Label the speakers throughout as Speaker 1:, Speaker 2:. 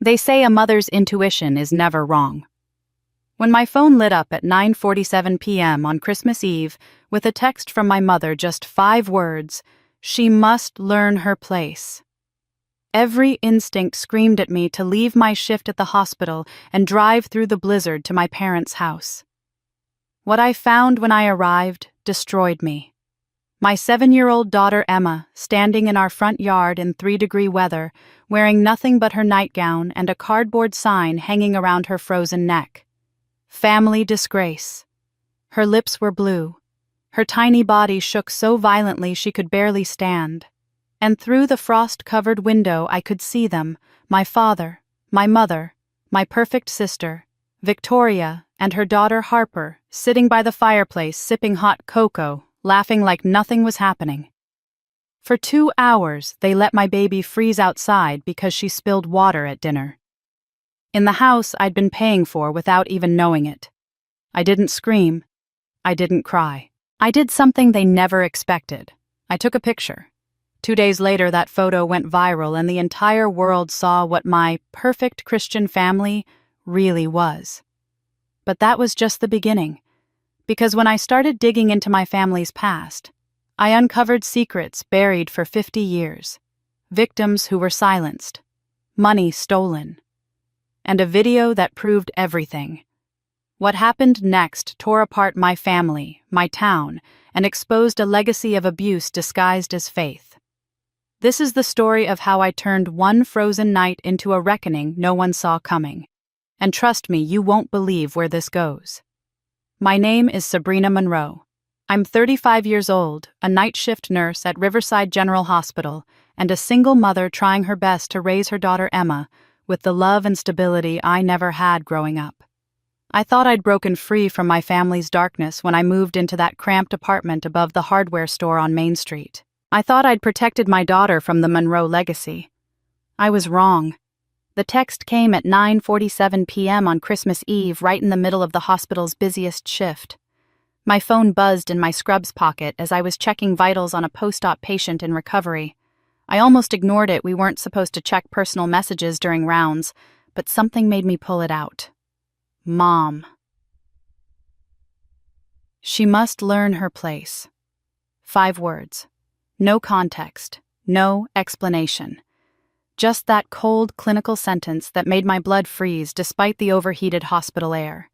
Speaker 1: They say a mother's intuition is never wrong. When my phone lit up at 9:47 p.m. on Christmas Eve with a text from my mother, just 5 words, "She must learn her place." Every instinct screamed at me to leave my shift at the hospital and drive through the blizzard to my parents' house. What I found when I arrived destroyed me. My 7-year-old daughter Emma, standing in our front yard in 3-degree weather, wearing nothing but her nightgown and a cardboard sign hanging around her frozen neck. Family disgrace. Her lips were blue. Her tiny body shook so violently she could barely stand. And through the frost-covered window I could see them, my father, my mother, my perfect sister, Victoria, and her daughter Harper, sitting by the fireplace sipping hot cocoa, laughing like nothing was happening. For 2 hours, they let my baby freeze outside because she spilled water at dinner. In the house I'd been paying for without even knowing it. I didn't scream. I didn't cry. I did something they never expected. I took a picture. 2 days later, that photo went viral and the entire world saw what my perfect Christian family really was. But that was just the beginning. Because when I started digging into my family's past, I uncovered secrets buried for 50 years, victims who were silenced, money stolen, and a video that proved everything. What happened next tore apart my family, my town, and exposed a legacy of abuse disguised as faith. This is the story of how I turned one frozen night into a reckoning no one saw coming. And trust me, you won't believe where this goes. My name is Sabrina Monroe. I'm 35 years old, a night shift nurse at Riverside General Hospital, and a single mother trying her best to raise her daughter Emma with the love and stability I never had growing up. I thought I'd broken free from my family's darkness when I moved into that cramped apartment above the hardware store on Main Street. I thought I'd protected my daughter from the Monroe legacy. I was wrong. The text came at 9:47 p.m. on Christmas Eve, right in the middle of the hospital's busiest shift. My phone buzzed in my scrubs pocket as I was checking vitals on a post-op patient in recovery. I almost ignored it. We weren't supposed to check personal messages during rounds, but something made me pull it out. Mom. She must learn her place. 5 words. No context. No explanation. Just that cold, clinical sentence that made my blood freeze despite the overheated hospital air.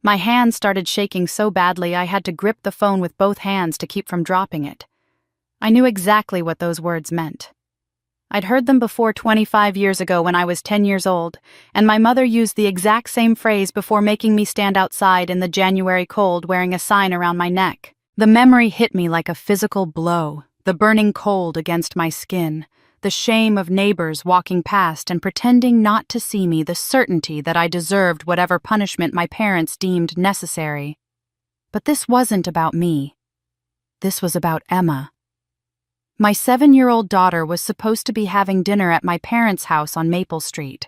Speaker 1: My hands started shaking so badly I had to grip the phone with both hands to keep from dropping it. I knew exactly what those words meant. I'd heard them before 25 years ago when I was 10 years old, and my mother used the exact same phrase before making me stand outside in the January cold wearing a sign around my neck. The memory hit me like a physical blow, the burning cold against my skin, the shame of neighbors walking past and pretending not to see me, the certainty that I deserved whatever punishment my parents deemed necessary. But this wasn't about me. This was about Emma. My 7-year-old daughter was supposed to be having dinner at my parents' house on Maple Street.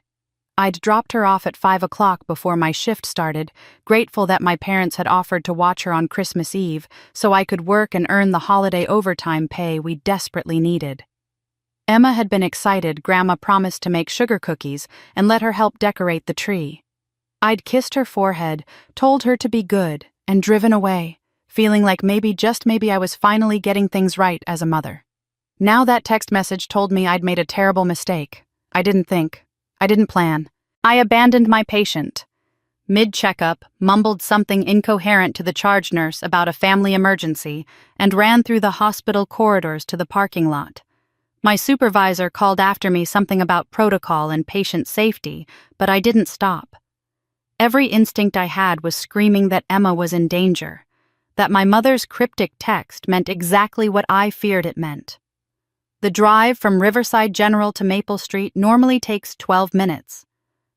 Speaker 1: I'd dropped her off at 5 o'clock before my shift started, grateful that my parents had offered to watch her on Christmas Eve so I could work and earn the holiday overtime pay we desperately needed. Emma had been excited. Grandma promised to make sugar cookies and let her help decorate the tree. I'd kissed her forehead, told her to be good, and driven away, feeling like maybe, just maybe, I was finally getting things right as a mother. Now that text message told me I'd made a terrible mistake. I didn't think. I didn't plan. I abandoned my patient. Mid-checkup, mumbled something incoherent to the charge nurse about a family emergency, and ran through the hospital corridors to the parking lot. My supervisor called after me something about protocol and patient safety, but I didn't stop. Every instinct I had was screaming that Emma was in danger, that my mother's cryptic text meant exactly what I feared it meant. The drive from Riverside General to Maple Street normally takes 12 minutes.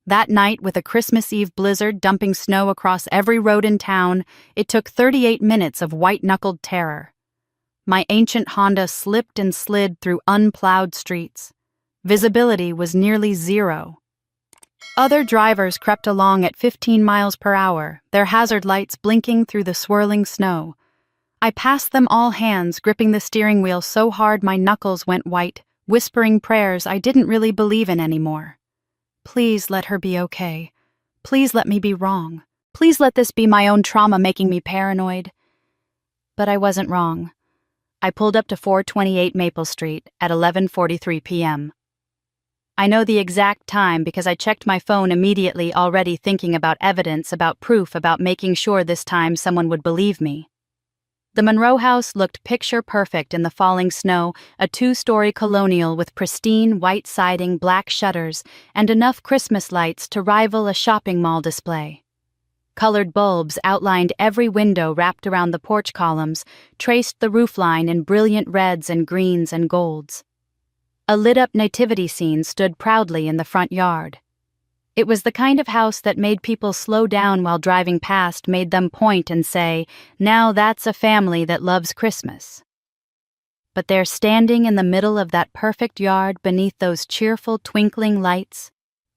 Speaker 1: That night, with a Christmas Eve blizzard dumping snow across every road in town, it took 38 minutes of white-knuckled terror. My ancient Honda slipped and slid through unplowed streets. Visibility was nearly zero. Other drivers crept along at 15 miles per hour, their hazard lights blinking through the swirling snow. I passed them all, hands gripping the steering wheel so hard my knuckles went white, whispering prayers I didn't really believe in anymore. Please let her be okay. Please let me be wrong. Please let this be my own trauma making me paranoid. But I wasn't wrong. I pulled up to 428 Maple Street at 11:43 p.m. I know the exact time because I checked my phone immediately, already thinking about evidence, about proof, about making sure this time someone would believe me. The Monroe house looked picture perfect in the falling snow, a 2-story colonial with pristine white siding, black shutters, and enough Christmas lights to rival a shopping mall display. Colored bulbs outlined every window wrapped around the porch columns, traced the roofline in brilliant reds and greens and golds. A lit-up nativity scene stood proudly in the front yard. It was the kind of house that made people slow down while driving past, made them point and say, "Now that's a family that loves Christmas." But there, standing in the middle of that perfect yard beneath those cheerful, twinkling lights,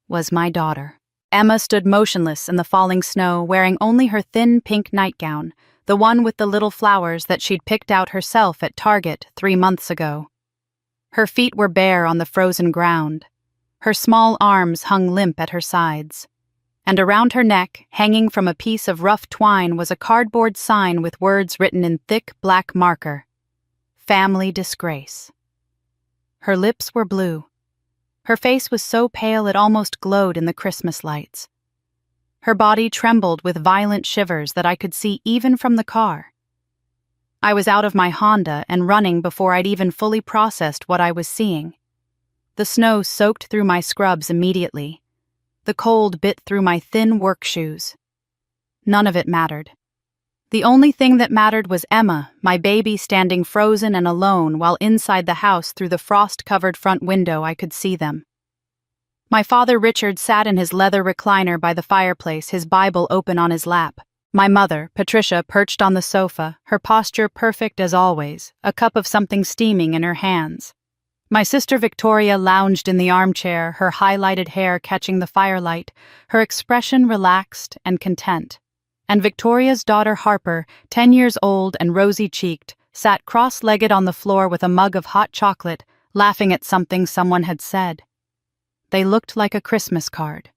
Speaker 1: was my daughter. Emma stood motionless in the falling snow, wearing only her thin pink nightgown, the one with the little flowers that she'd picked out herself at Target 3 months ago. Her feet were bare on the frozen ground. Her small arms hung limp at her sides. And around her neck, hanging from a piece of rough twine, was a cardboard sign with words written in thick black marker. Family Disgrace. Her lips were blue. Her face was so pale it almost glowed in the Christmas lights. Her body trembled with violent shivers that I could see even from the car. I was out of my Honda and running before I'd even fully processed what I was seeing. The snow soaked through my scrubs immediately. The cold bit through my thin work shoes. None of it mattered. The only thing that mattered was Emma, my baby, standing frozen and alone, while inside the house through the frost-covered front window I could see them. My father Richard sat in his leather recliner by the fireplace, his Bible open on his lap. My mother, Patricia, perched on the sofa, her posture perfect as always, a cup of something steaming in her hands. My sister Victoria lounged in the armchair, her highlighted hair catching the firelight, her expression relaxed and content. And Victoria's daughter Harper, 10 years old and rosy-cheeked, sat cross-legged on the floor with a mug of hot chocolate, laughing at something someone had said. They looked like a Christmas card.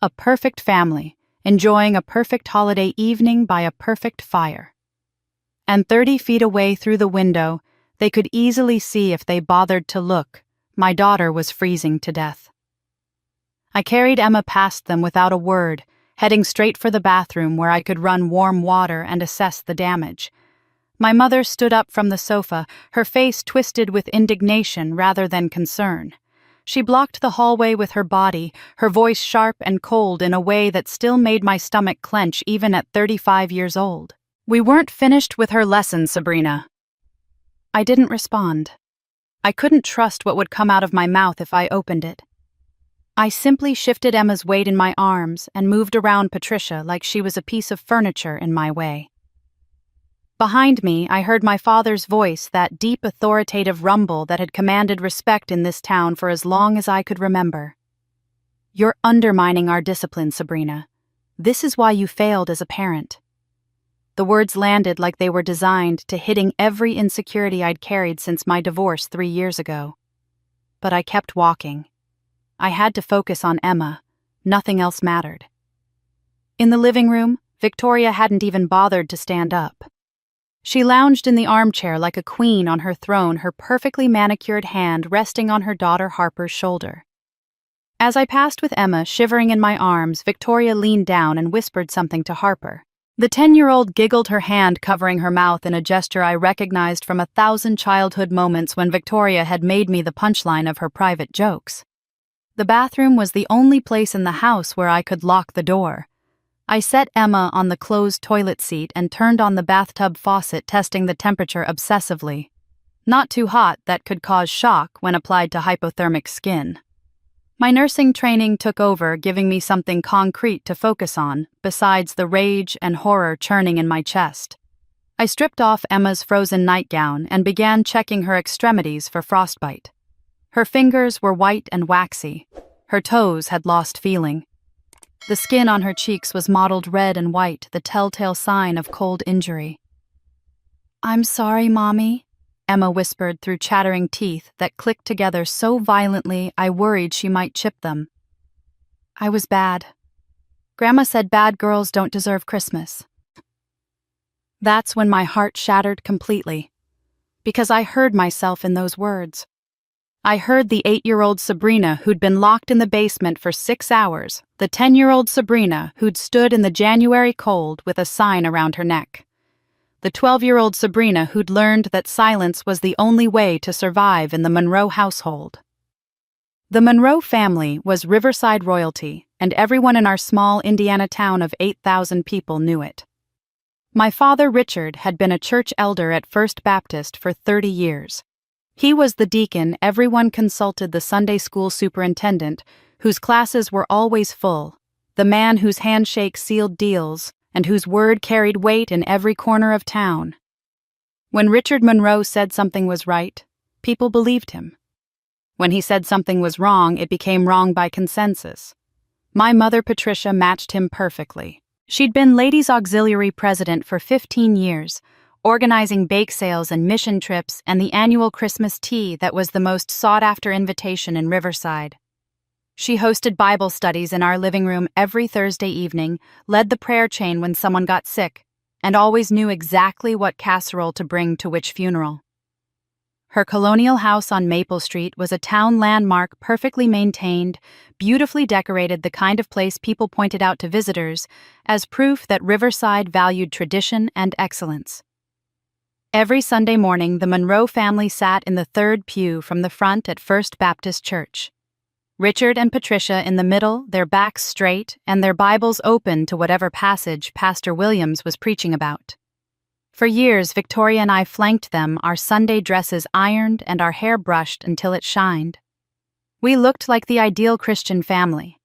Speaker 1: A perfect family, enjoying a perfect holiday evening by a perfect fire. And 30 feet away through the window, they could easily see if they bothered to look, my daughter was freezing to death. I carried Emma past them without a word, heading straight for the bathroom where I could run warm water and assess the damage. My mother stood up from the sofa, her face twisted with indignation rather than concern. She blocked the hallway with her body, her voice sharp and cold in a way that still made my stomach clench even at 35 years old. "We weren't finished with her lesson, Sabrina." I didn't respond. I couldn't trust what would come out of my mouth if I opened it. I simply shifted Emma's weight in my arms and moved around Patricia like she was a piece of furniture in my way. Behind me, I heard my father's voice, that deep, authoritative rumble that had commanded respect in this town for as long as I could remember. "You're undermining our discipline, Sabrina. This is why you failed as a parent." The words landed like they were designed to hitting every insecurity I'd carried since my divorce 3 years ago. But I kept walking. I had to focus on Emma. Nothing else mattered. In the living room, Victoria hadn't even bothered to stand up. She lounged in the armchair like a queen on her throne, her perfectly manicured hand resting on her daughter Harper's shoulder. As I passed with Emma shivering in my arms, Victoria leaned down and whispered something to Harper. The 10-year-old giggled, her hand covering her mouth in a gesture I recognized from 1,000 childhood moments when Victoria had made me the punchline of her private jokes. The bathroom was the only place in the house where I could lock the door. I set Emma on the closed toilet seat and turned on the bathtub faucet, testing the temperature obsessively. Not too hot, that could cause shock when applied to hypothermic skin. My nursing training took over, giving me something concrete to focus on, besides the rage and horror churning in my chest. I stripped off Emma's frozen nightgown and began checking her extremities for frostbite. Her fingers were white and waxy. Her toes had lost feeling. The skin on her cheeks was mottled red and white, the telltale sign of cold injury. "I'm sorry, Mommy," Emma whispered through chattering teeth that clicked together so violently I worried she might chip them. I was bad. Grandma said bad girls don't deserve Christmas. That's when my heart shattered completely, because I heard myself in those words. I heard the 8-year-old Sabrina who'd been locked in the basement for 6 hours, the 10-year-old Sabrina who'd stood in the January cold with a sign around her neck, the 12-year-old Sabrina who'd learned that silence was the only way to survive in the Monroe household. The Monroe family was Riverside royalty, and everyone in our small Indiana town of 8,000 people knew it. My father, Richard, had been a church elder at First Baptist for 30 years. He was the deacon everyone consulted, the Sunday school superintendent, whose classes were always full, the man whose handshake sealed deals, and whose word carried weight in every corner of town. When Richard Monroe said something was right, people believed him. When he said something was wrong, it became wrong by consensus. My mother, Patricia, matched him perfectly. She'd been Ladies' Auxiliary President for 15 years, organizing bake sales and mission trips and the annual Christmas tea that was the most sought-after invitation in Riverside. She hosted Bible studies in our living room every Thursday evening, led the prayer chain when someone got sick, and always knew exactly what casserole to bring to which funeral. Her colonial house on Maple Street was a town landmark, perfectly maintained, beautifully decorated, the kind of place people pointed out to visitors as proof that Riverside valued tradition and excellence. Every Sunday morning, the Monroe family sat in the third pew from the front at First Baptist Church. Richard and Patricia in the middle, their backs straight, and their Bibles open to whatever passage Pastor Williams was preaching about. For years, Victoria and I flanked them, our Sunday dresses ironed and our hair brushed until it shined. We looked like the ideal Christian family.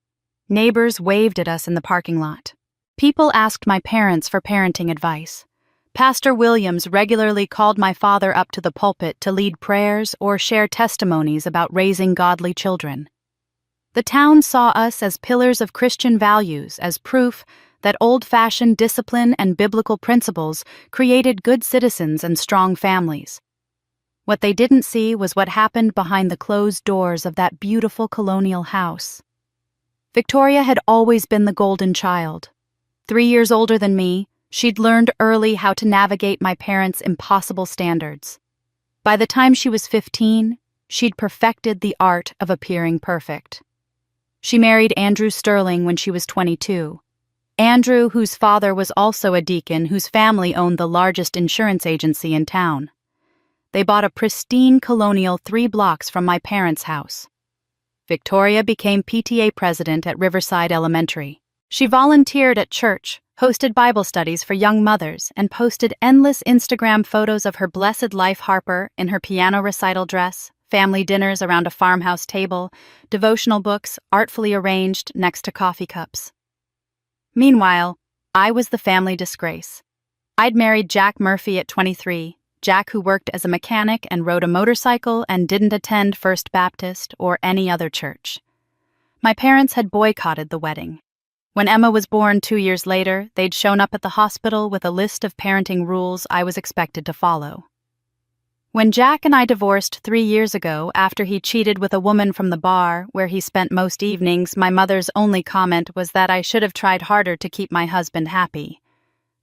Speaker 1: Neighbors waved at us in the parking lot. People asked my parents for parenting advice. Pastor Williams regularly called my father up to the pulpit to lead prayers or share testimonies about raising godly children. The town saw us as pillars of Christian values, as proof that old-fashioned discipline and biblical principles created good citizens and strong families. What they didn't see was what happened behind the closed doors of that beautiful colonial house. Victoria had always been the golden child. 3 years older than me, she'd learned early how to navigate my parents' impossible standards. By the time she was 15, she'd perfected the art of appearing perfect. She married Andrew Sterling when she was 22. Andrew, whose father was also a deacon, whose family owned the largest insurance agency in town. They bought a pristine colonial 3 blocks from my parents' house. Victoria became PTA president at Riverside Elementary. She volunteered at church, hosted Bible studies for young mothers, and posted endless Instagram photos of her blessed life Harper in her piano recital dress, family dinners around a farmhouse table, devotional books artfully arranged next to coffee cups. Meanwhile, I was the family disgrace. I'd married Jack Murphy at 23, Jack who worked as a mechanic and rode a motorcycle and didn't attend First Baptist or any other church. My parents had boycotted the wedding. When Emma was born 2 years later, they'd shown up at the hospital with a list of parenting rules I was expected to follow. When Jack and I divorced 3 years ago after he cheated with a woman from the bar where he spent most evenings, my mother's only comment was that I should have tried harder to keep my husband happy.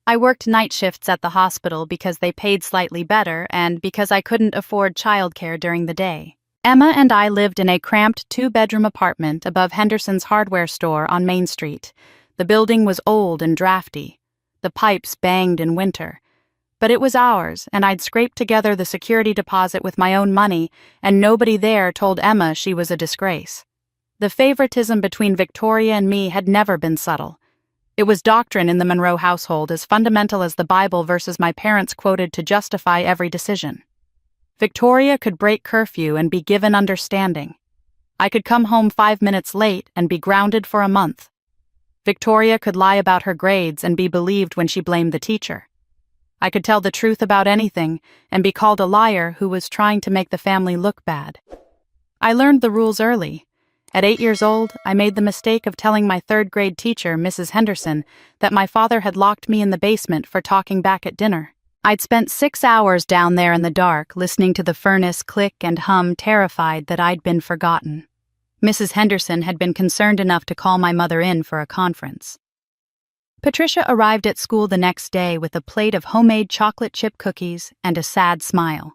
Speaker 1: I worked night shifts at the hospital because they paid slightly better and because I couldn't afford childcare during the day. Emma and I lived in a cramped 2-bedroom apartment above Henderson's hardware store on Main Street. The building was old and drafty. The pipes banged in winter. But it was ours, and I'd scraped together the security deposit with my own money, and nobody there told Emma she was a disgrace. The favoritism between Victoria and me had never been subtle. It was doctrine in the Monroe household as fundamental as the Bible verses my parents quoted to justify every decision. Victoria could break curfew and be given understanding. I could come home 5 minutes late and be grounded for a month. Victoria could lie about her grades and be believed when she blamed the teacher. I could tell the truth about anything and be called a liar who was trying to make the family look bad. I learned the rules early. At 8 years old, I made the mistake of telling my 3rd-grade teacher, Mrs. Henderson, that my father had locked me in the basement for talking back at dinner. I'd spent 6 hours down there in the dark, listening to the furnace click and hum, terrified that I'd been forgotten. Mrs. Henderson had been concerned enough to call my mother in for a conference. Patricia arrived at school the next day with a plate of homemade chocolate chip cookies and a sad smile.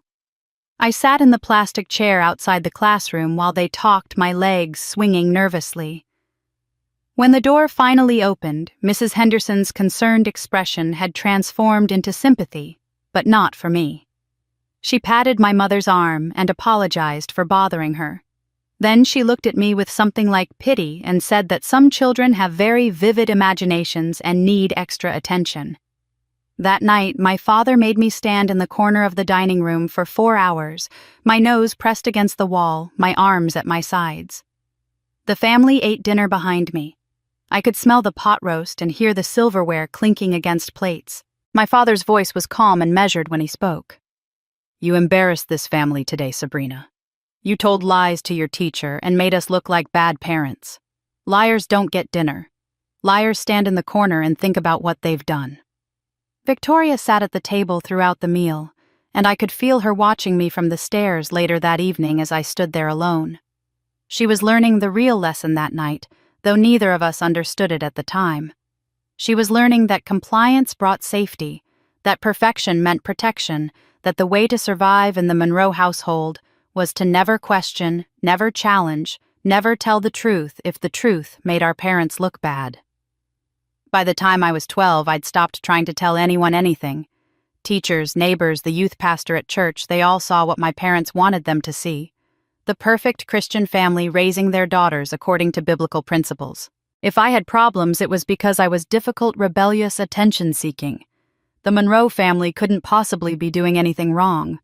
Speaker 1: I sat in the plastic chair outside the classroom while they talked, my legs swinging nervously. When the door finally opened, Mrs. Henderson's concerned expression had transformed into sympathy, but not for me. She patted my mother's arm and apologized for bothering her. Then she looked at me with something like pity and said that some children have very vivid imaginations and need extra attention. That night, my father made me stand in the corner of the dining room for 4 hours, my nose pressed against the wall, my arms at my sides. The family ate dinner behind me. I could smell the pot roast and hear the silverware clinking against plates. My father's voice was calm and measured when he spoke. "You embarrassed this family today, Sabrina. You told lies to your teacher and made us look like bad parents. Liars don't get dinner. Liars stand in the corner and think about what they've done." Victoria sat at the table throughout the meal, and I could feel her watching me from the stairs later that evening as I stood there alone. She was learning the real lesson that night, though neither of us understood it at the time. She was learning that compliance brought safety, that perfection meant protection, that the way to survive in the Monroe household was to never question, never challenge, never tell the truth if the truth made our parents look bad. By the time I was 12, I'd stopped trying to tell anyone anything. Teachers, neighbors, the youth pastor at church, they all saw what my parents wanted them to see. The perfect Christian family raising their daughters according to biblical principles. If I had problems, it was because I was difficult, rebellious, attention-seeking. The Monroe family couldn't possibly be doing anything wrong.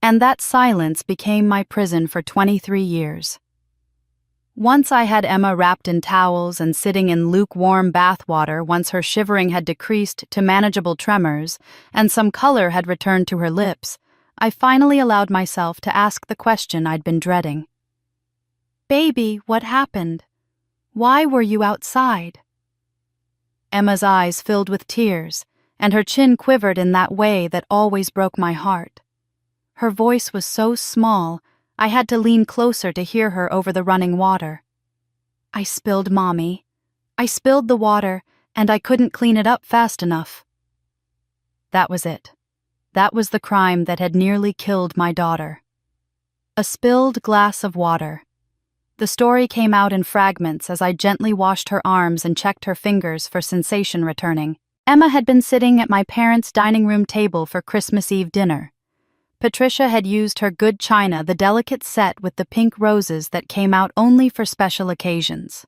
Speaker 1: And that silence became my prison for 23 years. Once I had Emma wrapped in towels and sitting in lukewarm bath water once her shivering had decreased to manageable tremors and some color had returned to her lips, I finally allowed myself to ask the question I'd been dreading. "Baby, what happened? Why were you outside?" Emma's eyes filled with tears, and her chin quivered in that way that always broke my heart. Her voice was so small, I had to lean closer to hear her over the running water. "I spilled, Mommy. I spilled the water, and I couldn't clean it up fast enough." That was it. That was the crime that had nearly killed my daughter. A spilled glass of water. The story came out in fragments as I gently washed her arms and checked her fingers for sensation returning. Emma had been sitting at my parents' dining room table for Christmas Eve dinner. Patricia had used her good china, the delicate set with the pink roses that came out only for special occasions.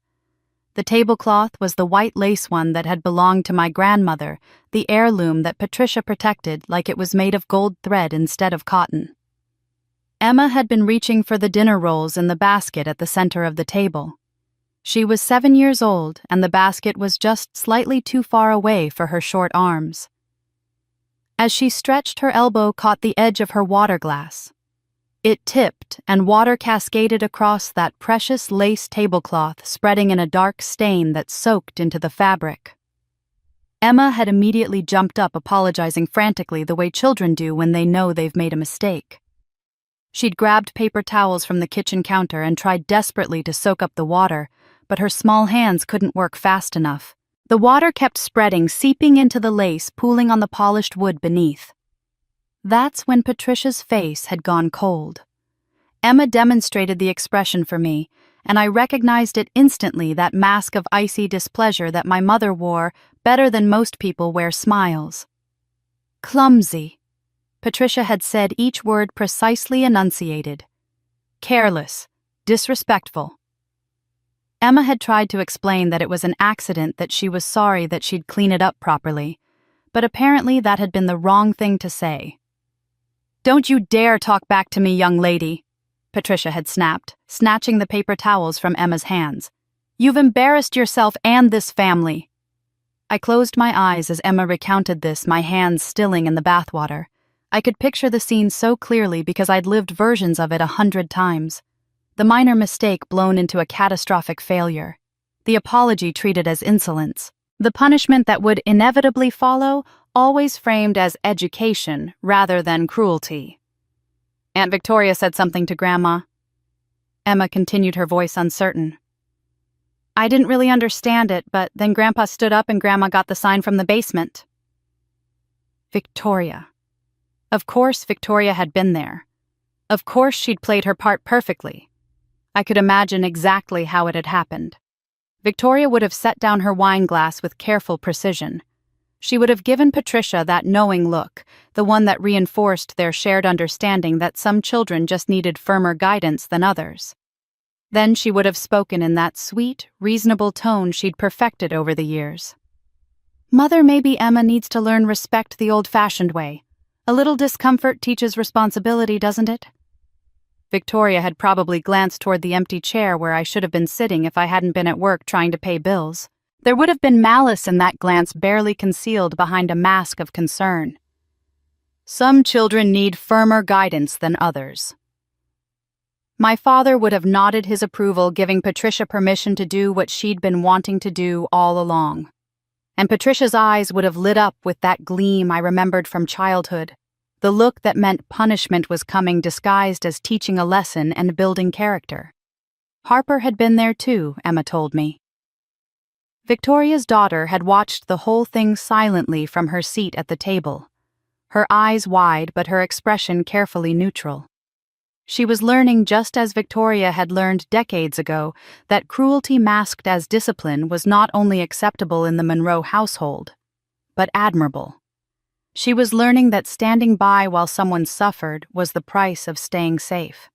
Speaker 1: The tablecloth was the white lace one that had belonged to my grandmother, the heirloom that Patricia protected like it was made of gold thread instead of cotton. Emma had been reaching for the dinner rolls in the basket at the center of the table. She was 7 years old, and the basket was just slightly too far away for her short arms. As she stretched, her elbow caught the edge of her water glass. It tipped, and water cascaded across that precious lace tablecloth, spreading in a dark stain that soaked into the fabric. Emma had immediately jumped up, apologizing frantically the way children do when they know they've made a mistake. She'd grabbed paper towels from the kitchen counter and tried desperately to soak up the water, but her small hands couldn't work fast enough. The water kept spreading, seeping into the lace, pooling on the polished wood beneath. That's when Patricia's face had gone cold. Emma demonstrated the expression for me, and I recognized it instantly, that mask of icy displeasure that my mother wore better than most people wear smiles. Clumsy. Patricia had said each word precisely enunciated. Careless. Disrespectful. Emma had tried to explain that it was an accident, that she was sorry that she'd clean it up properly, but apparently that had been the wrong thing to say. "Don't you dare talk back to me, young lady," Patricia had snapped, snatching the paper towels from Emma's hands. "You've embarrassed yourself and this family." I closed my eyes as Emma recounted this, my hands stilling in the bathwater. I could picture the scene so clearly because I'd lived versions of it 100 times. The minor mistake blown into a catastrophic failure. The apology treated as insolence. The punishment that would inevitably follow, always framed as education rather than cruelty. Aunt Victoria said something to Grandma. Emma continued, her voice uncertain. I didn't really understand it, but then Grandpa stood up and Grandma got the sign from the basement. Victoria. Of course Victoria had been there. Of course she'd played her part perfectly. I could imagine exactly how it had happened. Victoria would have set down her wine glass with careful precision. She would have given Patricia that knowing look, the one that reinforced their shared understanding that some children just needed firmer guidance than others. Then she would have spoken in that sweet, reasonable tone she'd perfected over the years. Mother, maybe Emma needs to learn respect the old-fashioned way. A little discomfort teaches responsibility, doesn't it? Victoria had probably glanced toward the empty chair where I should have been sitting if I hadn't been at work trying to pay bills. There would have been malice in that glance, barely concealed behind a mask of concern. Some children need firmer guidance than others. My father would have nodded his approval, giving Patricia permission to do what she'd been wanting to do all along. And Patricia's eyes would have lit up with that gleam I remembered from childhood, the look that meant punishment was coming disguised as teaching a lesson and building character. Harper had been there too, Emma told me. Victoria's daughter had watched the whole thing silently from her seat at the table, her eyes wide but her expression carefully neutral. She was learning, just as Victoria had learned decades ago, that cruelty masked as discipline was not only acceptable in the Monroe household, but admirable. She was learning that standing by while someone suffered was the price of staying safe.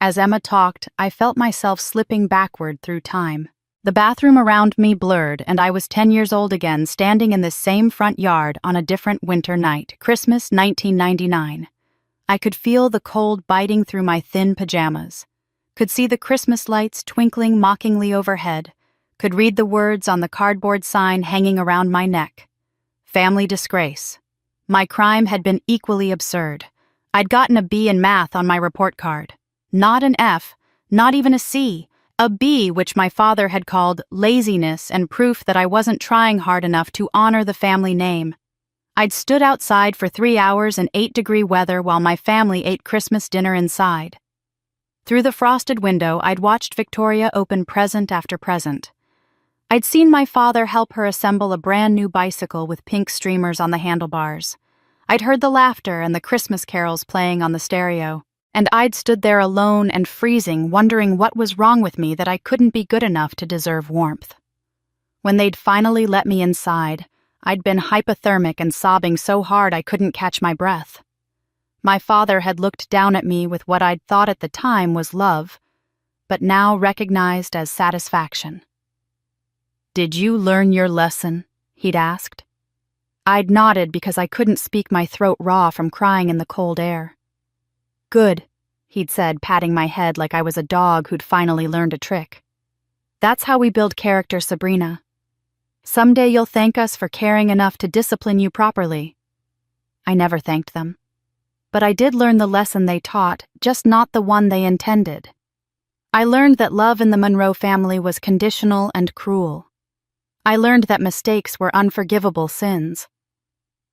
Speaker 1: As Emma talked, I felt myself slipping backward through time. The bathroom around me blurred, and I was 10 years old again, standing in this same front yard on a different winter night, Christmas 1999. I could feel the cold biting through my thin pajamas, could see the Christmas lights twinkling mockingly overhead, could read the words on the cardboard sign hanging around my neck. Family disgrace. My crime had been equally absurd. I'd gotten a B in math on my report card. Not an F, not even a C, a B, which my father had called laziness and proof that I wasn't trying hard enough to honor the family name. I'd stood outside for 3 hours in 8-degree weather while my family ate Christmas dinner inside. Through the frosted window, I'd watched Victoria open present after present. I'd seen my father help her assemble a brand new bicycle with pink streamers on the handlebars. I'd heard the laughter and the Christmas carols playing on the stereo, and I'd stood there alone and freezing, wondering what was wrong with me that I couldn't be good enough to deserve warmth. When they'd finally let me inside, I'd been hypothermic and sobbing so hard I couldn't catch my breath. My father had looked down at me with what I'd thought at the time was love, but now recognized as satisfaction. "Did you learn your lesson?" he'd asked. I'd nodded because I couldn't speak, my throat raw from crying in the cold air. "Good," he'd said, patting my head like I was a dog who'd finally learned a trick. "That's how we build character, Sabrina. Someday you'll thank us for caring enough to discipline you properly." I never thanked them. But I did learn the lesson they taught, just not the one they intended. I learned that love in the Monroe family was conditional and cruel. I learned that mistakes were unforgivable sins.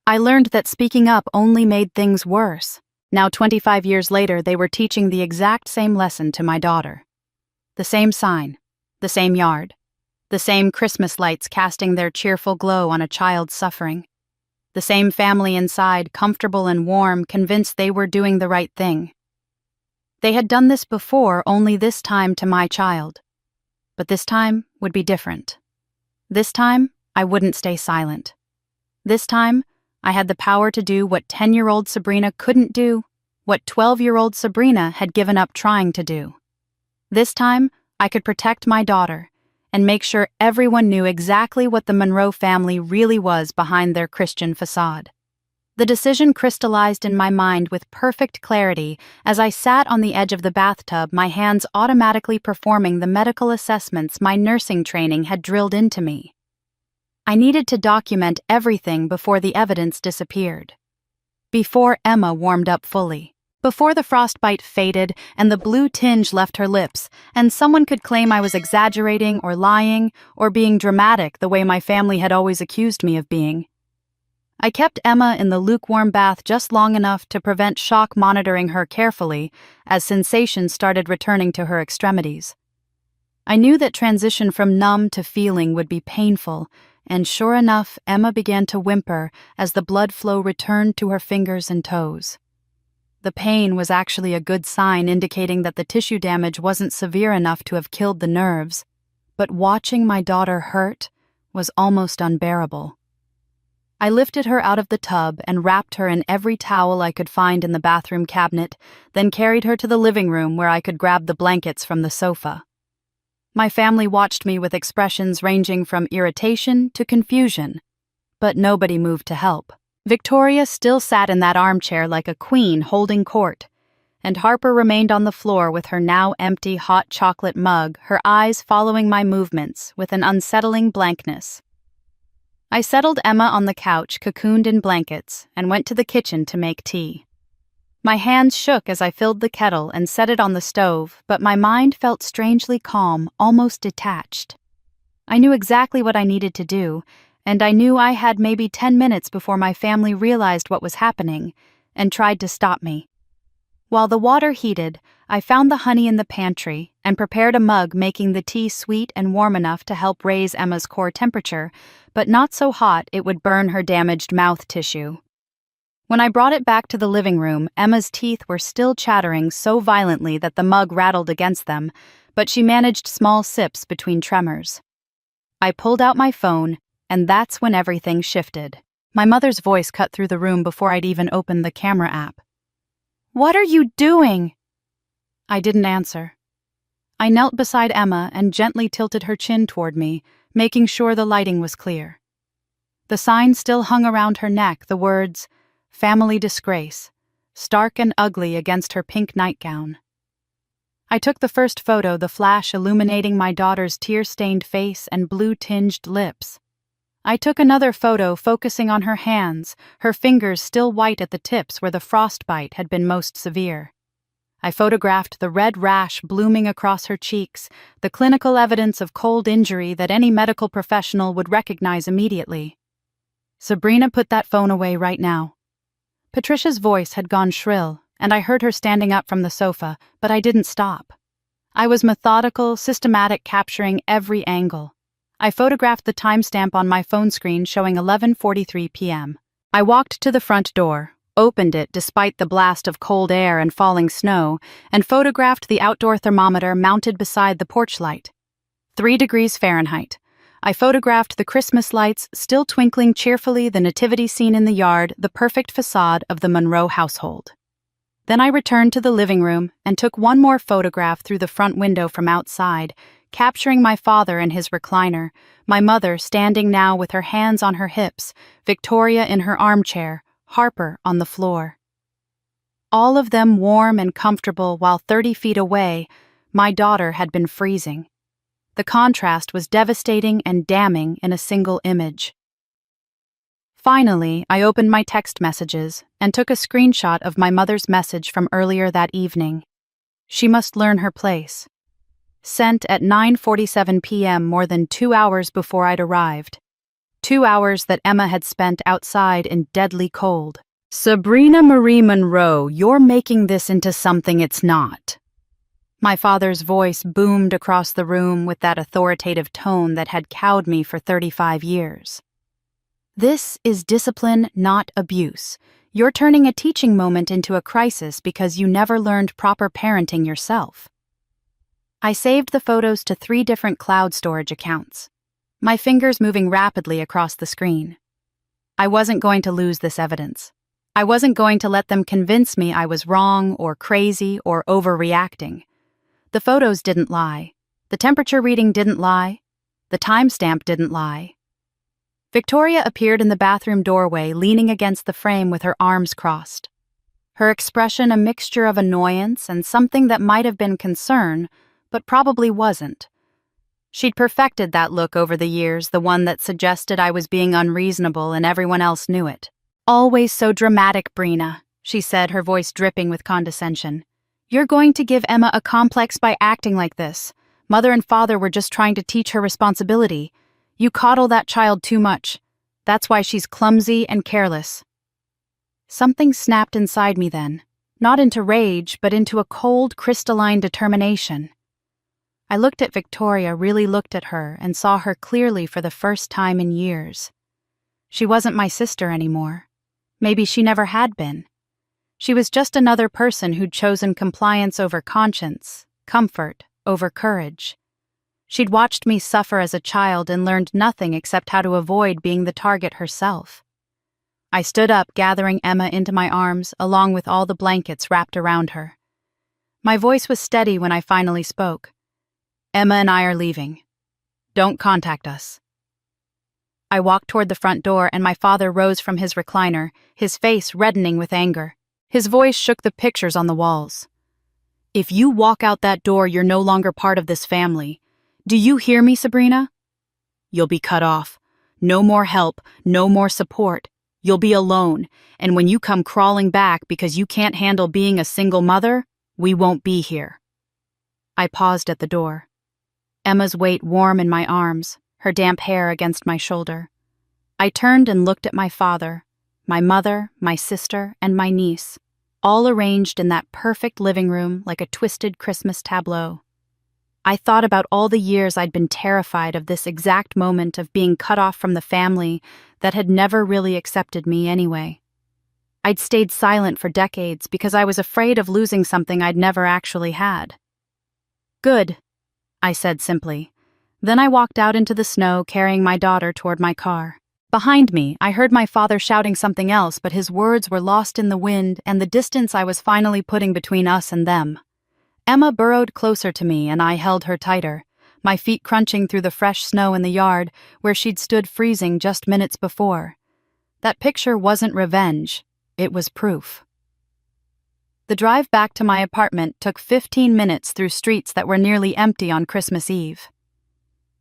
Speaker 1: I learned that speaking up only made things worse. Now 25 years later, they were teaching the exact same lesson to my daughter. The same sign, the same yard, the same Christmas lights casting their cheerful glow on a child's suffering. The same family inside, comfortable and warm, convinced they were doing the right thing. They had done this before, only this time to my child. But this time would be different. This time, I wouldn't stay silent. This time, I had the power to do what 10-year-old Sabrina couldn't do, what 12-year-old Sabrina had given up trying to do. This time, I could protect my daughter and make sure everyone knew exactly what the Monroe family really was behind their Christian facade. The decision crystallized in my mind with perfect clarity as I sat on the edge of the bathtub, my hands automatically performing the medical assessments my nursing training had drilled into me. I needed to document everything before the evidence disappeared. Before Emma warmed up fully. Before the frostbite faded and the blue tinge left her lips, and someone could claim I was exaggerating or lying or being dramatic the way my family had always accused me of being. I kept Emma in the lukewarm bath just long enough to prevent shock, monitoring her carefully as sensations started returning to her extremities. I knew that transition from numb to feeling would be painful, and sure enough, Emma began to whimper as the blood flow returned to her fingers and toes. The pain was actually a good sign, indicating that the tissue damage wasn't severe enough to have killed the nerves, but watching my daughter hurt was almost unbearable. I lifted her out of the tub and wrapped her in every towel I could find in the bathroom cabinet, then carried her to the living room where I could grab the blankets from the sofa. My family watched me with expressions ranging from irritation to confusion, but nobody moved to help. Victoria still sat in that armchair like a queen holding court, and Harper remained on the floor with her now empty hot chocolate mug, her eyes following my movements with an unsettling blankness. I settled Emma on the couch, cocooned in blankets, and went to the kitchen to make tea. My hands shook as I filled the kettle and set it on the stove, but my mind felt strangely calm, almost detached. I knew exactly what I needed to do, and I knew I had maybe 10 minutes before my family realized what was happening and tried to stop me. While the water heated, I found the honey in the pantry and prepared a mug, making the tea sweet and warm enough to help raise Emma's core temperature, but not so hot it would burn her damaged mouth tissue. When I brought it back to the living room, Emma's teeth were still chattering so violently that the mug rattled against them, but she managed small sips between tremors. I pulled out my phone, and that's when everything shifted. My mother's voice cut through the room before I'd even opened the camera app. "What are you doing?" I didn't answer. I knelt beside Emma and gently tilted her chin toward me, making sure the lighting was clear. The sign still hung around her neck, the words, "Family Disgrace," stark and ugly against her pink nightgown. I took the first photo, the flash illuminating my daughter's tear-stained face and blue-tinged lips. I took another photo focusing on her hands, her fingers still white at the tips where the frostbite had been most severe. I photographed the red rash blooming across her cheeks, the clinical evidence of cold injury that any medical professional would recognize immediately. "Sabrina, put that phone away right now." Patricia's voice had gone shrill, and I heard her standing up from the sofa, but I didn't stop. I was methodical, systematic, capturing every angle. I photographed the timestamp on my phone screen showing 11:43 p.m. I walked to the front door, opened it despite the blast of cold air and falling snow, and photographed the outdoor thermometer mounted beside the porch light. 3 degrees Fahrenheit. I photographed the Christmas lights still twinkling cheerfully, the nativity scene in the yard, the perfect facade of the Monroe household. Then I returned to the living room and took one more photograph through the front window from outside, capturing my father in his recliner, my mother standing now with her hands on her hips, Victoria in her armchair, Harper on the floor. All of them warm and comfortable, while 30 feet away, my daughter had been freezing. The contrast was devastating and damning in a single image. Finally, I opened my text messages and took a screenshot of my mother's message from earlier that evening. She must learn her place. Sent at 9:47 p.m., more than 2 hours before I'd arrived. 2 hours that Emma had spent outside in deadly cold. "Sabrina Marie Monroe, you're making this into something it's not." My father's voice boomed across the room with that authoritative tone that had cowed me for 35 years. "This is discipline, not abuse. You're turning a teaching moment into a crisis because you never learned proper parenting yourself." I saved the photos to 3 different cloud storage accounts, my fingers moving rapidly across the screen. I wasn't going to lose this evidence. I wasn't going to let them convince me I was wrong or crazy or overreacting. The photos didn't lie. The temperature reading didn't lie. The timestamp didn't lie. Victoria appeared in the bathroom doorway, leaning against the frame with her arms crossed. Her expression a mixture of annoyance and something that might have been concern, but probably wasn't. She'd perfected that look over the years, the one that suggested I was being unreasonable and everyone else knew it. "Always so dramatic, Brina," she said, her voice dripping with condescension. "You're going to give Emma a complex by acting like this. Mother and father were just trying to teach her responsibility. You coddle that child too much. That's why she's clumsy and careless." Something snapped inside me then, not into rage, but into a cold, crystalline determination. I looked at Victoria, really looked at her, and saw her clearly for the first time in years. She wasn't my sister anymore. Maybe she never had been. She was just another person who'd chosen compliance over conscience, comfort over courage. She'd watched me suffer as a child and learned nothing except how to avoid being the target herself. I stood up, gathering Emma into my arms, along with all the blankets wrapped around her. My voice was steady when I finally spoke. "Emma and I are leaving. Don't contact us." I walked toward the front door, and my father rose from his recliner, his face reddening with anger. His voice shook the pictures on the walls. "If you walk out that door, you're no longer part of this family. Do you hear me, Sabrina? You'll be cut off. No more help, no more support. You'll be alone, and when you come crawling back because you can't handle being a single mother, we won't be here." I paused at the door. Emma's weight warm in my arms, her damp hair against my shoulder. I turned and looked at my father, my mother, my sister, and my niece, all arranged in that perfect living room like a twisted Christmas tableau. I thought about all the years I'd been terrified of this exact moment of being cut off from the family that had never really accepted me anyway. I'd stayed silent for decades because I was afraid of losing something I'd never actually had. "Good," I said simply. Then I walked out into the snow, carrying my daughter toward my car. Behind me, I heard my father shouting something else, but his words were lost in the wind and the distance I was finally putting between us and them. Emma burrowed closer to me, and I held her tighter, my feet crunching through the fresh snow in the yard where she'd stood freezing just minutes before. That picture wasn't revenge, it was proof. The drive back to my apartment took 15 minutes through streets that were nearly empty on Christmas Eve.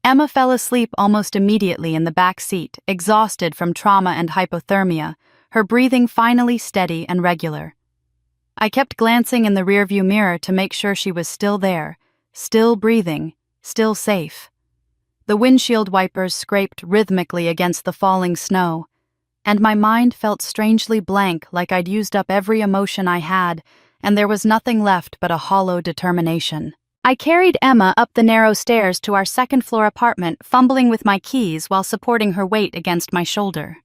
Speaker 1: Emma fell asleep almost immediately in the back seat, exhausted from trauma and hypothermia, her breathing finally steady and regular. I kept glancing in the rearview mirror to make sure she was still there, still breathing, still safe. The windshield wipers scraped rhythmically against the falling snow, and my mind felt strangely blank, like I'd used up every emotion I had, and there was nothing left but a hollow determination. I carried Emma up the narrow stairs to our second-floor apartment, fumbling with my keys while supporting her weight against my shoulder.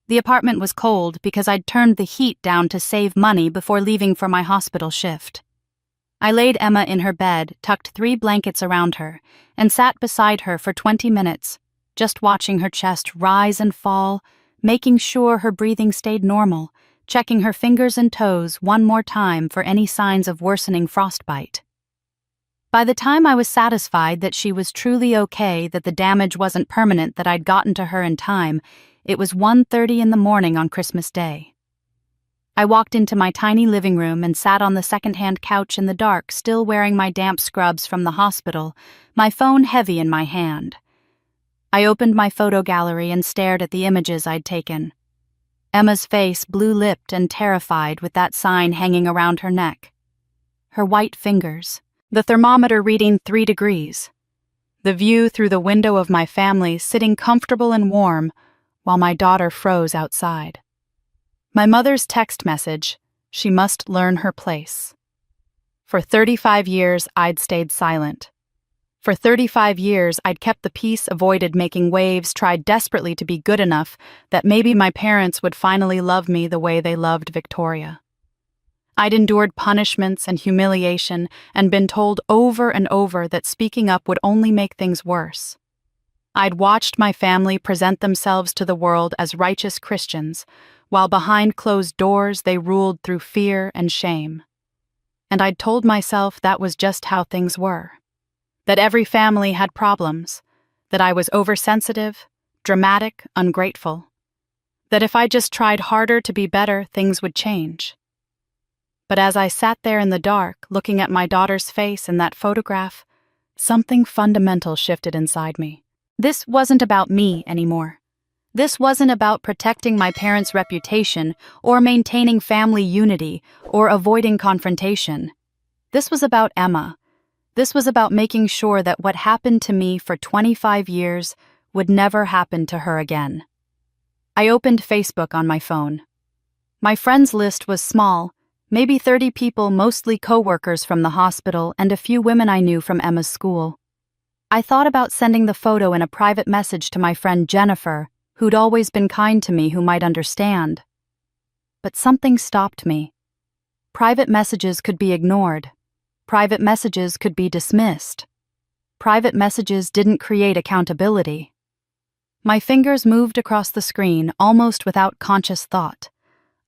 Speaker 1: The apartment was cold because I'd turned the heat down to save money before leaving for my hospital shift. I laid Emma in her bed, tucked 3 blankets around her, and sat beside her for 20 minutes, just watching her chest rise and fall, making sure her breathing stayed normal, checking her fingers and toes one more time for any signs of worsening frostbite. By the time I was satisfied that she was truly okay, that the damage wasn't permanent, that I'd gotten to her in time, it was 1:30 in the morning on Christmas Day. I walked into my tiny living room and sat on the second-hand couch in the dark, still wearing my damp scrubs from the hospital, my phone heavy in my hand. I opened my photo gallery and stared at the images I'd taken. Emma's face, blue-lipped and terrified, with that sign hanging around her neck. Her white fingers, the thermometer reading 3 degrees. The view through the window of my family sitting comfortable and warm, while my daughter froze outside. My mother's text message, she must learn her place. For 35 years, I'd stayed silent. For 35 years, I'd kept the peace, avoided making waves, tried desperately to be good enough that maybe my parents would finally love me the way they loved Victoria. I'd endured punishments and humiliation and been told over and over that speaking up would only make things worse. I'd watched my family present themselves to the world as righteous Christians, while behind closed doors they ruled through fear and shame. And I'd told myself that was just how things were. That every family had problems, that I was oversensitive, dramatic, ungrateful. That if I just tried harder to be better, things would change. But as I sat there in the dark, looking at my daughter's face in that photograph, something fundamental shifted inside me. This wasn't about me anymore. This wasn't about protecting my parents' reputation or maintaining family unity or avoiding confrontation. This was about Emma. This was about making sure that what happened to me for 25 years would never happen to her again. I opened Facebook on my phone. My friends list was small, maybe 30 people, mostly coworkers from the hospital and a few women I knew from Emma's school. I thought about sending the photo in a private message to my friend Jennifer, who'd always been kind to me, who might understand. But something stopped me. Private messages could be ignored. Private messages could be dismissed. Private messages didn't create accountability. My fingers moved across the screen almost without conscious thought.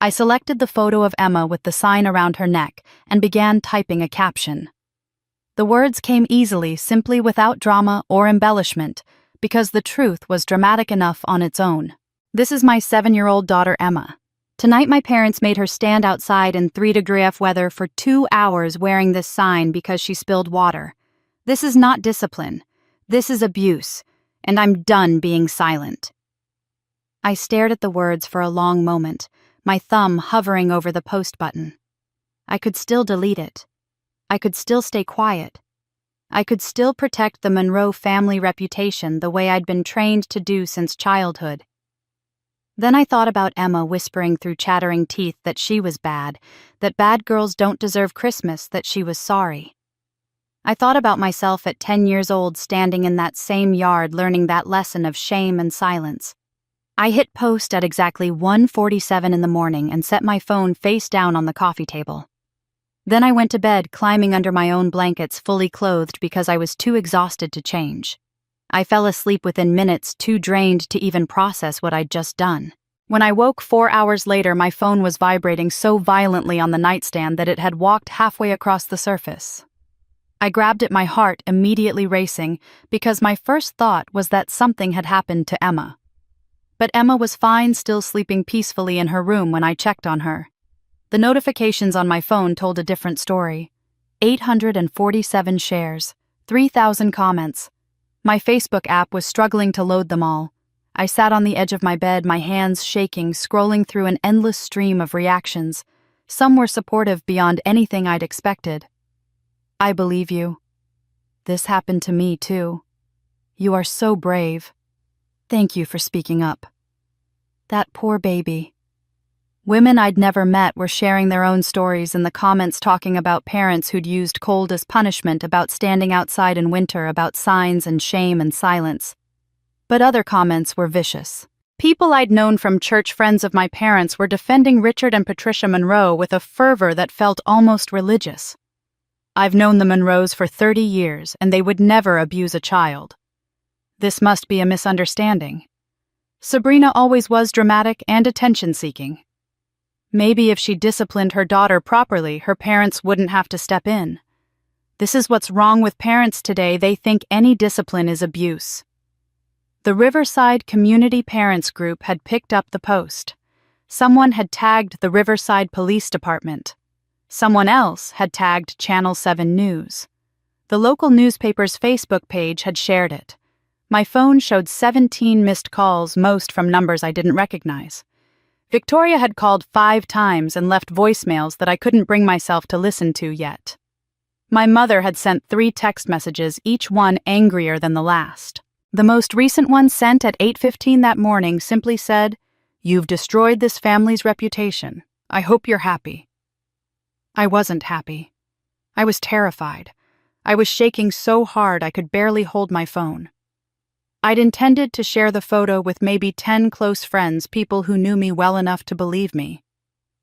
Speaker 1: I selected the photo of Emma with the sign around her neck and began typing a caption. The words came easily, simply, without drama or embellishment, because the truth was dramatic enough on its own. This is my 7-year-old daughter, Emma. Tonight my parents made her stand outside in 3-degree F weather for 2 hours wearing this sign because she spilled water. This is not discipline. This is abuse, and I'm done being silent. I stared at the words for a long moment, my thumb hovering over the post button. I could still delete it. I could still stay quiet. I could still protect the Monroe family reputation the way I'd been trained to do since childhood. Then I thought about Emma whispering through chattering teeth that she was bad, that bad girls don't deserve Christmas, that she was sorry. I thought about myself at 10 years old standing in that same yard learning that lesson of shame and silence. I hit post at exactly 1:47 in the morning and set my phone face down on the coffee table. Then I went to bed, climbing under my own blankets, fully clothed because I was too exhausted to change. I fell asleep within minutes, too drained to even process what I'd just done. When I woke 4 hours later, my phone was vibrating so violently on the nightstand that it had walked halfway across the surface. I grabbed it, my heart immediately racing, because my first thought was that something had happened to Emma. But Emma was fine, still sleeping peacefully in her room when I checked on her. The notifications on my phone told a different story. 847 shares, 3,000 comments. My Facebook app was struggling to load them all. I sat on the edge of my bed, my hands shaking, scrolling through an endless stream of reactions. Some were supportive beyond anything I'd expected. I believe you. This happened to me, too. You are so brave. Thank you for speaking up. That poor baby. Women I'd never met were sharing their own stories in the comments, talking about parents who'd used cold as punishment, about standing outside in winter, about signs and shame and silence. But other comments were vicious. People I'd known from church, friends of my parents, were defending Richard and Patricia Monroe with a fervor that felt almost religious. I've known the Monroes for 30 years, and they would never abuse a child. This must be a misunderstanding. Sabrina always was dramatic and attention-seeking. Maybe if she disciplined her daughter properly, her parents wouldn't have to step in. This is what's wrong with parents today. They think any discipline is abuse. The Riverside Community Parents Group had picked up the post. Someone had tagged the Riverside Police Department. Someone else had tagged Channel 7 News. The local newspaper's Facebook page had shared it. My phone showed 17 missed calls, most from numbers I didn't recognize. Victoria had called 5 times and left voicemails that I couldn't bring myself to listen to yet. My mother had sent 3 text messages, each one angrier than the last. The most recent one, sent at 8:15 that morning, simply said, "You've destroyed this family's reputation. I hope you're happy." I wasn't happy. I was terrified. I was shaking so hard I could barely hold my phone. I'd intended to share the photo with maybe 10 close friends, people who knew me well enough to believe me.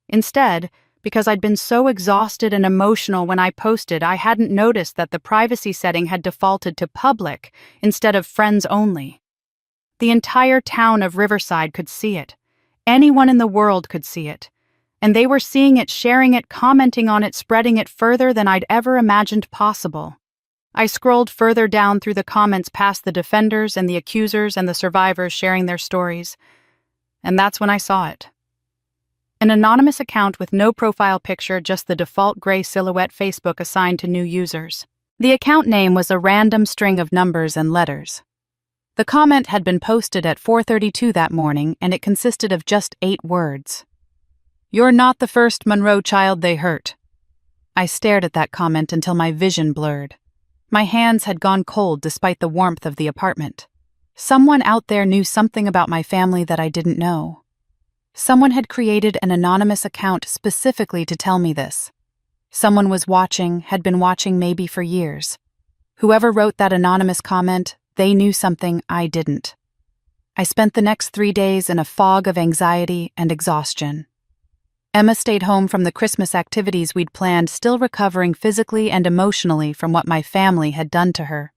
Speaker 1: Instead, because I'd been so exhausted and emotional when I posted, I hadn't noticed that the privacy setting had defaulted to public instead of friends only. The entire town of Riverside could see it. Anyone in the world could see it. And they were seeing it, sharing it, commenting on it, spreading it further than I'd ever imagined possible. I scrolled further down through the comments, past the defenders and the accusers and the survivors sharing their stories. And that's when I saw it. An anonymous account with no profile picture, just the default gray silhouette Facebook assigned to new users. The account name was a random string of numbers and letters. The comment had been posted at 4:32 that morning, and it consisted of just 8 words. "You're not the first Monroe child they hurt." I stared at that comment until my vision blurred. My hands had gone cold despite the warmth of the apartment. Someone out there knew something about my family that I didn't know. Someone had created an anonymous account specifically to tell me this. Someone was watching, had been watching maybe for years. Whoever wrote that anonymous comment, they knew something I didn't. I spent the next 3 days in a fog of anxiety and exhaustion. Emma stayed home from the Christmas activities we'd planned, still recovering physically and emotionally from what my family had done to her.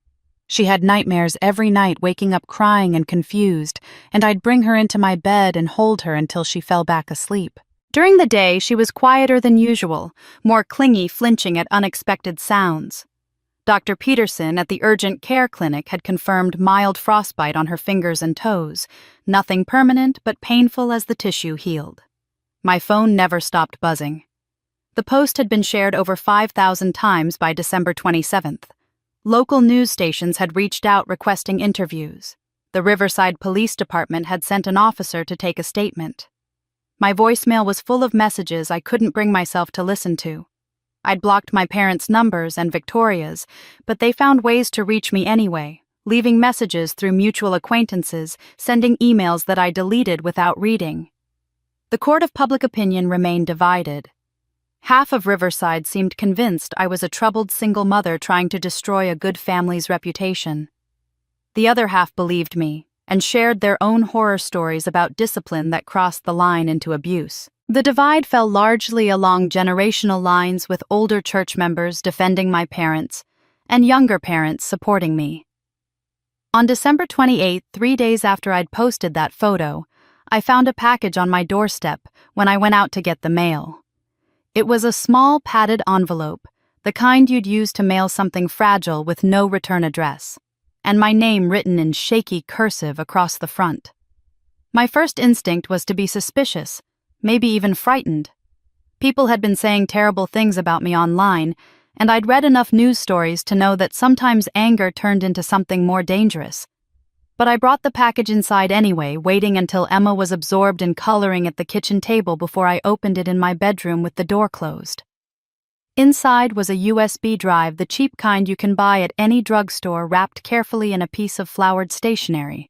Speaker 1: She had nightmares every night, waking up crying and confused, and I'd bring her into my bed and hold her until she fell back asleep. During the day, she was quieter than usual, more clingy, flinching at unexpected sounds. Dr. Peterson at the urgent care clinic had confirmed mild frostbite on her fingers and toes, nothing permanent but painful as the tissue healed. My phone never stopped buzzing. The post had been shared over 5,000 times by December 27th. Local news stations had reached out requesting interviews. The Riverside Police Department had sent an officer to take a statement. My voicemail was full of messages I couldn't bring myself to listen to. I'd blocked my parents' numbers and Victoria's, but they found ways to reach me anyway, leaving messages through mutual acquaintances, sending emails that I deleted without reading. The court of public opinion remained divided. Half of Riverside seemed convinced I was a troubled single mother trying to destroy a good family's reputation. The other half believed me and shared their own horror stories about discipline that crossed the line into abuse. The divide fell largely along generational lines, with older church members defending my parents and younger parents supporting me. On December 28th, 3 days after I'd posted that photo, I found a package on my doorstep when I went out to get the mail. It was a small padded envelope, the kind you'd use to mail something fragile with no return address, and my name written in shaky cursive across the front. My first instinct was to be suspicious, maybe even frightened. People had been saying terrible things about me online, and I'd read enough news stories to know that sometimes anger turned into something more dangerous. But I brought the package inside anyway, waiting until Emma was absorbed in coloring at the kitchen table before I opened it in my bedroom with the door closed. Inside was a USB drive, the cheap kind you can buy at any drugstore, wrapped carefully in a piece of flowered stationery.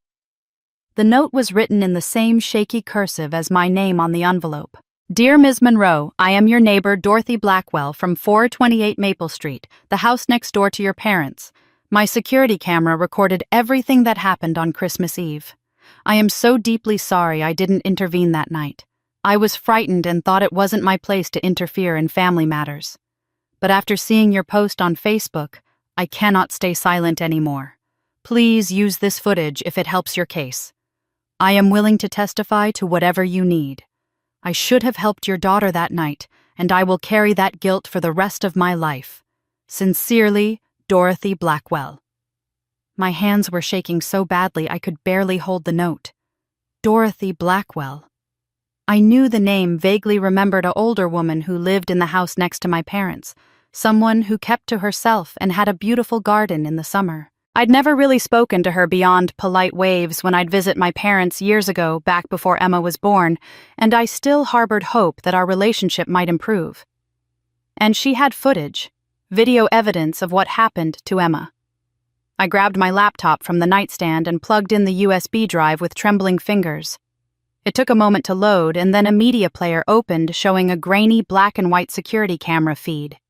Speaker 1: The note was written in the same shaky cursive as my name on the envelope. Dear Ms. Monroe, I am your neighbor Dorothy Blackwell from 428 Maple Street, the house next door to your parents. My security camera recorded everything that happened on Christmas Eve. I am so deeply sorry I didn't intervene that night. I was frightened and thought it wasn't my place to interfere in family matters. But after seeing your post on Facebook, I cannot stay silent anymore. Please use this footage if it helps your case. I am willing to testify to whatever you need. I should have helped your daughter that night, and I will carry that guilt for the rest of my life. Sincerely, Dorothy Blackwell. My hands were shaking so badly I could barely hold the note. Dorothy Blackwell. I knew the name, vaguely remembered an older woman who lived in the house next to my parents, someone who kept to herself and had a beautiful garden in the summer. I'd never really spoken to her beyond polite waves when I'd visit my parents years ago, back before Emma was born, and I still harbored hope that our relationship might improve. And she had footage. Video evidence of what happened to Emma. I grabbed my laptop from the nightstand and plugged in the USB drive with trembling fingers. It took a moment to load, and then a media player opened, showing a grainy black and white security camera feed.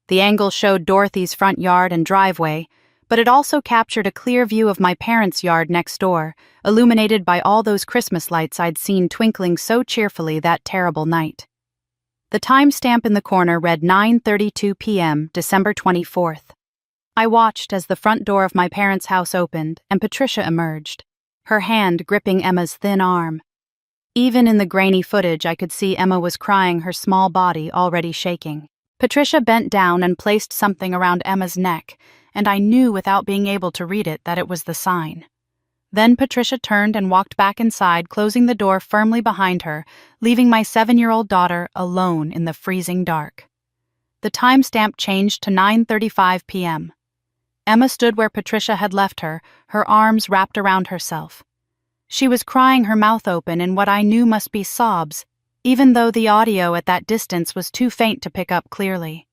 Speaker 1: The angle showed Dorothy's front yard and driveway, but it also captured a clear view of my parents' yard next door, illuminated by all those Christmas lights I'd seen twinkling so cheerfully that terrible night. The timestamp in the corner read 9:32 p.m., December 24th. I watched as the front door of my parents' house opened and Patricia emerged, her hand gripping Emma's thin arm. Even in the grainy footage, I could see Emma was crying, her small body already shaking. Patricia bent down and placed something around Emma's neck, and I knew without being able to read it that it was the sign. Then Patricia turned and walked back inside, closing the door firmly behind her, leaving my 7-year-old daughter alone in the freezing dark. The timestamp changed to 9:35 p.m. Emma stood where Patricia had left her, her arms wrapped around herself. She was crying, her mouth open in what I knew must be sobs, even though the audio at that distance was too faint to pick up clearly.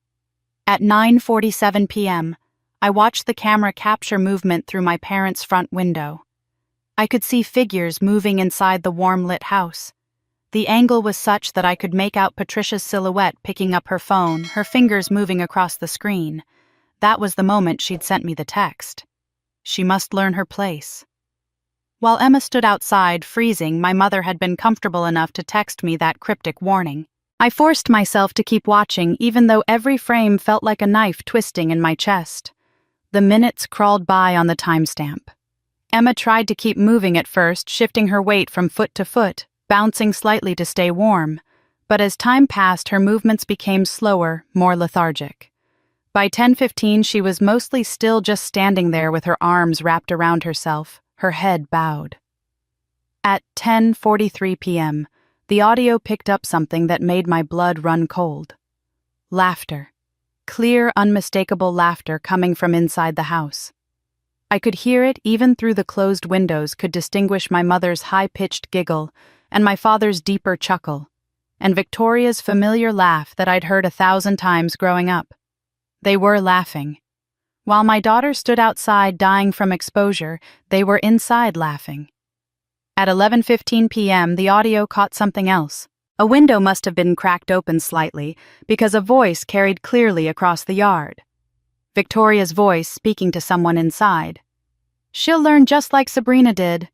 Speaker 1: At 9:47 p.m., I watched the camera capture movement through my parents' front window. I could see figures moving inside the warm-lit house. The angle was such that I could make out Patricia's silhouette picking up her phone, her fingers moving across the screen. That was the moment she'd sent me the text. She must learn her place. While Emma stood outside, freezing, my mother had been comfortable enough to text me that cryptic warning. I forced myself to keep watching, even though every frame felt like a knife twisting in my chest. The minutes crawled by on the timestamp. Emma tried to keep moving at first, shifting her weight from foot to foot, bouncing slightly to stay warm. But as time passed, her movements became slower, more lethargic. By 10:15, she was mostly still, just standing there with her arms wrapped around herself, her head bowed. At 10:43 p.m., the audio picked up something that made my blood run cold. Laughter. Clear, unmistakable laughter coming from inside the house. I could hear it even through the closed windows, could distinguish my mother's high-pitched giggle and my father's deeper chuckle, and Victoria's familiar laugh that I'd heard 1,000 times growing up. They were laughing. While my daughter stood outside dying from exposure, they were inside laughing. At 11:15 p.m., the audio caught something else. A window must have been cracked open slightly, because a voice carried clearly across the yard. Victoria's voice speaking to someone inside. "She'll learn just like Sabrina did."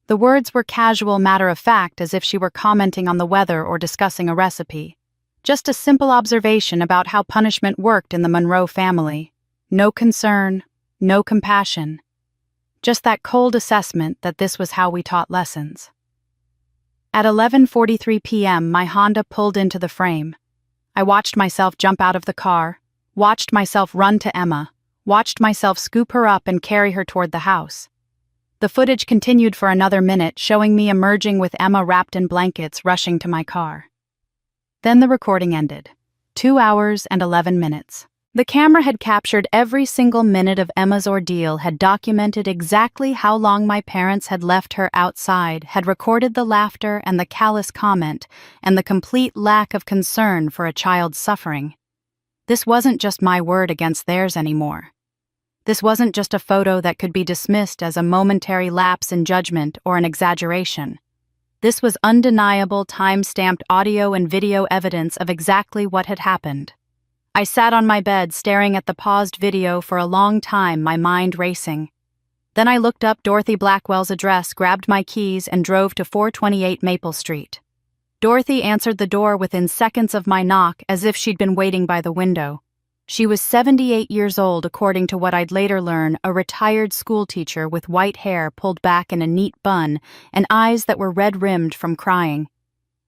Speaker 1: The words were casual, matter-of-fact, as if she were commenting on the weather or discussing a recipe. Just a simple observation about how punishment worked in the Monroe family. No concern, no compassion. Just that cold assessment that this was how we taught lessons. At 11:43 p.m., my Honda pulled into the frame. I watched myself jump out of the car, watched myself run to Emma, watched myself scoop her up and carry her toward the house. The footage continued for another minute, showing me emerging with Emma wrapped in blankets, rushing to my car. Then the recording ended. 2 hours and 11 minutes. The camera had captured every single minute of Emma's ordeal, had documented exactly how long my parents had left her outside, had recorded the laughter and the callous comment, and the complete lack of concern for a child's suffering. This wasn't just my word against theirs anymore. This wasn't just a photo that could be dismissed as a momentary lapse in judgment or an exaggeration. This was undeniable, time-stamped audio and video evidence of exactly what had happened. I sat on my bed staring at the paused video for a long time, my mind racing. Then I looked up Dorothy Blackwell's address, grabbed my keys, and drove to 428 Maple Street. Dorothy answered the door within seconds of my knock, as if she'd been waiting by the window. She was 78 years old, according to what I'd later learn, a retired schoolteacher with white hair pulled back in a neat bun and eyes that were red-rimmed from crying.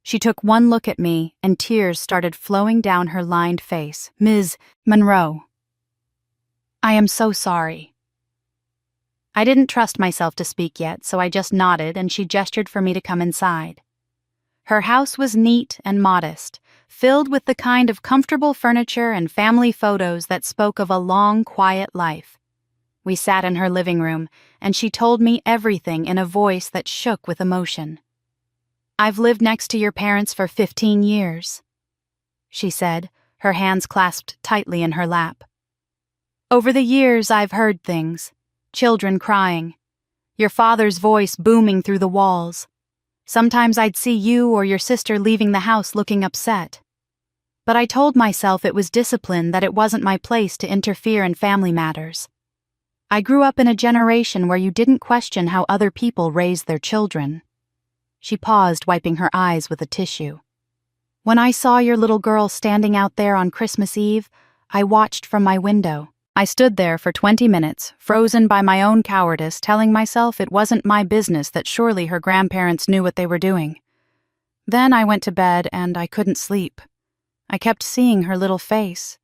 Speaker 1: She took one look at me, and tears started flowing down her lined face. "Ms. Monroe, I am so sorry." I didn't trust myself to speak yet, so I just nodded, and she gestured for me to come inside. Her house was neat and modest, filled with the kind of comfortable furniture and family photos that spoke of a long, quiet life. We sat in her living room, and she told me everything in a voice that shook with emotion. "I've lived next to your parents for 15 years, she said, her hands clasped tightly in her lap. "Over the years, I've heard things. Children crying. Your father's voice booming through the walls. Sometimes I'd see you or your sister leaving the house looking upset. But I told myself it was discipline, that it wasn't my place to interfere in family matters. I grew up in a generation where you didn't question how other people raised their children." She paused, wiping her eyes with a tissue. "When I saw your little girl standing out there on Christmas Eve, I watched from my window. I stood there for 20 minutes, frozen by my own cowardice, telling myself it wasn't my business, that surely her grandparents knew what they were doing. Then I went to bed and I couldn't sleep. I kept seeing her little face.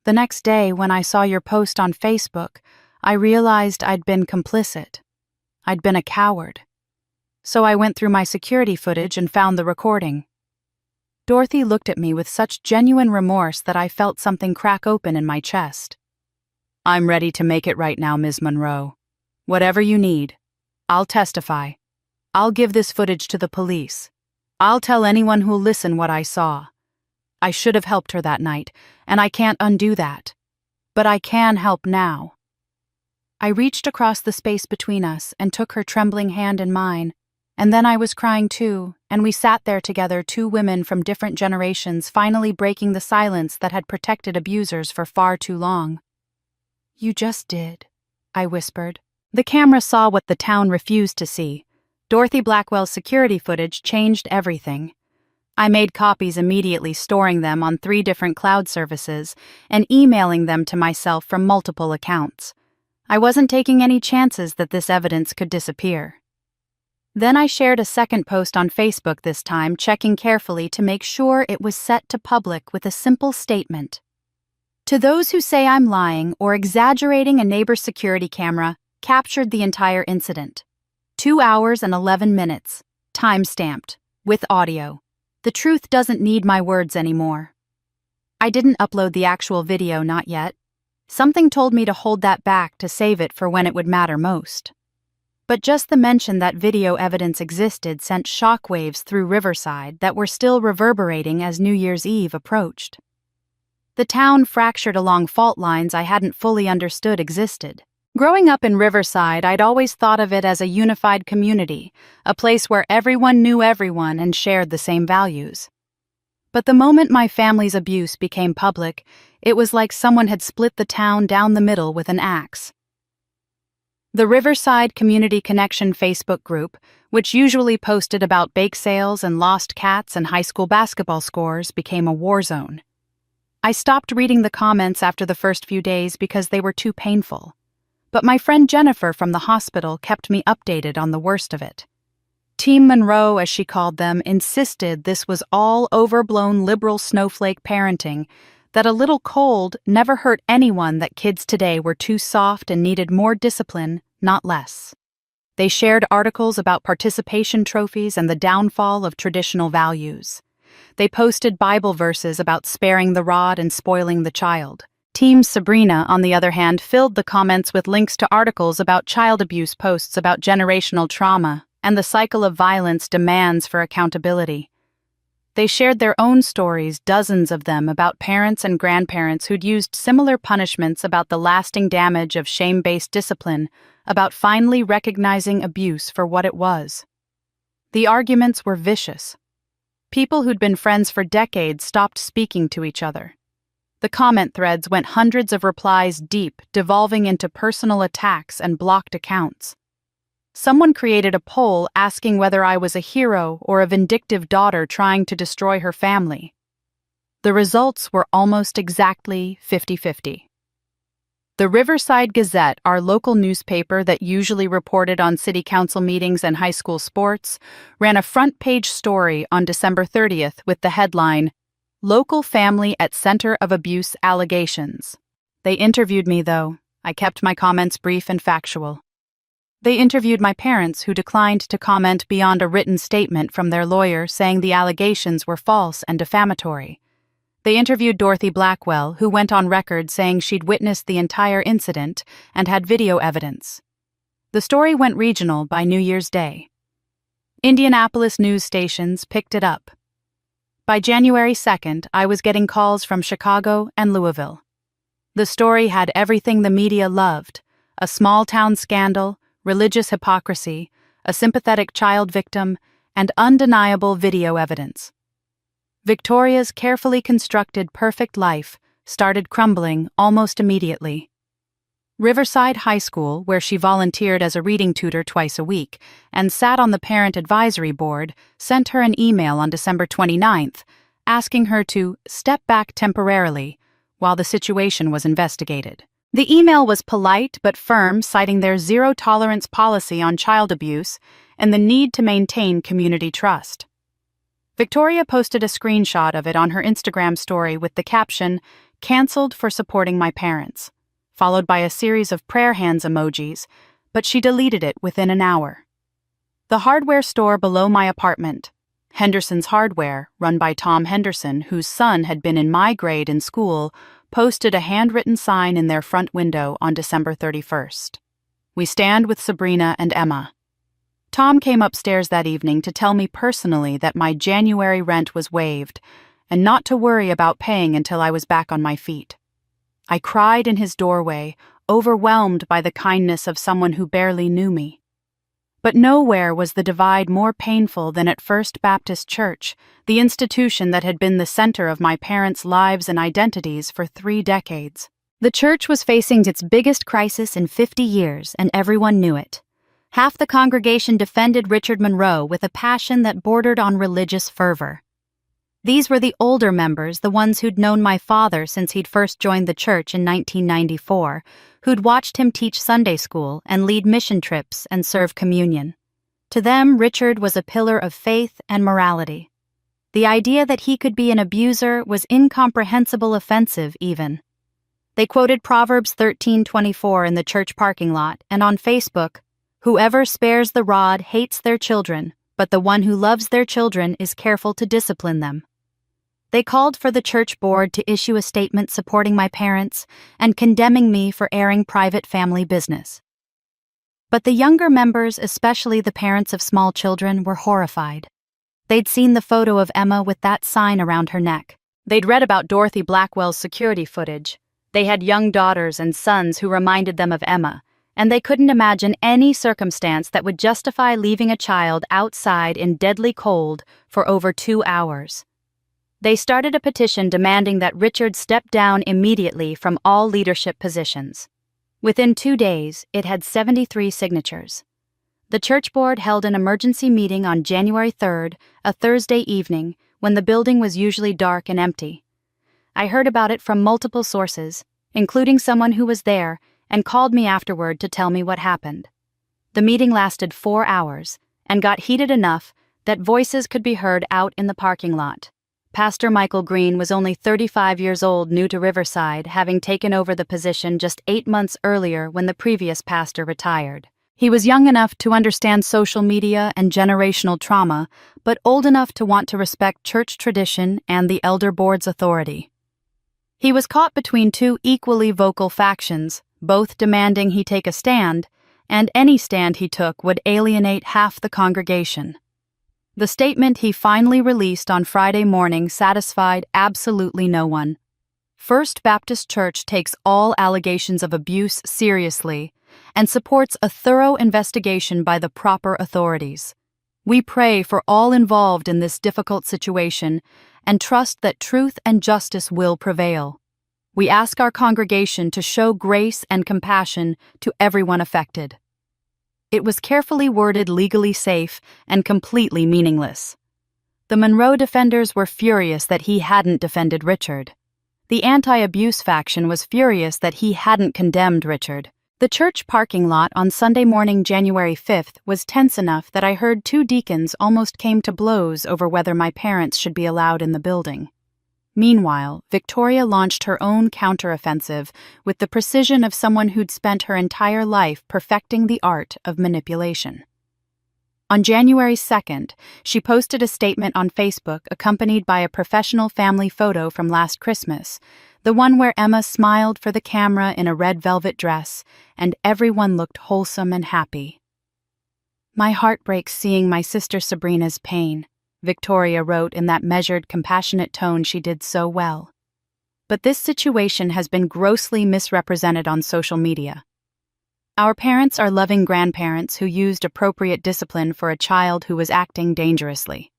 Speaker 1: The next day, when I saw your post on Facebook, I realized I'd been complicit. I'd been a coward. So I went through my security footage and found the recording." Dorothy looked at me with such genuine remorse that I felt something crack open in my chest. "I'm ready to make it right now, Ms. Monroe. Whatever you need. I'll testify. I'll give this footage to the police. I'll tell anyone who'll listen what I saw. I should have helped her that night, and I can't undo that. But I can help now." I reached across the space between us and took her trembling hand in mine. And then I was crying too, and we sat there together, two women from different generations, finally breaking the silence that had protected abusers for far too long. "You just did," I whispered. The camera saw what the town refused to see. Dorothy Blackwell's security footage changed everything. I made copies immediately, storing them on 3 different cloud services and emailing them to myself from multiple accounts. I wasn't taking any chances that this evidence could disappear. Then I shared a second post on Facebook, this time checking carefully to make sure it was set to public with a simple statement. "To those who say I'm lying or exaggerating, a neighbor's security camera captured the entire incident. 2 hours and 11 minutes, time-stamped, with audio. The truth doesn't need my words anymore." I didn't upload the actual video, not yet. Something told me to hold that back, to save it for when it would matter most. But just the mention that video evidence existed sent shockwaves through Riverside that were still reverberating as New Year's Eve approached. The town fractured along fault lines I hadn't fully understood existed. Growing up in Riverside, I'd always thought of it as a unified community, a place where everyone knew everyone and shared the same values. But the moment my family's abuse became public, it was like someone had split the town down the middle with an axe. The Riverside Community Connection Facebook group, which usually posted about bake sales and lost cats and high school basketball scores, became a war zone. I stopped reading the comments after the first few days because they were too painful. But my friend Jennifer from the hospital kept me updated on the worst of it. Team Monroe, as she called them, insisted this was all overblown liberal snowflake parenting, that a little cold never hurt anyone, that kids today were too soft and needed more discipline, not less. They shared articles about participation trophies and the downfall of traditional values. They posted Bible verses about sparing the rod and spoiling the child. Team Sabrina, on the other hand, filled the comments with links to articles about child abuse, posts about generational trauma, and the cycle of violence demands for accountability. They shared their own stories, dozens of them, about parents and grandparents who'd used similar punishments, about the lasting damage of shame-based discipline, about finally recognizing abuse for what it was. The arguments were vicious. People who'd been friends for decades stopped speaking to each other. The comment threads went hundreds of replies deep, devolving into personal attacks and blocked accounts. Someone created a poll asking whether I was a hero or a vindictive daughter trying to destroy her family. The results were almost exactly 50-50. The Riverside Gazette, our local newspaper that usually reported on city council meetings and high school sports, ran a front-page story on December 30th with the headline, "Local Family at Center of Abuse Allegations." They interviewed me, though. I kept my comments brief and factual. They interviewed my parents, who declined to comment beyond a written statement from their lawyer saying the allegations were false and defamatory. They interviewed Dorothy Blackwell, who went on record saying she'd witnessed the entire incident and had video evidence. The story went regional by New Year's Day. Indianapolis news stations picked it up. By January 2nd, I was getting calls from Chicago and Louisville. The story had everything the media loved: a small-town scandal, religious hypocrisy, a sympathetic child victim, and undeniable video evidence. Victoria's carefully constructed perfect life started crumbling almost immediately. Riverside High School, where she volunteered as a reading tutor twice a week and sat on the parent advisory board, sent her an email on December 29th asking her to step back temporarily while the situation was investigated. The email was polite but firm, citing their zero-tolerance policy on child abuse and the need to maintain community trust. Victoria posted a screenshot of it on her Instagram story with the caption, "Canceled for supporting my parents," followed by a series of prayer hands emojis, but she deleted it within an hour. The hardware store below my apartment, Henderson's Hardware, run by Tom Henderson, whose son had been in my grade in school, posted a handwritten sign in their front window on December 31st. "We stand with Sabrina and Emma." Tom came upstairs that evening to tell me personally that my January rent was waived and not to worry about paying until I was back on my feet. I cried in his doorway, overwhelmed by the kindness of someone who barely knew me. But nowhere was the divide more painful than at First Baptist Church, the institution that had been the center of my parents' lives and identities for 3 decades. The church was facing its biggest crisis in 50 years, and everyone knew it. Half the congregation defended Richard Monroe with a passion that bordered on religious fervor. These were the older members, the ones who'd known my father since he'd first joined the church in 1994, who'd watched him teach Sunday school and lead mission trips and serve communion. To them, Richard was a pillar of faith and morality. The idea that he could be an abuser was incomprehensible, offensive even. They quoted Proverbs 13:24 in the church parking lot and on Facebook, "Whoever spares the rod hates their children, but the one who loves their children is careful to discipline them." They called for the church board to issue a statement supporting my parents and condemning me for airing private family business. But the younger members, especially the parents of small children, were horrified. They'd seen the photo of Emma with that sign around her neck. They'd read about Dorothy Blackwell's security footage. They had young daughters and sons who reminded them of Emma, and they couldn't imagine any circumstance that would justify leaving a child outside in deadly cold for over 2 hours. They started a petition demanding that Richard step down immediately from all leadership positions. Within 2 days, it had 73 signatures. The church board held an emergency meeting on January 3rd, a Thursday evening, when the building was usually dark and empty. I heard about it from multiple sources, including someone who was there, and called me afterward to tell me what happened. The meeting lasted 4 hours, and got heated enough that voices could be heard out in the parking lot. Pastor Michael Green was only 35 years old, new to Riverside, having taken over the position just 8 months earlier when the previous pastor retired. He was young enough to understand social media and generational trauma, but old enough to want to respect church tradition and the elder board's authority. He was caught between 2 equally vocal factions, both demanding he take a stand, and any stand he took would alienate half the congregation. The statement he finally released on Friday morning satisfied absolutely no one. First Baptist Church takes all allegations of abuse seriously and supports a thorough investigation by the proper authorities. We pray for all involved in this difficult situation and trust that truth and justice will prevail. We ask our congregation to show grace and compassion to everyone affected. It was carefully worded, legally safe, and completely meaningless. The Monroe defenders were furious that he hadn't defended Richard. The anti-abuse faction was furious that he hadn't condemned Richard. The church parking lot on Sunday morning, January 5th, was tense enough that I heard 2 deacons almost came to blows over whether my parents should be allowed in the building. Meanwhile, Victoria launched her own counteroffensive with the precision of someone who'd spent her entire life perfecting the art of manipulation. On January 2nd, she posted a statement on Facebook accompanied by a professional family photo from last Christmas, the one where Emma smiled for the camera in a red velvet dress, and everyone looked wholesome and happy. "My heart breaks seeing my sister Sabrina's pain," Victoria wrote in that measured, compassionate tone she did so well. But this situation has been grossly misrepresented on social media. Our parents are loving grandparents who used appropriate discipline for a child who was acting dangerously.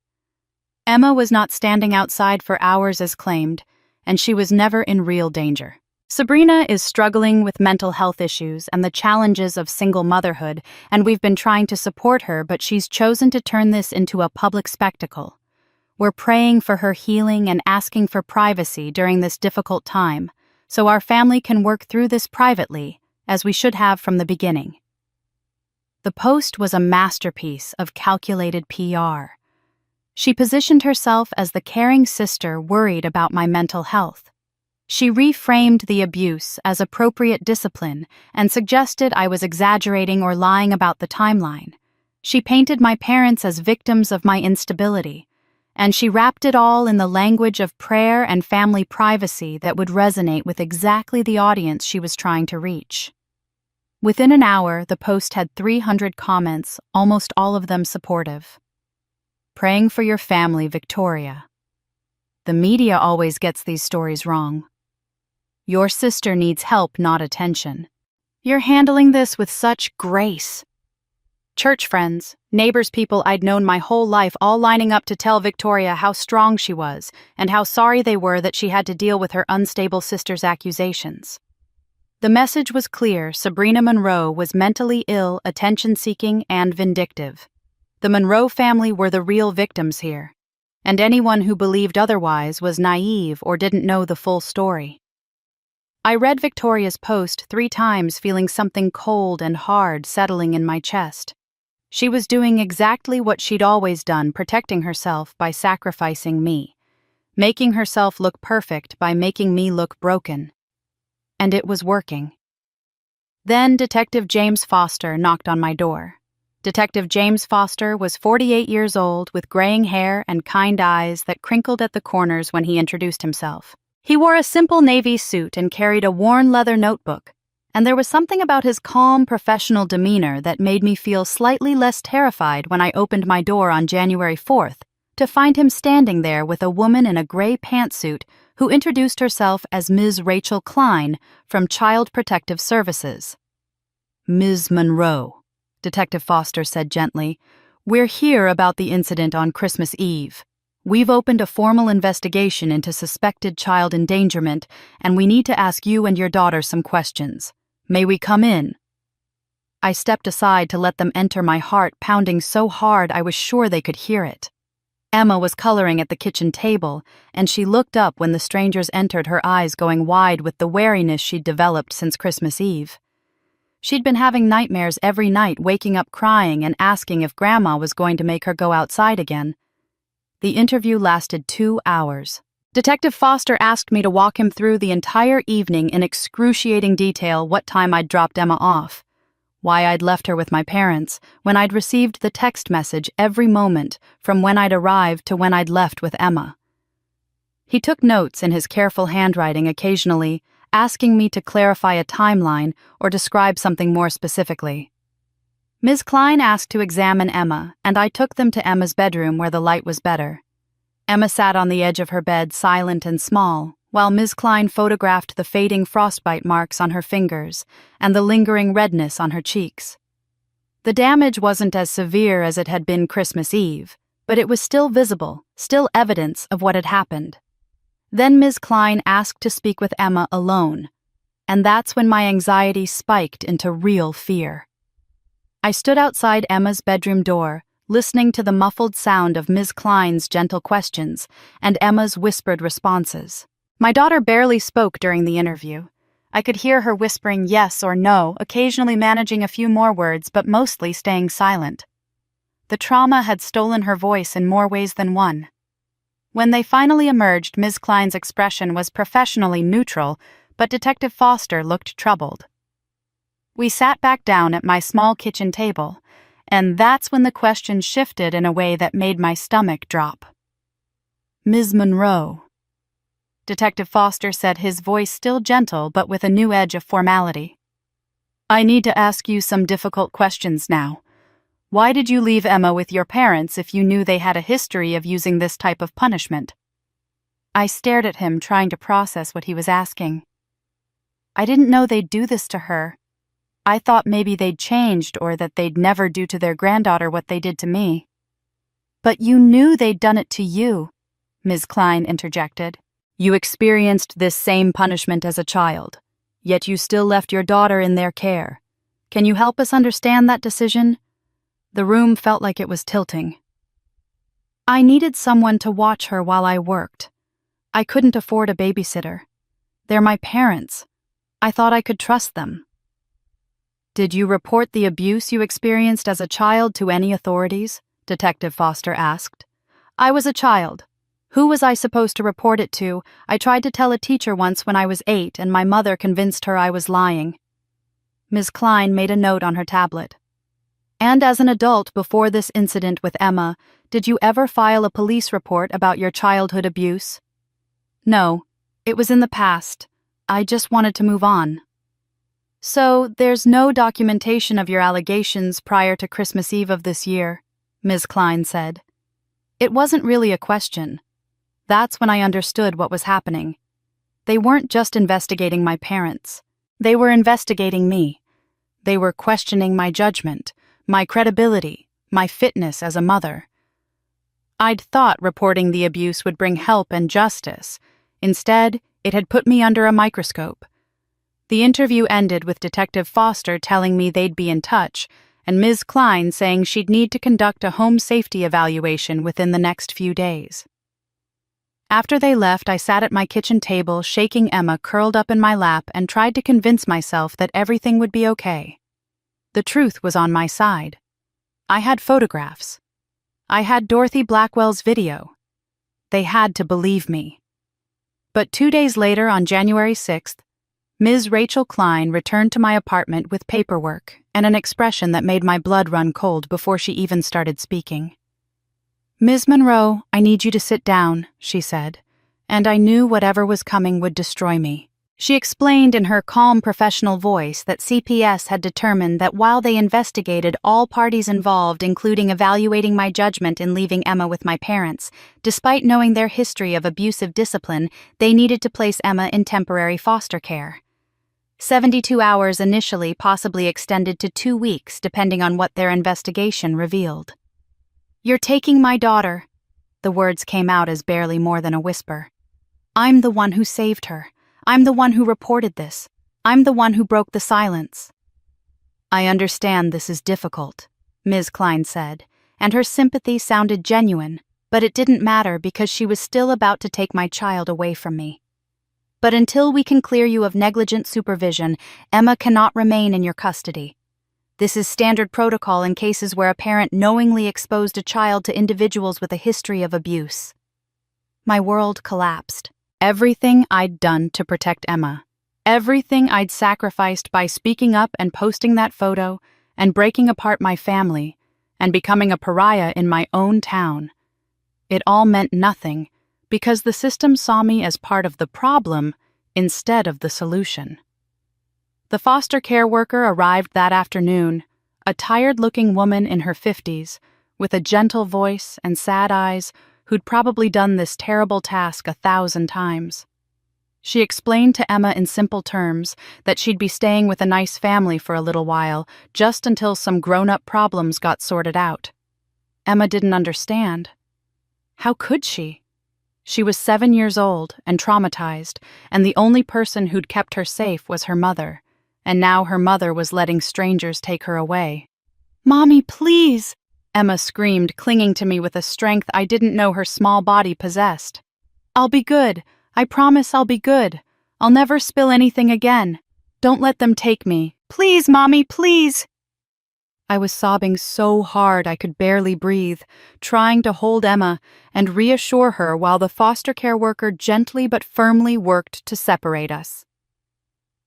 Speaker 1: Emma was not standing outside for hours as claimed, and she was never in real danger. Sabrina is struggling with mental health issues and the challenges of single motherhood, and we've been trying to support her, but she's chosen to turn this into a public spectacle. We're praying for her healing and asking for privacy during this difficult time, so our family can work through this privately, as we should have from the beginning. The post was a masterpiece of calculated PR. She positioned herself as the caring sister worried about my mental health. She reframed the abuse as appropriate discipline and suggested I was exaggerating or lying about the timeline. She painted my parents as victims of my instability, and she wrapped it all in the language of prayer and family privacy that would resonate with exactly the audience she was trying to reach. Within an hour, the post had 300 comments, almost all of them supportive. "Praying for your family, Victoria. The media always gets these stories wrong. Your sister needs help, not attention. You're handling this with such grace. Church friends, neighbors, people I'd known my whole life, all lining up to tell Victoria how strong she was and how sorry they were that she had to deal with her unstable sister's accusations. The message was clear: Sabrina Monroe was mentally ill, attention-seeking, and vindictive. The Monroe family were the real victims here, and anyone who believed otherwise was naive or didn't know the full story. I read Victoria's post 3 times, feeling something cold and hard settling in my chest. She was doing exactly what she'd always done, protecting herself by sacrificing me, making herself look perfect by making me look broken. And it was working. Then Detective James Foster knocked on my door. Detective James Foster was 48 years old, with graying hair and kind eyes that crinkled at the corners when he introduced himself. He wore a simple navy suit and carried a worn leather notebook, and there was something about his calm, professional demeanor that made me feel slightly less terrified when I opened my door on January 4th to find him standing there with a woman in a gray pantsuit who introduced herself as Ms. Rachel Klein from Child Protective Services. "Ms. Monroe," Detective Foster said gently, "we're here about the incident on Christmas Eve. We've opened a formal investigation into suspected child endangerment, and we need to ask you and your daughter some questions. May we come in?" I stepped aside to let them enter, my heart pounding so hard I was sure they could hear it. Emma was coloring at the kitchen table, and she looked up when the strangers entered, her eyes going wide with the wariness she'd developed since Christmas Eve. She'd been having nightmares every night, waking up crying and asking if Grandma was going to make her go outside again. The interview lasted 2 hours. Detective Foster asked me to walk him through the entire evening in excruciating detail: what time I'd dropped Emma off, why I'd left her with my parents, when I'd received the text message every moment from when I'd arrived to when I'd left with Emma. He took notes in his careful handwriting, occasionally asking me to clarify a timeline or describe something more specifically. Ms. Klein asked to examine Emma, and I took them to Emma's bedroom where the light was better. Emma sat on the edge of her bed, silent and small, while Ms. Klein photographed the fading frostbite marks on her fingers and the lingering redness on her cheeks. The damage wasn't as severe as it had been Christmas Eve, but it was still visible, still evidence of what had happened. Then Ms. Klein asked to speak with Emma alone, and that's when my anxiety spiked into real fear. I stood outside Emma's bedroom door, listening to the muffled sound of Ms. Klein's gentle questions and Emma's whispered responses. My daughter barely spoke during the interview. I could hear her whispering yes or no, occasionally managing a few more words, but mostly staying silent. The trauma had stolen her voice in more ways than one. When they finally emerged, Ms. Klein's expression was professionally neutral, but Detective Foster looked troubled. We sat back down at my small kitchen table, and that's when the questions shifted in a way that made my stomach drop. "Ms. Monroe," Detective Foster said, his voice still gentle but with a new edge of formality. "I need to ask you some difficult questions now. Why did you leave Emma with your parents if you knew they had a history of using this type of punishment?" I stared at him, trying to process what he was asking. "I didn't know they'd do this to her. I thought maybe they'd changed or that they'd never do to their granddaughter what they did to me." "But you knew they'd done it to you," Ms. Klein interjected. "You experienced this same punishment as a child, yet you still left your daughter in their care. Can you help us understand that decision?" The room felt like it was tilting. "I needed someone to watch her while I worked. I couldn't afford a babysitter. They're my parents. I thought I could trust them." "Did you report the abuse you experienced as a child to any authorities?" Detective Foster asked. "I was a child. Who was I supposed to report it to? I tried to tell a teacher once when I was 8, and my mother convinced her I was lying." Ms. Klein made a note on her tablet. "And as an adult before this incident with Emma, did you ever file a police report about your childhood abuse?" "No, it was in the past. I just wanted to move on." "So there's no documentation of your allegations prior to Christmas Eve of this year," Ms. Klein said. It wasn't really a question. That's when I understood what was happening. They weren't just investigating my parents. They were investigating me, They were questioning my judgment, my credibility, my fitness as a mother. I'd thought reporting the abuse would bring help and justice. Instead, it had put me under a microscope. The interview ended with Detective Foster telling me they'd be in touch, and Ms. Klein saying she'd need to conduct a home safety evaluation within the next few days. After they left, I sat at my kitchen table, shaking Emma curled up in my lap, and tried to convince myself that everything would be okay. The truth was on my side. I had photographs. I had Dorothy Blackwell's video. They had to believe me. But 2 days later, on January 6th, Ms. Rachel Klein returned to my apartment with paperwork and an expression that made my blood run cold before she even started speaking. "Ms. Monroe, I need you to sit down," she said, and I knew whatever was coming would destroy me. She explained in her calm professional voice that CPS had determined that while they investigated all parties involved, including evaluating my judgment in leaving Emma with my parents, despite knowing their history of abusive discipline, they needed to place Emma in temporary foster care. 72 hours initially, possibly extended to 2 weeks, depending on what their investigation revealed. "You're taking my daughter." The words came out as barely more than a whisper. "I'm the one who saved her. I'm the one who reported this. I'm the one who broke the silence." "I understand this is difficult," Ms. Klein said, and her sympathy sounded genuine, but it didn't matter because she was still about to take my child away from me. "But until we can clear you of negligent supervision, Emma cannot remain in your custody. This is standard protocol in cases where a parent knowingly exposed a child to individuals with a history of abuse." My world collapsed. Everything I'd done to protect Emma, everything I'd sacrificed by speaking up and posting that photo and breaking apart my family and becoming a pariah in my own town, it all meant nothing because the system saw me as part of the problem instead of the solution. The foster care worker arrived that afternoon, a tired-looking woman in her 50s, with a gentle voice and sad eyes, who'd probably done this terrible task 1,000 times. She explained to Emma in simple terms that she'd be staying with a nice family for a little while, just until some grown-up problems got sorted out. Emma didn't understand. How could she? She was 7 years old and traumatized, and the only person who'd kept her safe was her mother, and now her mother was letting strangers take her away. "Mommy, please!" Emma screamed, clinging to me with a strength I didn't know her small body possessed. "I'll be good. I promise I'll be good. I'll never spill anything again. Don't let them take me. Please, Mommy, please!" I was sobbing so hard I could barely breathe, trying to hold Emma and reassure her while the foster care worker gently but firmly worked to separate us.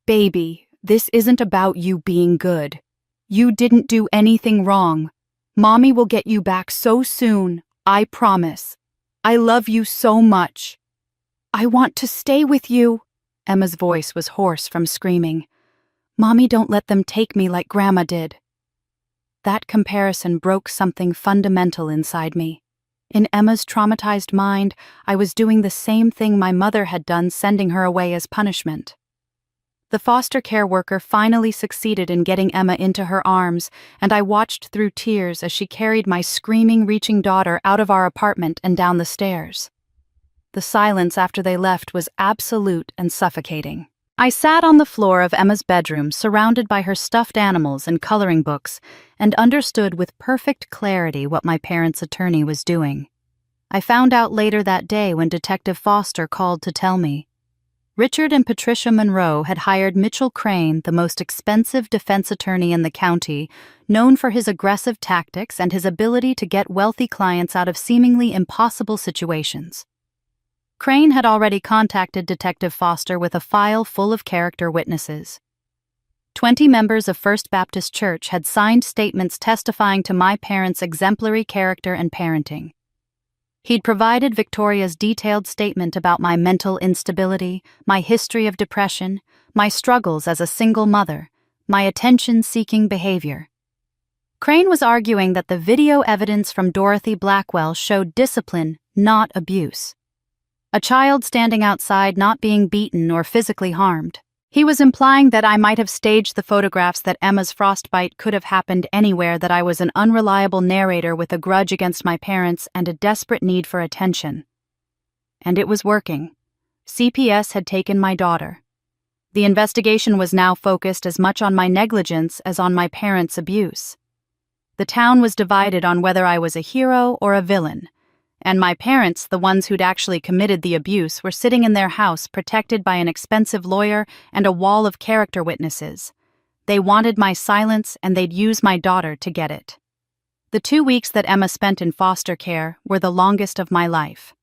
Speaker 1: "Baby, this isn't about you being good. You didn't do anything wrong. Mommy will get you back so soon, I promise. I love you so much. I want to stay with you." Emma's voice was hoarse from screaming. "Mommy, don't let them take me like Grandma did." That comparison broke something fundamental inside me. In Emma's traumatized mind, I was doing the same thing my mother had done, sending her away as punishment. The foster care worker finally succeeded in getting Emma into her arms, and I watched through tears as she carried my screaming, reaching daughter out of our apartment and down the stairs. The silence after they left was absolute and suffocating. I sat on the floor of Emma's bedroom, surrounded by her stuffed animals and coloring books, and understood with perfect clarity what my parents' attorney was doing. I found out later that day when Detective Foster called to tell me. Richard and Patricia Monroe had hired Mitchell Crane, the most expensive defense attorney in the county, known for his aggressive tactics and his ability to get wealthy clients out of seemingly impossible situations. Crane had already contacted Detective Foster with a file full of character witnesses. 20 members of First Baptist Church had signed statements testifying to my parents' exemplary character and parenting. He'd provided Victoria's detailed statement about my mental instability, my history of depression, my struggles as a single mother, my attention-seeking behavior. Crane was arguing that the video evidence from Dorothy Blackwell showed discipline, not abuse. A child standing outside not being beaten or physically harmed, He was implying that I might have staged the photographs, that Emma's frostbite could have happened anywhere, that I was an unreliable narrator with a grudge against my parents and a desperate need for attention. And it was working. CPS had taken my daughter. The investigation was now focused as much on my negligence as on my parents' abuse. The town was divided on whether I was a hero or a villain, and my parents, the ones who'd actually committed the abuse, were sitting in their house protected by an expensive lawyer and a wall of character witnesses. They wanted my silence, and they'd use my daughter to get it. The 2 weeks that Emma spent in foster care were the longest of my life.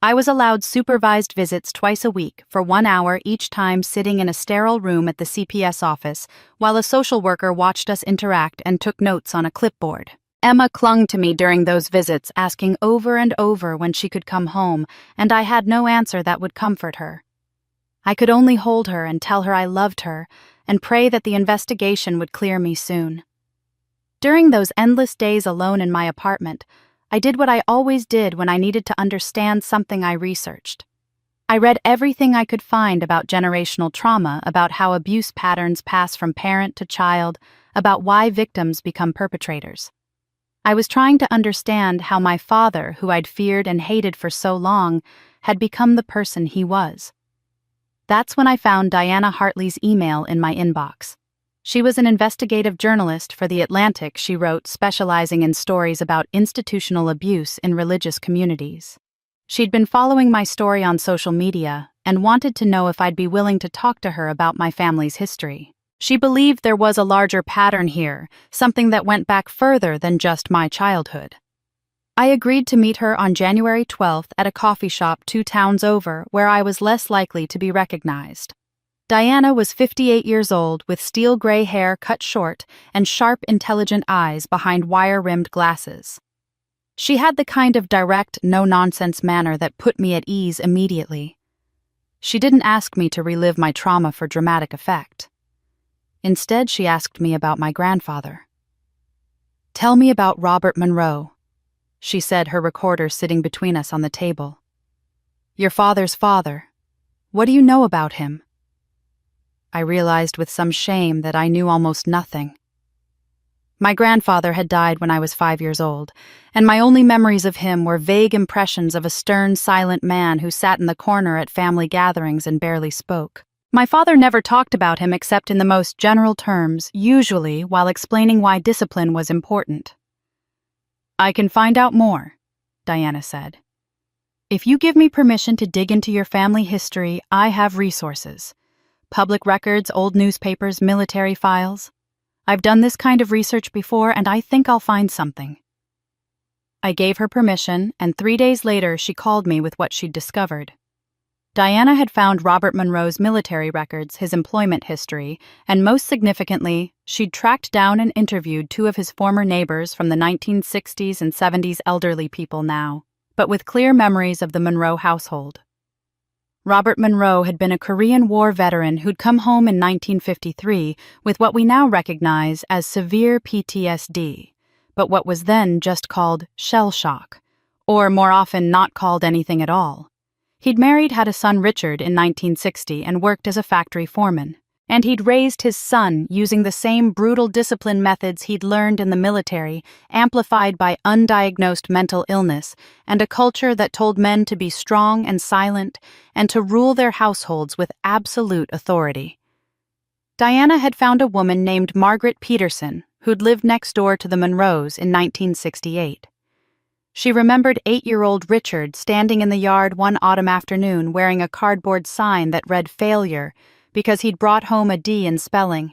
Speaker 1: I was allowed supervised visits twice a week for 1 hour each time, sitting in a sterile room at the CPS office while a social worker watched us interact and took notes on a clipboard. Emma clung to me during those visits, asking over and over when she could come home, and I had no answer that would comfort her. I could only hold her and tell her I loved her and pray that the investigation would clear me soon. During those endless days alone in my apartment, I did what I always did when I needed to understand something I researched. I read everything I could find about generational trauma, about how abuse patterns pass from parent to child, about why victims become perpetrators. I was trying to understand how my father, who I'd feared and hated for so long, had become the person he was. That's when I found Diana Hartley's email in my inbox. She was an investigative journalist for The Atlantic, she wrote, specializing in stories about institutional abuse in religious communities. She'd been following my story on social media and wanted to know if I'd be willing to talk to her about my family's history. She believed there was a larger pattern here, something that went back further than just my childhood. I agreed to meet her on January 12th at a coffee shop 2 towns over, where I was less likely to be recognized. Diana was 58 years old, with steel gray hair cut short and sharp, intelligent eyes behind wire-rimmed glasses. She had the kind of direct, no-nonsense manner that put me at ease immediately. She didn't ask me to relive my trauma for dramatic effect. Instead, she asked me about my grandfather. "Tell me about Robert Monroe," she said, her recorder sitting between us on the table. "Your father's father. What do you know about him?" I realized with some shame that I knew almost nothing. My grandfather had died when I was 5 years old, and my only memories of him were vague impressions of a stern, silent man who sat in the corner at family gatherings and barely spoke. My father never talked about him except in the most general terms, usually while explaining why discipline was important. "I can find out more," Diana said. "If you give me permission to dig into your family history, I have resources. Public records, old newspapers, military files. I've done this kind of research before, and I think I'll find something." I gave her permission, and 3 days later she called me with what she'd discovered. Diana had found Robert Monroe's military records, his employment history, and most significantly, she'd tracked down and interviewed 2 of his former neighbors from the 1960s and 70s, elderly people now, but with clear memories of the Monroe household. Robert Monroe had been a Korean War veteran who'd come home in 1953 with what we now recognize as severe PTSD, but what was then just called shell shock, or more often not called anything at all. He'd married, had a son Richard in 1960, and worked as a factory foreman. And he'd raised his son using the same brutal discipline methods he'd learned in the military, amplified by undiagnosed mental illness and a culture that told men to be strong and silent and to rule their households with absolute authority. Diana had found a woman named Margaret Peterson who'd lived next door to the Monroes in 1968. She remembered 8-year-old Richard standing in the yard one autumn afternoon wearing a cardboard sign that read failure because he'd brought home a D in spelling.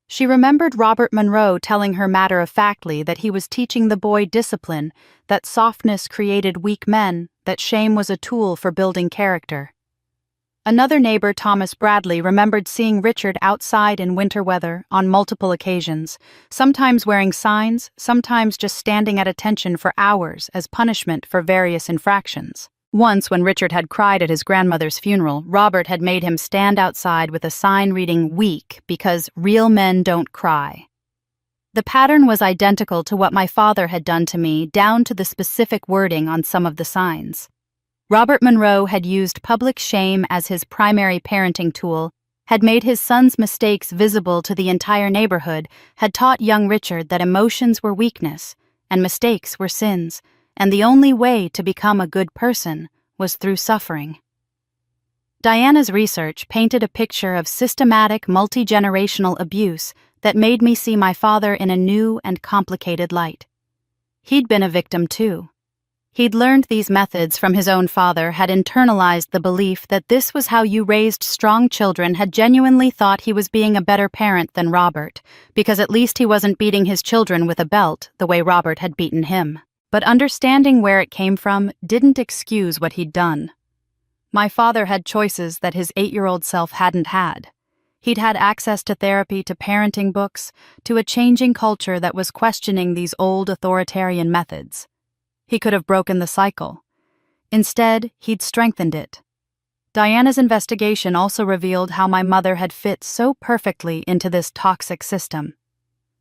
Speaker 1: She remembered Robert Monroe telling her matter-of-factly that he was teaching the boy discipline, that softness created weak men, that shame was a tool for building character. Another neighbor, Thomas Bradley, remembered seeing Richard outside in winter weather on multiple occasions, sometimes wearing signs, sometimes just standing at attention for hours as punishment for various infractions. Once, when Richard had cried at his grandmother's funeral, Robert had made him stand outside with a sign reading "weak" because real men don't cry. The pattern was identical to what my father had done to me, down to the specific wording on some of the signs. Robert Monroe had used public shame as his primary parenting tool, had made his son's mistakes visible to the entire neighborhood, had taught young Richard that emotions were weakness, and mistakes were sins, and the only way to become a good person was through suffering. Diana's research painted a picture of systematic, multi-generational abuse that made me see my father in a new and complicated light. He'd been a victim too. He'd learned these methods from his own father, had internalized the belief that this was how you raised strong children, had genuinely thought he was being a better parent than Robert, because at least he wasn't beating his children with a belt the way Robert had beaten him. But understanding where it came from didn't excuse what he'd done. My father had choices that his 8-year-old self hadn't had. He'd had access to therapy, to parenting books, to a changing culture that was questioning these old authoritarian methods. He could have broken the cycle. Instead, he'd strengthened it. Diana's investigation also revealed how my mother had fit so perfectly into this toxic system.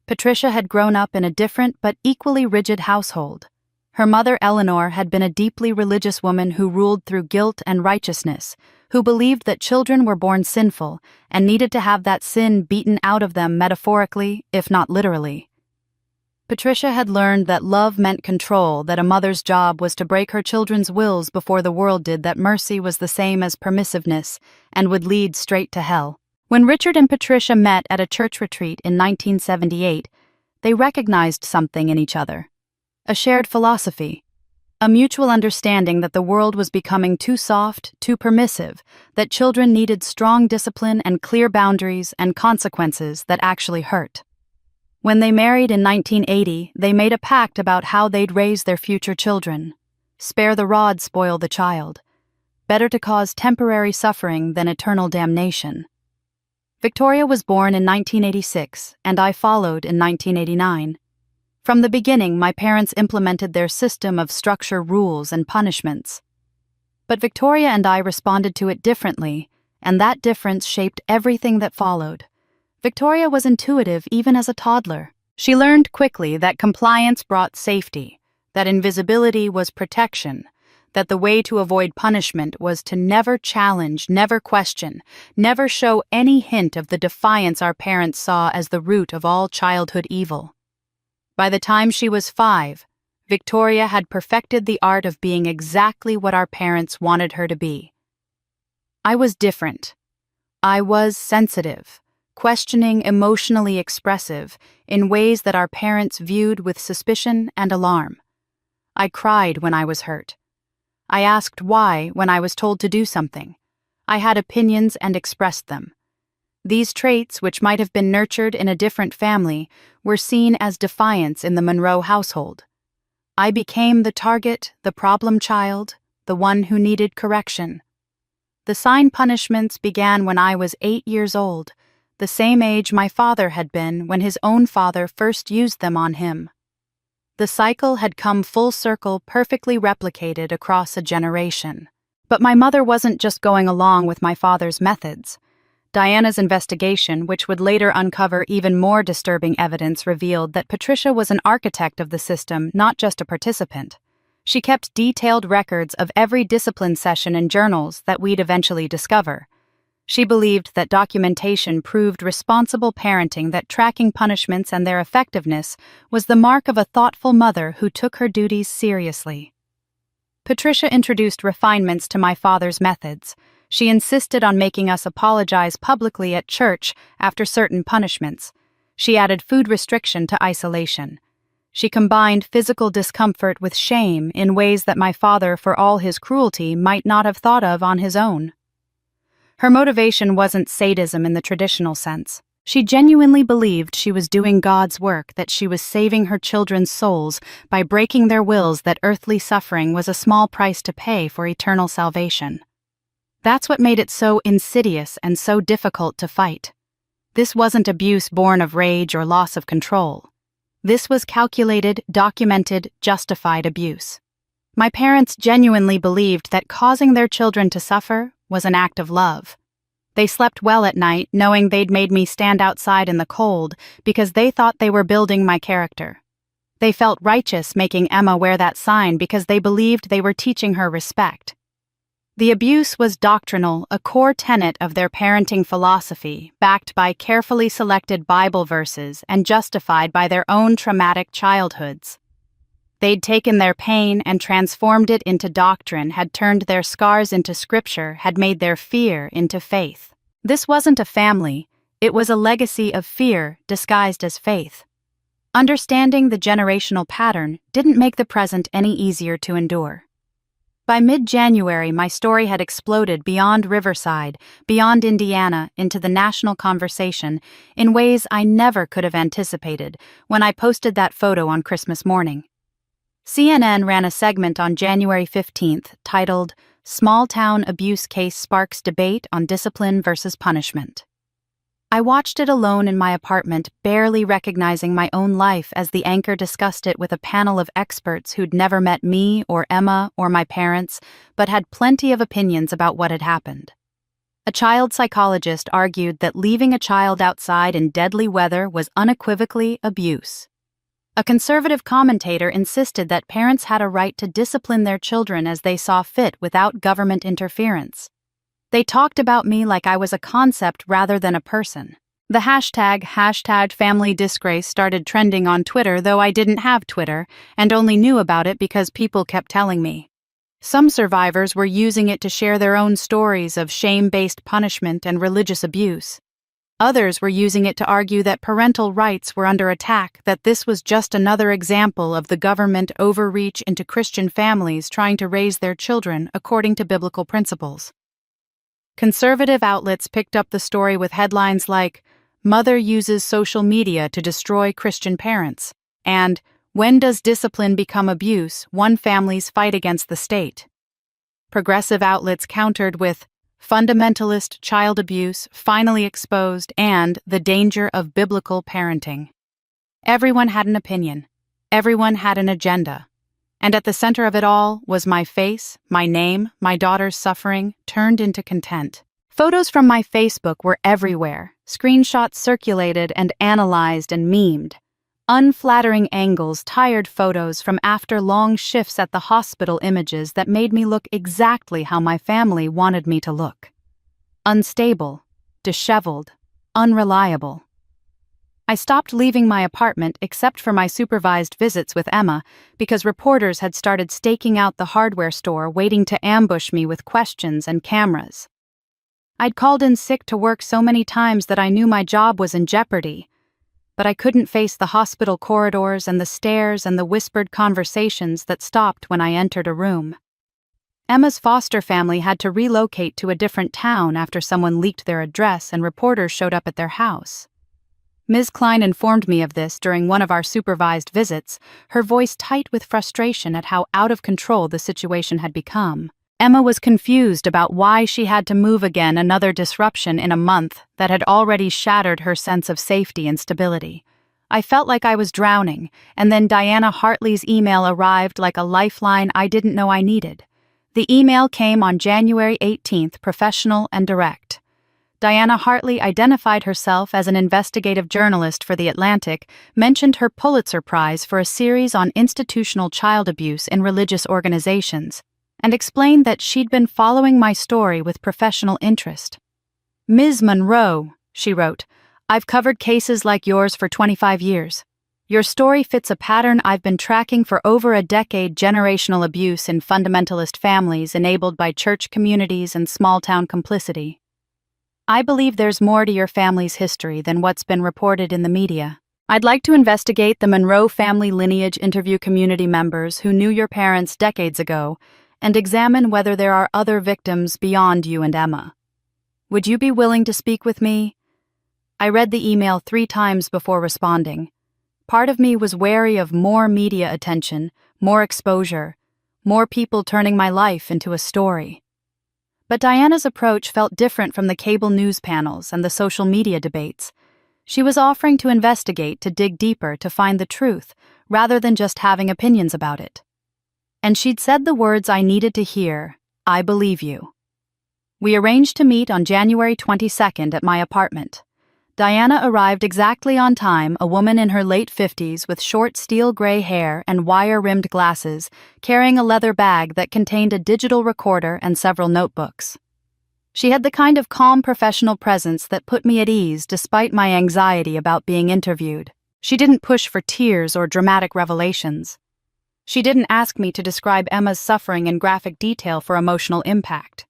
Speaker 1: Patricia had grown up in a different but equally rigid household. Her mother, Eleanor, had been a deeply religious woman who ruled through guilt and righteousness, who believed that children were born sinful and needed to have that sin beaten out of them metaphorically, if not literally. Patricia had learned that love meant control, that a mother's job was to break her children's wills before the world did, that mercy was the same as permissiveness and would lead straight to hell. When Richard and Patricia met at a church retreat in 1978, they recognized something in each other. A shared philosophy, a mutual understanding that the world was becoming too soft, too permissive, that children needed strong discipline and clear boundaries and consequences that actually hurt. When they married in 1980, they made a pact about how they'd raise their future children. Spare the rod, spoil the child. Better to cause temporary suffering than eternal damnation. Victoria was born in 1986, and I followed in 1989. From the beginning, my parents implemented their system of structure, rules, and punishments. But Victoria and I responded to it differently, and that difference shaped everything that followed. Victoria was intuitive even as a toddler. She learned quickly that compliance brought safety, that invisibility was protection, that the way to avoid punishment was to never challenge, never question, never show any hint of the defiance our parents saw as the root of all childhood evil. By the time she was 5, Victoria had perfected the art of being exactly what our parents wanted her to be. I was different. I was sensitive, questioning, emotionally expressive, in ways that our parents viewed with suspicion and alarm. I cried when I was hurt. I asked why when I was told to do something. I had opinions and expressed them. These traits, which might have been nurtured in a different family, were seen as defiance in the Monroe household. I became the target, the problem child, the one who needed correction. The sign punishments began when I was 8 years old, the same age my father had been when his own father first used them on him. The cycle had come full circle, perfectly replicated across a generation. But my mother wasn't just going along with my father's methods. Diana's investigation, which would later uncover even more disturbing evidence, revealed that Patricia was an architect of the system, not just a participant. She kept detailed records of every discipline session and journals that we'd eventually discover. She believed that documentation proved responsible parenting, that tracking punishments and their effectiveness was the mark of a thoughtful mother who took her duties seriously. Patricia introduced refinements to my father's methods. She insisted on making us apologize publicly at church after certain punishments. She added food restriction to isolation. She combined physical discomfort with shame in ways that my father, for all his cruelty, might not have thought of on his own. Her motivation wasn't sadism in the traditional sense. She genuinely believed she was doing God's work, that she was saving her children's souls by breaking their wills, that earthly suffering was a small price to pay for eternal salvation. That's what made it so insidious and so difficult to fight. This wasn't abuse born of rage or loss of control. This was calculated, documented, justified abuse. My parents genuinely believed that causing their children to suffer was an act of love. They slept well at night, knowing they'd made me stand outside in the cold because they thought they were building my character. They felt righteous making Emma wear that sign because they believed they were teaching her respect. The abuse was doctrinal, a core tenet of their parenting philosophy, backed by carefully selected Bible verses and justified by their own traumatic childhoods. They'd taken their pain and transformed it into doctrine, had turned their scars into scripture, had made their fear into faith. This wasn't a family, it was a legacy of fear disguised as faith. Understanding the generational pattern didn't make the present any easier to endure. By mid-January, my story had exploded beyond Riverside, beyond Indiana, into the national conversation in ways I never could have anticipated when I posted that photo on Christmas morning. CNN ran a segment on January 15th titled, "Small Town Abuse Case Sparks Debate on Discipline versus Punishment." I watched it alone in my apartment, barely recognizing my own life as the anchor discussed it with a panel of experts who'd never met me or Emma or my parents, but had plenty of opinions about what had happened. A child psychologist argued that leaving a child outside in deadly weather was unequivocally abuse. A conservative commentator insisted that parents had a right to discipline their children as they saw fit without government interference. They talked about me like I was a concept rather than a person. The hashtag #FamilyDisgrace started trending on Twitter, though I didn't have Twitter and only knew about it because people kept telling me. Some survivors were using it to share their own stories of shame-based punishment and religious abuse. Others were using it to argue that parental rights were under attack, that this was just another example of the government overreach into Christian families trying to raise their children according to biblical principles. Conservative outlets picked up the story with headlines like, "Mother uses social media to destroy Christian parents," and "When does discipline become abuse? One family's fight against the state." Progressive outlets countered with, "Fundamentalist child abuse finally exposed," and "The danger of biblical parenting." Everyone had an opinion. Everyone had an agenda. And at the center of it all was my face, my name, my daughter's suffering, turned into content. Photos from my Facebook were everywhere, screenshots circulated and analyzed and memed. Unflattering angles, tired photos from after long shifts at the hospital, images that made me look exactly how my family wanted me to look. Unstable, disheveled, unreliable. I stopped leaving my apartment except for my supervised visits with Emma because reporters had started staking out the hardware store, waiting to ambush me with questions and cameras. I'd called in sick to work so many times that I knew my job was in jeopardy, but I couldn't face the hospital corridors and the stares and the whispered conversations that stopped when I entered a room. Emma's foster family had to relocate to a different town after someone leaked their address and reporters showed up at their house. Ms. Klein informed me of this during one of our supervised visits, her voice tight with frustration at how out of control the situation had become. Emma was confused about why she had to move again, another disruption in a month that had already shattered her sense of safety and stability. I felt like I was drowning, and then Diana Hartley's email arrived like a lifeline I didn't know I needed. The email came on January 18th, professional and direct. Diana Hartley identified herself as an investigative journalist for The Atlantic, mentioned her Pulitzer Prize for a series on institutional child abuse in religious organizations, and explained that she'd been following my story with professional interest. "Ms. Monroe," she wrote, "I've covered cases like yours for 25 years. Your story fits a pattern I've been tracking for over a decade: generational abuse in fundamentalist families enabled by church communities and small-town complicity. I believe there's more to your family's history than what's been reported in the media. I'd like to investigate the Monroe family lineage, interview community members who knew your parents decades ago, and examine whether there are other victims beyond you and Emma. Would you be willing to speak with me?" I read the email 3 times before responding. Part of me was wary of more media attention, more exposure, more people turning my life into a story. But Diana's approach felt different from the cable news panels and the social media debates. She was offering to investigate, to dig deeper, to find the truth, rather than just having opinions about it. And she'd said the words I needed to hear: "I believe you." We arranged to meet on January 22nd at my apartment. Diana arrived exactly on time, a woman in her late 50s with short steel gray hair and wire-rimmed glasses, carrying a leather bag that contained a digital recorder and several notebooks. She had the kind of calm professional presence that put me at ease despite my anxiety about being interviewed. She didn't push for tears or dramatic revelations. She didn't ask me to describe Emma's suffering in graphic detail for emotional impact.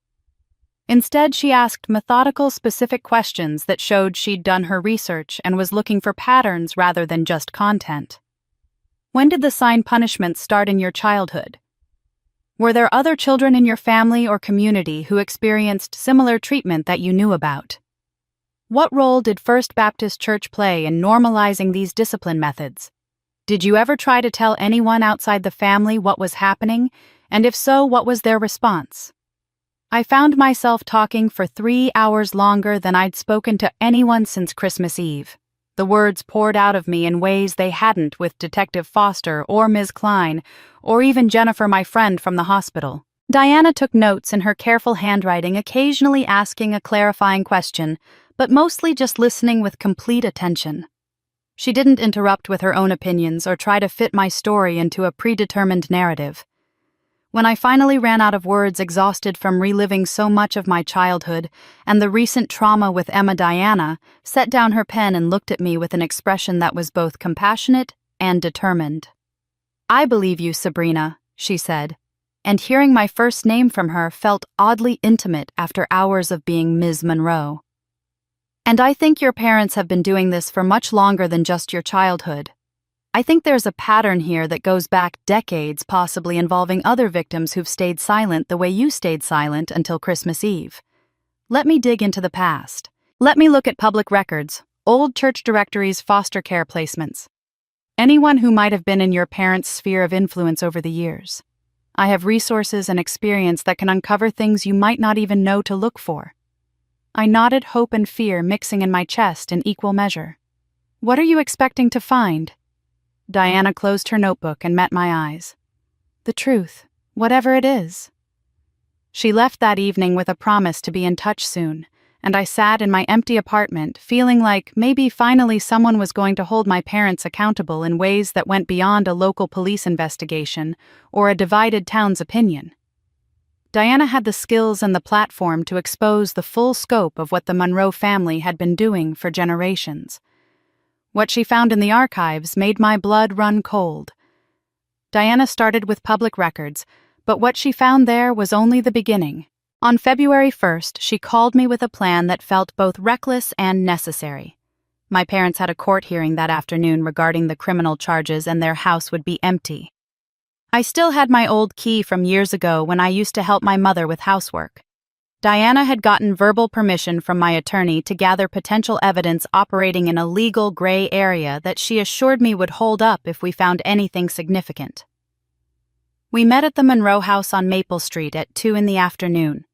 Speaker 1: Instead, she asked methodical, specific questions that showed she'd done her research and was looking for patterns rather than just content. When did the sign punishments start in your childhood? Were there other children in your family or community who experienced similar treatment that you knew about? What role did First Baptist Church play in normalizing these discipline methods? Did you ever try to tell anyone outside the family what was happening, and if so, what was their response? I found myself talking for 3 hours longer than I'd spoken to anyone since Christmas Eve. The words poured out of me in ways they hadn't with Detective Foster or Ms. Klein, or even Jennifer, my friend from the hospital. Diana took notes in her careful handwriting, occasionally asking a clarifying question, but mostly just listening with complete attention. She didn't interrupt with her own opinions or try to fit my story into a predetermined narrative. When I finally ran out of words, exhausted from reliving so much of my childhood and the recent trauma with Emma, Diana set down her pen and looked at me with an expression that was both compassionate and determined. "I believe you, Sabrina," she said, and hearing my first name from her felt oddly intimate after hours of being Ms. Monroe. "And I think your parents have been doing this for much longer than just your childhood. I think there's a pattern here that goes back decades, possibly involving other victims who've stayed silent the way you stayed silent until Christmas Eve. Let me dig into the past. Let me look at public records, old church directories, foster care placements. Anyone who might have been in your parents' sphere of influence over the years. I have resources and experience that can uncover things you might not even know to look for." I nodded, hope and fear mixing in my chest in equal measure. "What are you expecting to find?" Diana closed her notebook and met my eyes. "The truth, whatever it is." She left that evening with a promise to be in touch soon, and I sat in my empty apartment feeling like maybe finally someone was going to hold my parents accountable in ways that went beyond a local police investigation or a divided town's opinion. Diana had the skills and the platform to expose the full scope of what the Monroe family had been doing for generations. What she found in the archives made my blood run cold. Diana started with public records, but what she found there was only the beginning. On February 1st, she called me with a plan that felt both reckless and necessary. My parents had a court hearing that afternoon regarding the criminal charges, and their house would be empty. I still had my old key from years ago when I used to help my mother with housework. Diana had gotten verbal permission from my attorney to gather potential evidence operating in a legal gray area that she assured me would hold up if we found anything significant. We met at the Monroe house on Maple Street at 2 in the afternoon.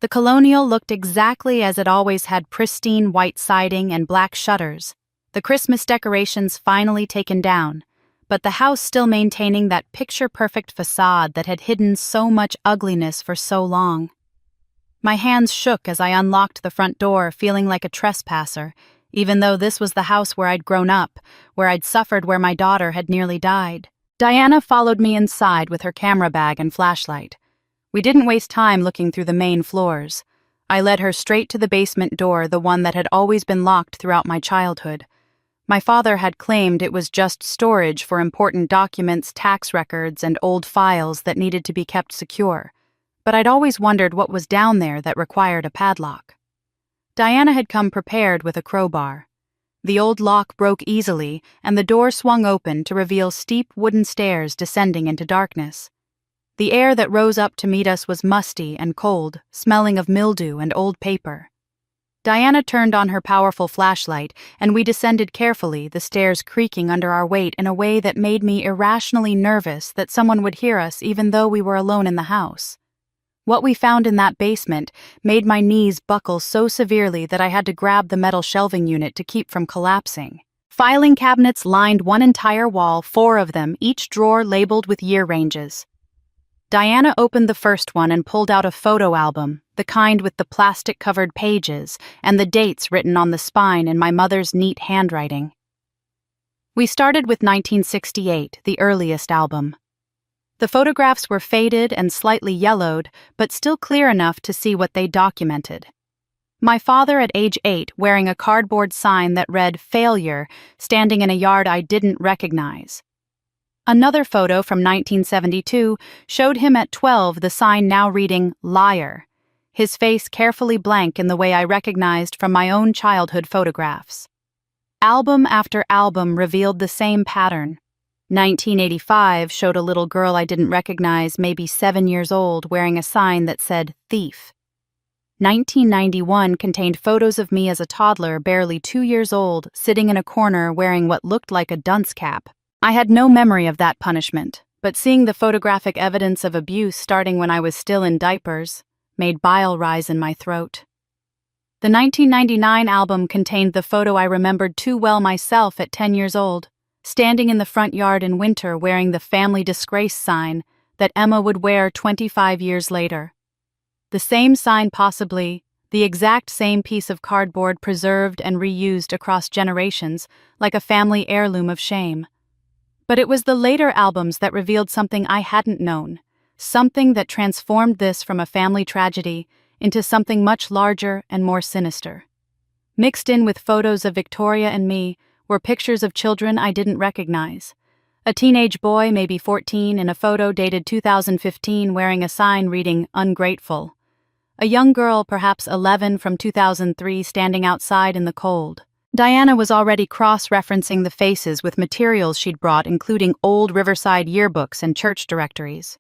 Speaker 1: The Colonial looked exactly as it always had, pristine white siding and black shutters, the Christmas decorations finally taken down, but the house still maintaining that picture-perfect facade that had hidden so much ugliness for so long. My hands shook as I unlocked the front door, feeling like a trespasser, even though this was the house where I'd grown up, where I'd suffered, where my daughter had nearly died. Diana followed me inside with her camera bag and flashlight. We didn't waste time looking through the main floors. I led her straight to the basement door, the one that had always been locked throughout my childhood. My father had claimed it was just storage for important documents, tax records, and old files that needed to be kept secure. But I'd always wondered what was down there that required a padlock. Diana had come prepared with a crowbar. The old lock broke easily, and the door swung open to reveal steep wooden stairs descending into darkness. The air that rose up to meet us was musty and cold, smelling of mildew and old paper. Diana turned on her powerful flashlight, and we descended carefully, the stairs creaking under our weight in a way that made me irrationally nervous that someone would hear us even though we were alone in the house. What we found in that basement made my knees buckle so severely that I had to grab the metal shelving unit to keep from collapsing. Filing cabinets lined one entire wall, 4 of them, each drawer labeled with year ranges. Diana opened the first one and pulled out a photo album, the kind with the plastic-covered pages and the dates written on the spine in my mother's neat handwriting. We started with 1968, the earliest album. The photographs were faded and slightly yellowed, but still clear enough to see what they documented. My father at age 8 wearing a cardboard sign that read "Failure," standing in a yard I didn't recognize. Another photo from 1972 showed him at 12, the sign now reading "Liar," his face carefully blank in the way I recognized from my own childhood photographs. Album after album revealed the same pattern. 1985 showed a little girl I didn't recognize, maybe 7 years old, wearing a sign that said "Thief." 1991 contained photos of me as a toddler, barely 2 years old, sitting in a corner wearing what looked like a dunce cap. I had no memory of that punishment, but seeing the photographic evidence of abuse starting when I was still in diapers made bile rise in my throat. The 1999 album contained the photo I remembered too well myself at 10 years old, standing in the front yard in winter wearing the family disgrace sign that Emma would wear 25 years later. The same sign, possibly, the exact same piece of cardboard preserved and reused across generations like a family heirloom of shame. But it was the later albums that revealed something I hadn't known, something that transformed this from a family tragedy into something much larger and more sinister. Mixed in with photos of Victoria and me were pictures of children I didn't recognize. A teenage boy, maybe 14, in a photo dated 2015 wearing a sign reading "Ungrateful." A young girl, perhaps 11, from 2003, standing outside in the cold. Diana was already cross-referencing the faces with materials she'd brought, including old Riverside yearbooks and church directories.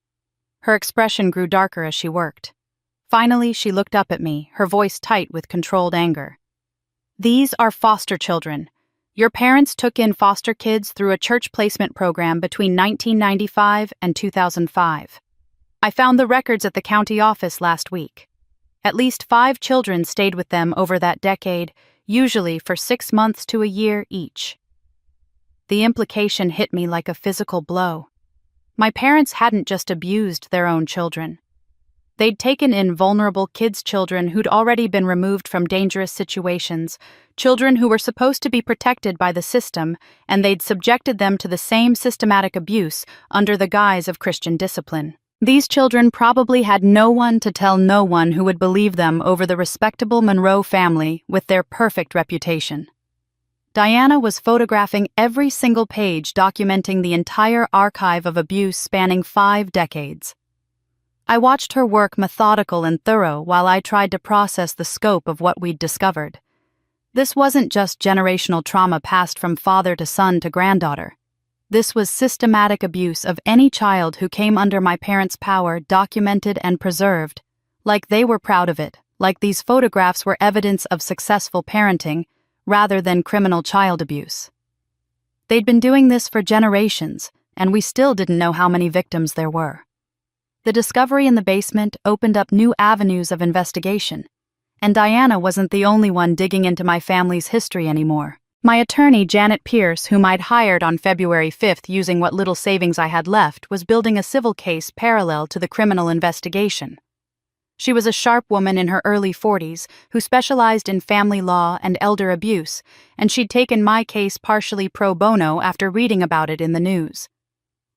Speaker 1: Her expression grew darker as she worked. Finally, she looked up at me, her voice tight with controlled anger. "These are foster children. Your parents took in foster kids through a church placement program between 1995 and 2005. I found the records at the county office last week. At least 5 children stayed with them over that decade, usually for 6 months to a year each." The implication hit me like a physical blow. My parents hadn't just abused their own children. They'd taken in vulnerable kids' children who'd already been removed from dangerous situations, children who were supposed to be protected by the system, and they'd subjected them to the same systematic abuse under the guise of Christian discipline. These children probably had no one to tell no one who would believe them over the respectable Monroe family with their perfect reputation. Diana was photographing every single page documenting the entire archive of abuse spanning 5 decades. I watched her work methodical and thorough while I tried to process the scope of what we'd discovered. This wasn't just generational trauma passed from father to son to granddaughter. This was systematic abuse of any child who came under my parents' power, documented and preserved, like they were proud of it, like these photographs were evidence of successful parenting rather than criminal child abuse. They'd been doing this for generations, and we still didn't know how many victims there were. The discovery in the basement opened up new avenues of investigation, and Diana wasn't the only one digging into my family's history anymore. My attorney, Janet Pierce, whom I'd hired on February 5th using what little savings I had left, was building a civil case parallel to the criminal investigation. She was a sharp woman in her early 40s who specialized in family law and elder abuse, and she'd taken my case partially pro bono after reading about it in the news.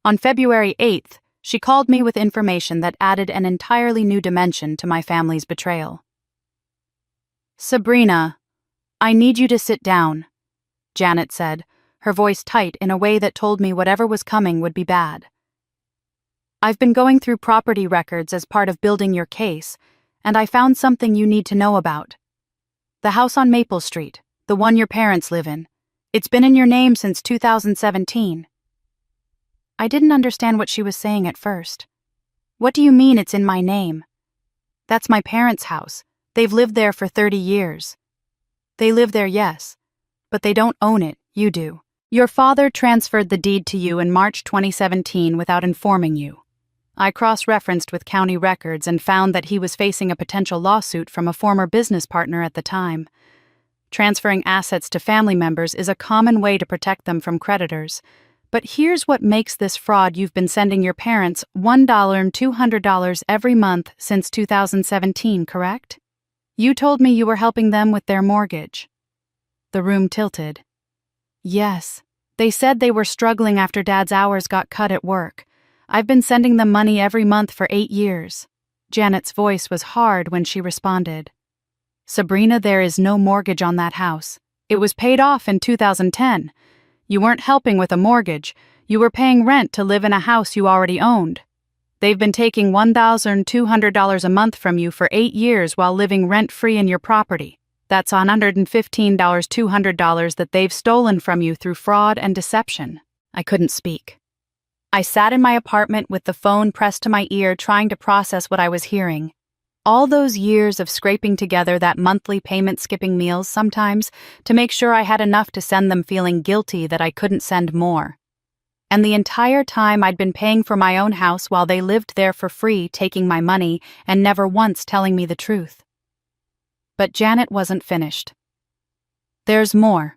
Speaker 1: On February 8th, she called me with information that added an entirely new dimension to my family's betrayal. "Sabrina, I need you to sit down," Janet said, her voice tight in a way that told me whatever was coming would be bad. "I've been going through property records as part of building your case, and I found something you need to know about. The house on Maple Street, the one your parents live in, it's been in your name since 2017. I didn't understand what she was saying at first. "What do you mean it's in my name?" "That's my parents' house. They've lived there for 30 years. "They live there, yes. But they don't own it, you do. Your father transferred the deed to you in March 2017 without informing you. I cross-referenced with county records and found that he was facing a potential lawsuit from a former business partner at the time. Transferring assets to family members is a common way to protect them from creditors, But here's what makes this fraud: you've been sending your parents $1 and $200 every month since 2017, correct? You told me you were helping them with their mortgage. The room tilted. Yes. They said they were struggling after Dad's hours got cut at work. I've been sending them money every month for 8 years. Janet's voice was hard when she responded. Sabrina, there is no mortgage on that house. It was paid off in 2010. You weren't helping with a mortgage. You were paying rent to live in a house you already owned. They've been taking $1,200 a month from you for 8 years while living rent-free in your property. That's $115, $200 that they've stolen from you through fraud and deception. I couldn't speak. I sat in my apartment with the phone pressed to my ear, trying to process what I was hearing. All those years of scraping together that monthly payment, skipping meals sometimes, to make sure I had enough to send them, feeling guilty that I couldn't send more. And the entire time I'd been paying for my own house while they lived there for free, taking my money and never once telling me the truth. But Janet wasn't finished. There's more.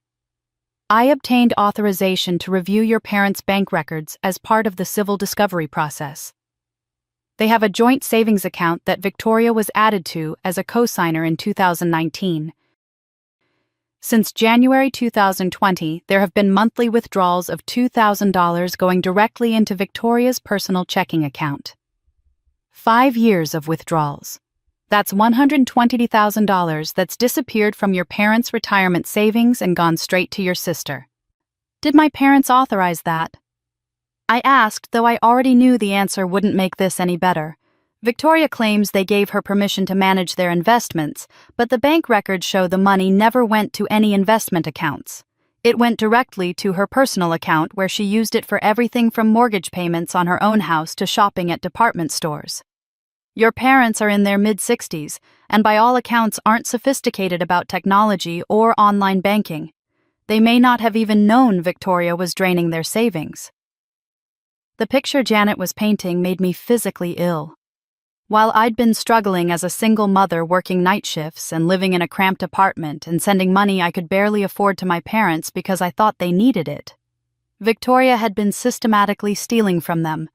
Speaker 1: I obtained authorization to review your parents' bank records as part of the civil discovery process. They have a joint savings account that Victoria was added to as a co-signer in 2019. Since January 2020, there have been monthly withdrawals of $2,000 going directly into Victoria's personal checking account. 5 years of withdrawals. That's $120,000 that's disappeared from your parents' retirement savings and gone straight to your sister. Did my parents authorize that? I asked, though I already knew the answer wouldn't make this any better. Victoria claims they gave her permission to manage their investments, but the bank records show the money never went to any investment accounts. It went directly to her personal account, where she used it for everything from mortgage payments on her own house to shopping at department stores. Your parents are in their mid-60s, and by all accounts aren't sophisticated about technology or online banking. They may not have even known Victoria was draining their savings. The picture Janet was painting made me physically ill. While I'd been struggling as a single mother, working night shifts and living in a cramped apartment and sending money I could barely afford to my parents because I thought they needed it, Victoria had been systematically stealing from them,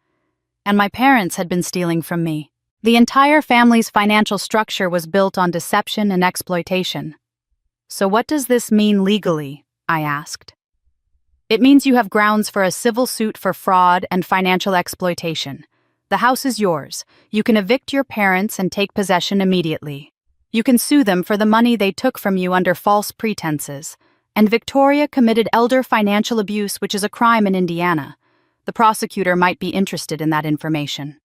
Speaker 1: and my parents had been stealing from me. The entire family's financial structure was built on deception and exploitation. So what does this mean legally? I asked. It means you have grounds for a civil suit for fraud and financial exploitation. The house is yours. You can evict your parents and take possession immediately. You can sue them for the money they took from you under false pretenses. And Victoria committed elder financial abuse, which is a crime in Indiana. The prosecutor might be interested in that information.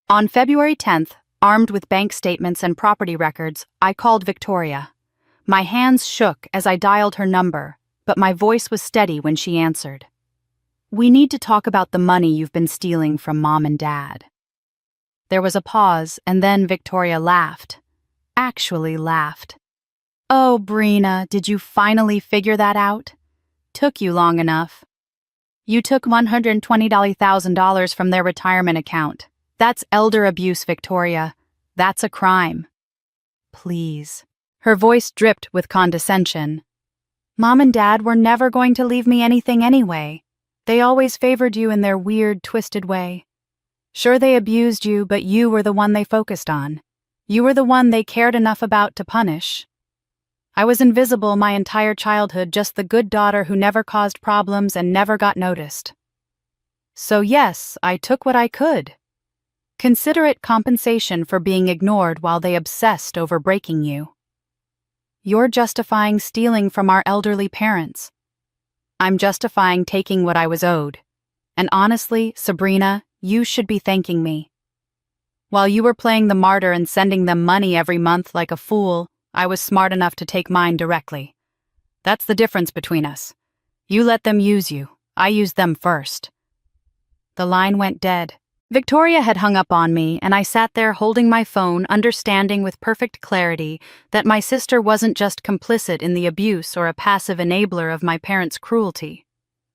Speaker 1: On February 10th, armed with bank statements and property records, I called Victoria. My hands shook as I dialed her number, but my voice was steady when she answered. We need to talk about the money you've been stealing from Mom and Dad. There was a pause, and then Victoria laughed. Actually laughed. Oh, Brina, did you finally figure that out? Took you long enough. You took $120,000 from their retirement account. That's elder abuse, Victoria. That's a crime. Please. Her voice dripped with condescension. Mom and Dad were never going to leave me anything anyway. They always favored you in their weird, twisted way. Sure, they abused you, but you were the one they focused on. You were the one they cared enough about to punish. I was invisible my entire childhood, just the good daughter who never caused problems and never got noticed. So yes, I took what I could. Consider it compensation for being ignored while they obsessed over breaking you. You're justifying stealing from our elderly parents. I'm justifying taking what I was owed. And honestly, Sabrina, you should be thanking me. While you were playing the martyr and sending them money every month like a fool, I was smart enough to take mine directly. That's the difference between us. You let them use you. I used them first. The line went dead. Victoria had hung up on me, and I sat there holding my phone, understanding with perfect clarity that my sister wasn't just complicit in the abuse or a passive enabler of my parents' cruelty.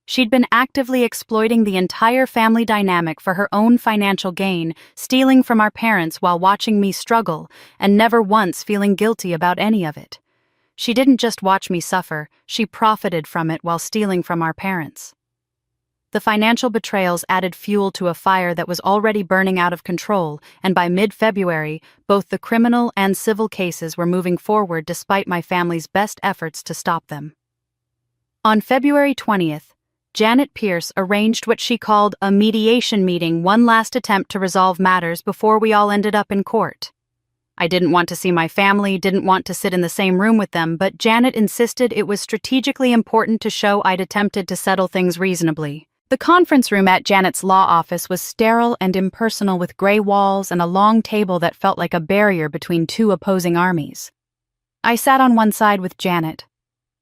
Speaker 1: She'd been actively exploiting the entire family dynamic for her own financial gain, stealing from our parents while watching me struggle, and never once feeling guilty about any of it. She didn't just watch me suffer, she profited from it while stealing from our parents. The financial betrayals added fuel to a fire that was already burning out of control, and by mid-February, both the criminal and civil cases were moving forward despite my family's best efforts to stop them. On February 20th, Janet Pierce arranged what she called a mediation meeting, one last attempt to resolve matters before we all ended up in court. I didn't want to see my family, didn't want to sit in the same room with them, but Janet insisted it was strategically important to show I'd attempted to settle things reasonably. The conference room at Janet's law office was sterile and impersonal, with gray walls and a long table that felt like a barrier between two opposing armies. I sat on one side with Janet.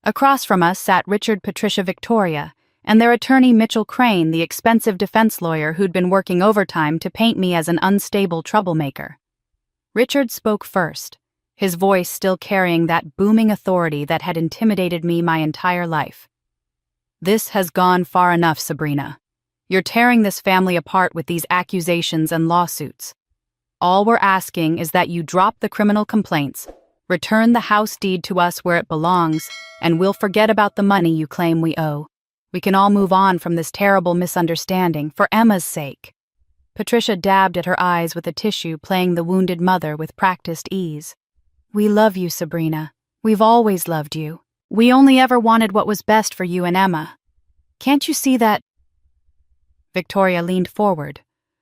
Speaker 1: Across from us sat Richard, Patricia, Victoria, and their attorney Mitchell Crane, the expensive defense lawyer who'd been working overtime to paint me as an unstable troublemaker. Richard spoke first, his voice still carrying that booming authority that had intimidated me my entire life. "This has gone far enough, Sabrina. You're tearing this family apart with these accusations and lawsuits. All we're asking is that you drop the criminal complaints, return the house deed to us where it belongs, and we'll forget about the money you claim we owe. We can all move on from this terrible misunderstanding, for Emma's sake." Patricia dabbed at her eyes with a tissue, playing the wounded mother with practiced ease. "We love you, Sabrina. We've always loved you. We only ever wanted what was best for you and Emma. Can't you see that?" Victoria leaned forward,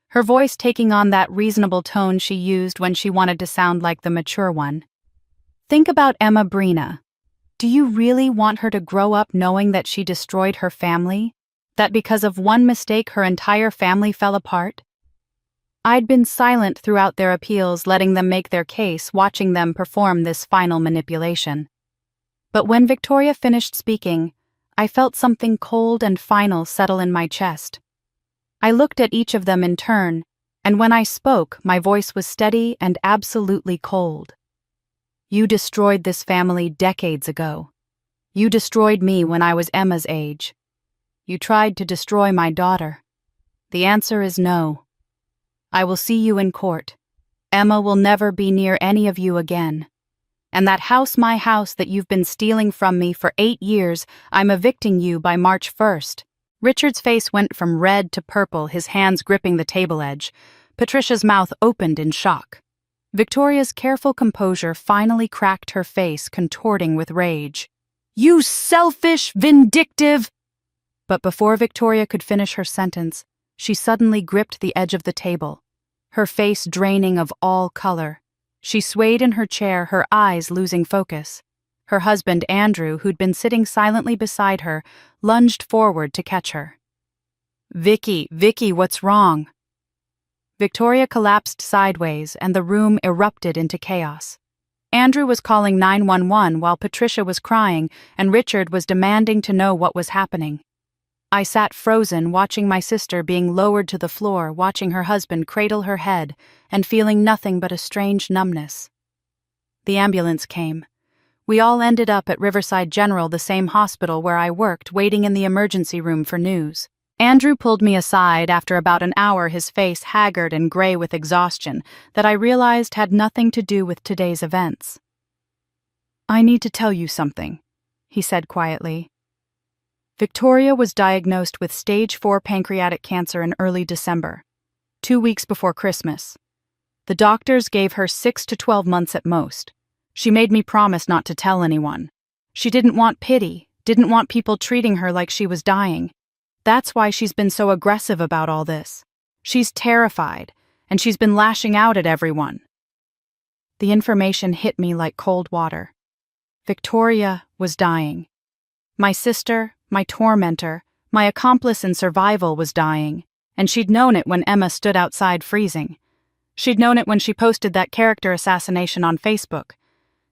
Speaker 1: her voice taking on that reasonable tone she used when she wanted to sound like the mature one. "Think about Emma Brina. Do you really want her to grow up knowing that she destroyed her family? That because of one mistake her entire family fell apart?" I'd been silent throughout their appeals, letting them make their case, watching them perform this final manipulation. But when Victoria finished speaking, I felt something cold and final settle in my chest. I looked at each of them in turn, and when I spoke, my voice was steady and absolutely cold. "You destroyed this family decades ago. You destroyed me when I was Emma's age. You tried to destroy my daughter. The answer is no. I will see you in court. Emma will never be near any of you again. And that house, my house that you've been stealing from me for 8 years, I'm evicting you by March 1st. Richard's face went from red to purple, his hands gripping the table edge. Patricia's mouth opened in shock. Victoria's careful composure finally cracked her face, contorting with rage. "You selfish, vindictive—" But before Victoria could finish her sentence, she suddenly gripped the edge of the table, her face draining of all color. She swayed in her chair, her eyes losing focus. Her husband, Andrew, who'd been sitting silently beside her, lunged forward to catch her. Vicky, what's wrong?" Victoria collapsed sideways, and the room erupted into chaos. Andrew was calling 911 while Patricia was crying, and Richard was demanding to know what was happening. I sat frozen, watching my sister being lowered to the floor, watching her husband cradle her head, and feeling nothing but a strange numbness. The ambulance came. We all ended up at Riverside General, the same hospital where I worked, waiting in the emergency room for news. Andrew pulled me aside after about an hour, his face haggard and gray with exhaustion, that I realized had nothing to do with today's events. "I need to tell you something," he said quietly. Victoria was diagnosed with stage 4 pancreatic cancer in early December, 2 weeks before Christmas. The doctors gave her 6 to 12 months at most. She made me promise not to tell anyone. She didn't want pity, didn't want people treating her like she was dying. That's why she's been so aggressive about all this. She's terrified, and she's been lashing out at everyone. The information hit me like cold water. Victoria was dying. My sister, my tormentor, my accomplice in survival was dying, and she'd known it when Emma stood outside freezing. She'd known it when she posted that character assassination on Facebook.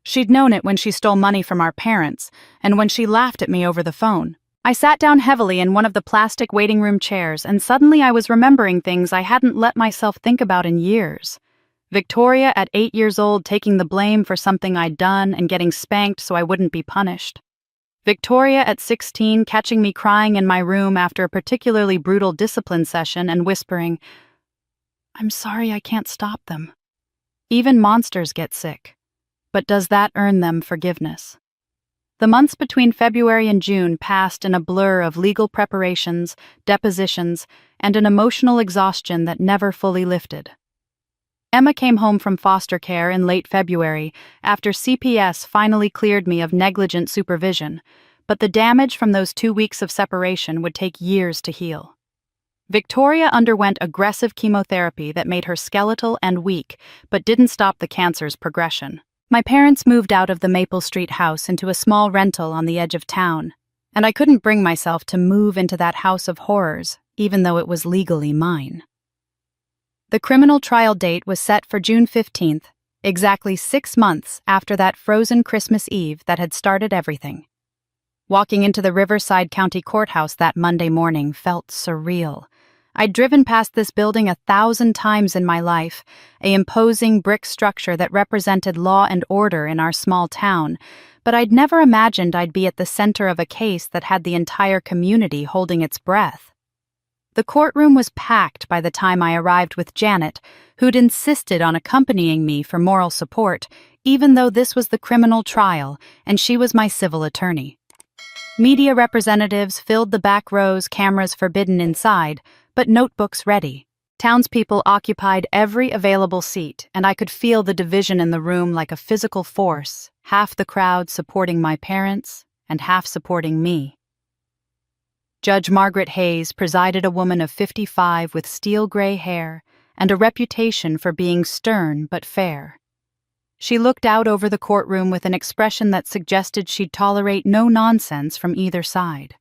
Speaker 1: She'd known it when she stole money from our parents, and when she laughed at me over the phone. I sat down heavily in one of the plastic waiting room chairs, and suddenly I was remembering things I hadn't let myself think about in years. Victoria at 8 years old taking the blame for something I'd done and getting spanked so I wouldn't be punished. Victoria at 16 catching me crying in my room after a particularly brutal discipline session and whispering, "I'm sorry, I can't stop them." Even monsters get sick. But does that earn them forgiveness? The months between February and June passed in a blur of legal preparations, depositions, and an emotional exhaustion that never fully lifted. Emma came home from foster care in late February after CPS finally cleared me of negligent supervision, but the damage from those 2 weeks of separation would take years to heal. Victoria underwent aggressive chemotherapy that made her skeletal and weak, but didn't stop the cancer's progression. My parents moved out of the Maple Street house into a small rental on the edge of town, and I couldn't bring myself to move into that house of horrors, even though it was legally mine. The criminal trial date was set for June 15th, exactly 6 months after that frozen Christmas Eve that had started everything. Walking into the Riverside County Courthouse that Monday morning felt surreal. I'd driven past this building 1,000 times in my life, an imposing brick structure that represented law and order in our small town, but I'd never imagined I'd be at the center of a case that had the entire community holding its breath. The courtroom was packed by the time I arrived with Janet, who'd insisted on accompanying me for moral support, even though this was the criminal trial and she was my civil attorney. Media representatives filled the back rows, cameras forbidden inside, but notebooks ready. Townspeople occupied every available seat, and I could feel the division in the room like a physical force, half the crowd supporting my parents and half supporting me. Judge Margaret Hayes presided, a woman of 55 with steel-gray hair and a reputation for being stern but fair. She looked out over the courtroom with an expression that suggested she'd tolerate no nonsense from either side.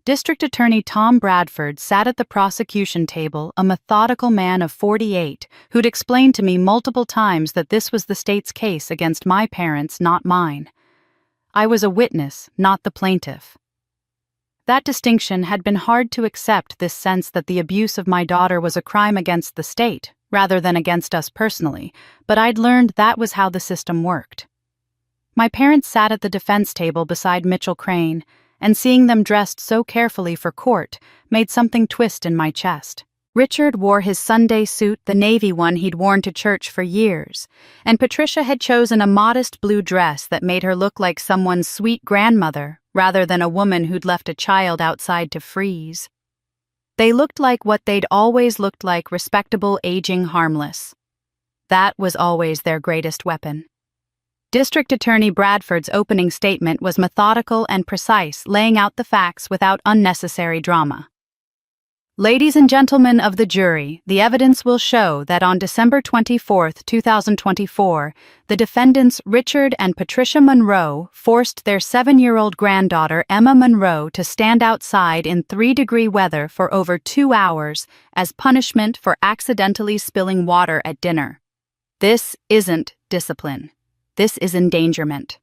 Speaker 1: District Attorney Tom Bradford sat at the prosecution table, a methodical man of 48 who'd explained to me multiple times that this was the state's case against my parents, not mine. I was a witness, not the plaintiff. That distinction had been hard to accept, this sense that the abuse of my daughter was a crime against the state, rather than against us personally, but I'd learned that was how the system worked. My parents sat at the defense table beside Mitchell Crane, and seeing them dressed so carefully for court made something twist in my chest. Richard wore his Sunday suit, the navy one he'd worn to church for years, and Patricia had chosen a modest blue dress that made her look like someone's sweet grandmother rather than a woman who'd left a child outside to freeze. They looked like what they'd always looked like: respectable, aging, harmless. That was always their greatest weapon. District Attorney Bradford's opening statement was methodical and precise, laying out the facts without unnecessary drama. Ladies and gentlemen of the jury, the evidence will show that on December 24, 2024, the defendants Richard and Patricia Monroe forced their 7-year-old granddaughter Emma Monroe to stand outside in 3-degree weather for over 2 hours as punishment for accidentally spilling water at dinner. This isn't discipline. This is endangerment.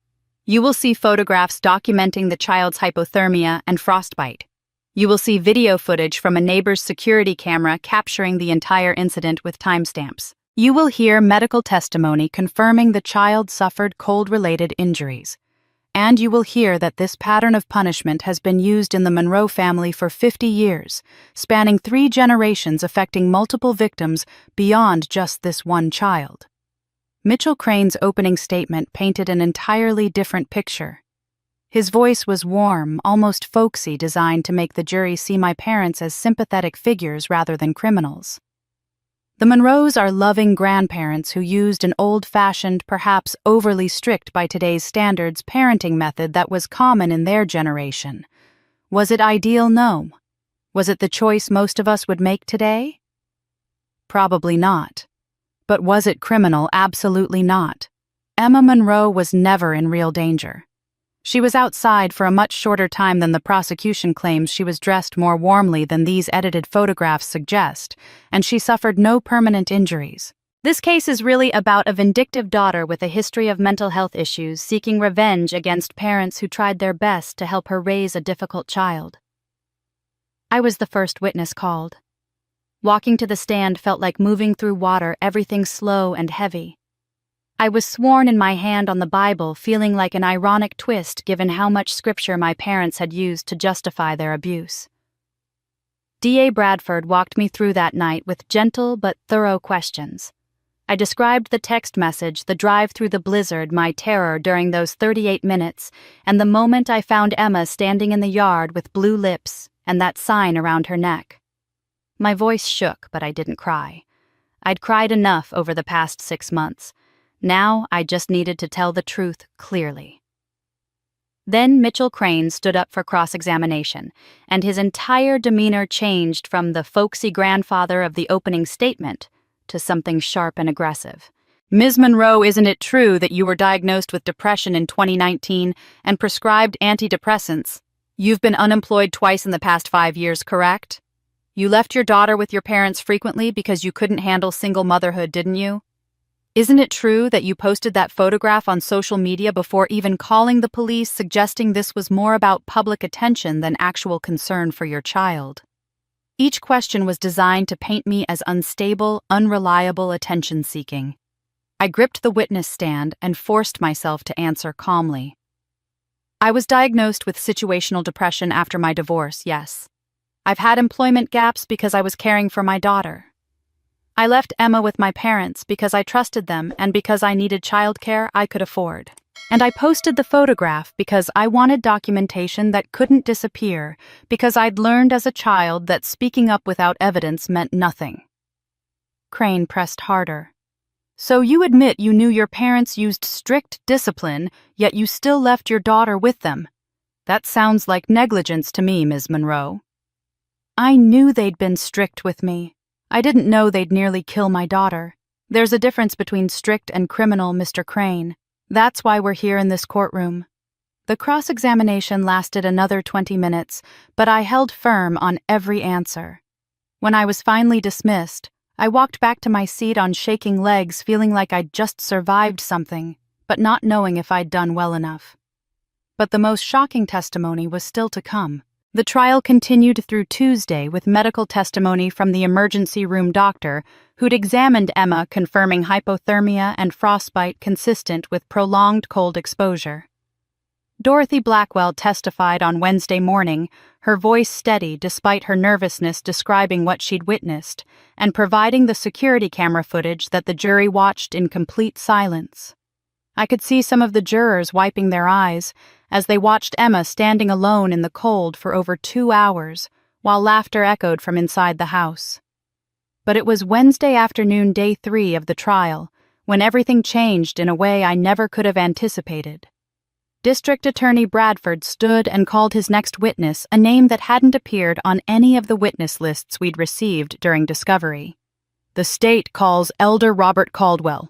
Speaker 1: You will see photographs documenting the child's hypothermia and frostbite. You will see video footage from a neighbor's security camera capturing the entire incident with timestamps. You will hear medical testimony confirming the child suffered cold-related injuries. And you will hear that this pattern of punishment has been used in the Monroe family for 50 years, spanning 3 generations, affecting multiple victims beyond just this one child. Mitchell Crane's opening statement painted an entirely different picture. His voice was warm, almost folksy, designed to make the jury see my parents as sympathetic figures rather than criminals. The Monroes are loving grandparents who used an old-fashioned, perhaps overly strict by today's standards, parenting method that was common in their generation. Was it ideal? No. Was it the choice most of us would make today? Probably not. But was it criminal? Absolutely not. Emma Monroe was never in real danger. She was outside for a much shorter time than the prosecution claims. She was dressed more warmly than these edited photographs suggest, and she suffered no permanent injuries. This case is really about a vindictive daughter with a history of mental health issues seeking revenge against parents who tried their best to help her raise a difficult child. I was the first witness called. Walking to the stand felt like moving through water, everything slow and heavy. I was sworn in my hand on the Bible, feeling like an ironic twist given how much scripture my parents had used to justify their abuse. D.A. Bradford walked me through that night with gentle but thorough questions. I described the text message, the drive through the blizzard, my terror during those 38 minutes, and the moment I found Emma standing in the yard with blue lips and that sign around her neck. My voice shook, but I didn't cry. I'd cried enough over the past 6 months. Now I just needed to tell the truth clearly. Then Mitchell Crane stood up for cross-examination, and his entire demeanor changed from the folksy grandfather of the opening statement to something sharp and aggressive. Ms. Monroe, isn't it true that you were diagnosed with depression in 2019 and prescribed antidepressants? You've been unemployed twice in the past 5 years, correct? You left your daughter with your parents frequently because you couldn't handle single motherhood, didn't you? Isn't it true that you posted that photograph on social media before even calling the police, suggesting this was more about public attention than actual concern for your child? Each question was designed to paint me as unstable, unreliable, attention-seeking. I gripped the witness stand and forced myself to answer calmly. I was diagnosed with situational depression after my divorce, yes. I've had employment gaps because I was caring for my daughter. I left Emma with my parents because I trusted them and because I needed childcare I could afford. And I posted the photograph because I wanted documentation that couldn't disappear, because I'd learned as a child that speaking up without evidence meant nothing. Crane pressed harder. So you admit you knew your parents used strict discipline, yet you still left your daughter with them. That sounds like negligence to me, Ms. Monroe. I knew they'd been strict with me. I didn't know they'd nearly kill my daughter. There's a difference between strict and criminal, Mr. Crane. That's why we're here in this courtroom. The cross-examination lasted another 20 minutes, but I held firm on every answer. When I was finally dismissed, I walked back to my seat on shaking legs, feeling like I'd just survived something, but not knowing if I'd done well enough. But the most shocking testimony was still to come. The trial continued through Tuesday with medical testimony from the emergency room doctor who'd examined Emma, confirming hypothermia and frostbite consistent with prolonged cold exposure. Dorothy Blackwell testified on Wednesday morning, her voice steady despite her nervousness, describing what she'd witnessed and providing the security camera footage that the jury watched in complete silence. I could see some of the jurors wiping their eyes as they watched Emma standing alone in the cold for over 2 hours, while laughter echoed from inside the house. But it was Wednesday afternoon, day 3 of the trial, when everything changed in a way I never could have anticipated. District Attorney Bradford stood and called his next witness, a name that hadn't appeared on any of the witness lists we'd received during discovery. The state calls Elder Robert Caldwell.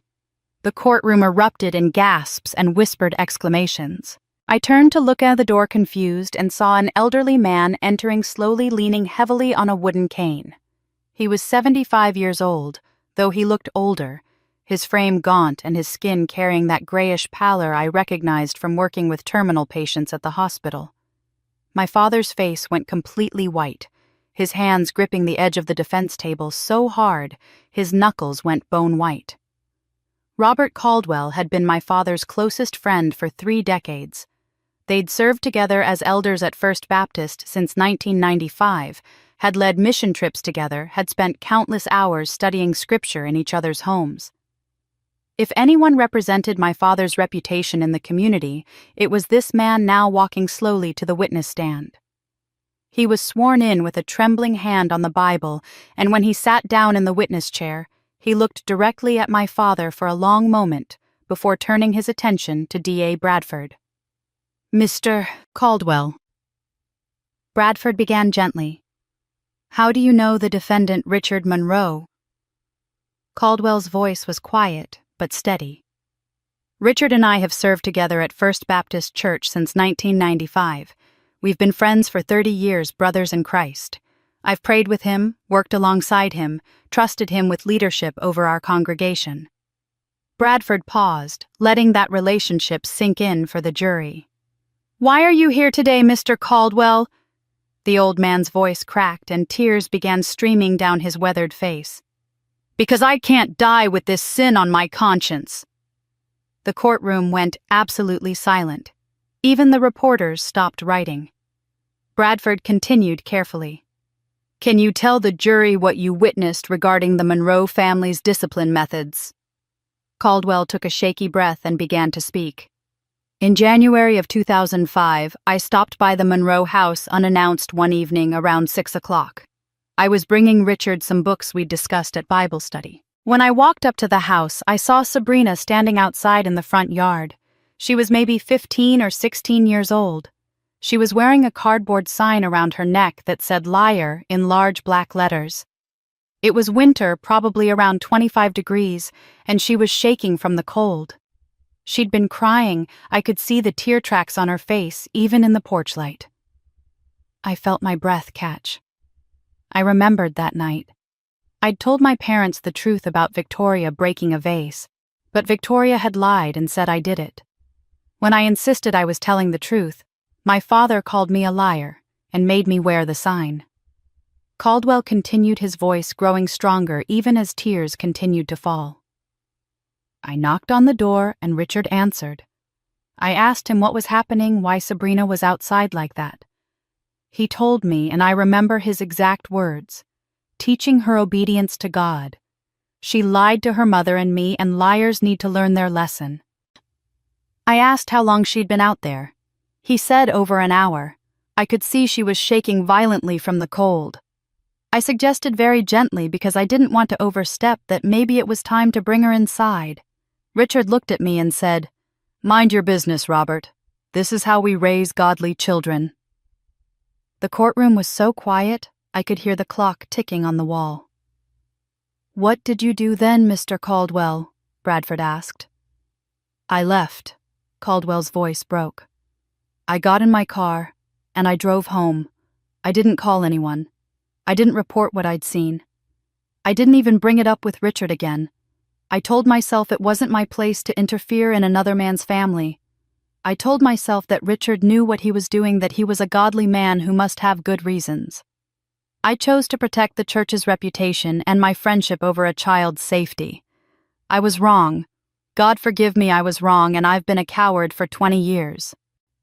Speaker 1: The courtroom erupted in gasps and whispered exclamations. I turned to look out the door confused and saw an elderly man entering slowly, leaning heavily on a wooden cane. He was 75 years old, though he looked older, his frame gaunt and his skin carrying that grayish pallor I recognized from working with terminal patients at the hospital. My father's face went completely white, his hands gripping the edge of the defense table so hard his knuckles went bone white. Robert Caldwell had been my father's closest friend for 3 decades. They'd served together as elders at First Baptist since 1995, had led mission trips together, had spent countless hours studying scripture in each other's homes. If anyone represented my father's reputation in the community, it was this man now walking slowly to the witness stand. He was sworn in with a trembling hand on the Bible, and when he sat down in the witness chair, he looked directly at my father for a long moment before turning his attention to D.A. Bradford. Mr. Caldwell. Bradford began gently. How do you know the defendant Richard Monroe? Caldwell's voice was quiet, but steady. Richard and I have served together at First Baptist Church since 1995. We've been friends for 30 years, brothers in Christ. I've prayed with him, worked alongside him, trusted him with leadership over our congregation. Bradford paused, letting that relationship sink in for the jury. Why are you here today, Mr. Caldwell? The old man's voice cracked and tears began streaming down his weathered face. Because I can't die with this sin on my conscience. The courtroom went absolutely silent. Even the reporters stopped writing. Bradford continued carefully. Can you tell the jury what you witnessed regarding the Monroe family's discipline methods? Caldwell took a shaky breath and began to speak. In January of 2005, I stopped by the Monroe house unannounced one evening around 6 o'clock. I was bringing Richard some books we'd discussed at Bible study. When I walked up to the house, I saw Sabrina standing outside in the front yard. She was maybe 15 or 16 years old. She was wearing a cardboard sign around her neck that said "Liar" in large black letters. It was winter, probably around 25 degrees, and she was shaking from the cold. She'd been crying. I could see the tear tracks on her face, even in the porch light. I felt my breath catch. I remembered that night. I'd told my parents the truth about Victoria breaking a vase, but Victoria had lied and said I did it. When I insisted I was telling the truth, my father called me a liar and made me wear the sign. Caldwell continued, his voice growing stronger even as tears continued to fall. I knocked on the door and Richard answered. I asked him what was happening, why Sabrina was outside like that. He told me, and I remember his exact words, teaching her obedience to God. She lied to her mother and me, and liars need to learn their lesson. I asked how long she'd been out there. He said over an hour. I could see she was shaking violently from the cold. I suggested very gently, because I didn't want to overstep, that maybe it was time to bring her inside. Richard looked at me and said, "Mind your business, Robert. This is how we raise godly children." The courtroom was so quiet, I could hear the clock ticking on the wall. "What did you do then, Mr. Caldwell?" Bradford asked. "I left." Caldwell's voice broke. "I got in my car, and I drove home. I didn't call anyone. I didn't report what I'd seen. I didn't even bring it up with Richard again. I told myself it wasn't my place to interfere in another man's family. I told myself that Richard knew what he was doing, that he was a godly man who must have good reasons. I chose to protect the church's reputation and my friendship over a child's safety. I was wrong. God forgive me, I was wrong, and I've been a coward for 20 years.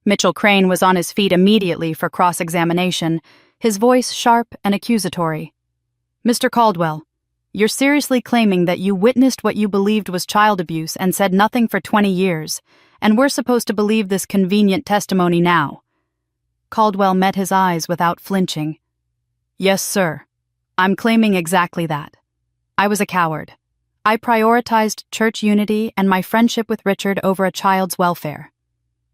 Speaker 1: Mitchell Crane was on his feet immediately for cross-examination, his voice sharp and accusatory. "Mr. Caldwell, you're seriously claiming that you witnessed what you believed was child abuse and said nothing for 20 years, and we're supposed to believe this convenient testimony now?" Caldwell met his eyes without flinching. "Yes, sir. I'm claiming exactly that. I was a coward. I prioritized church unity and my friendship with Richard over a child's welfare.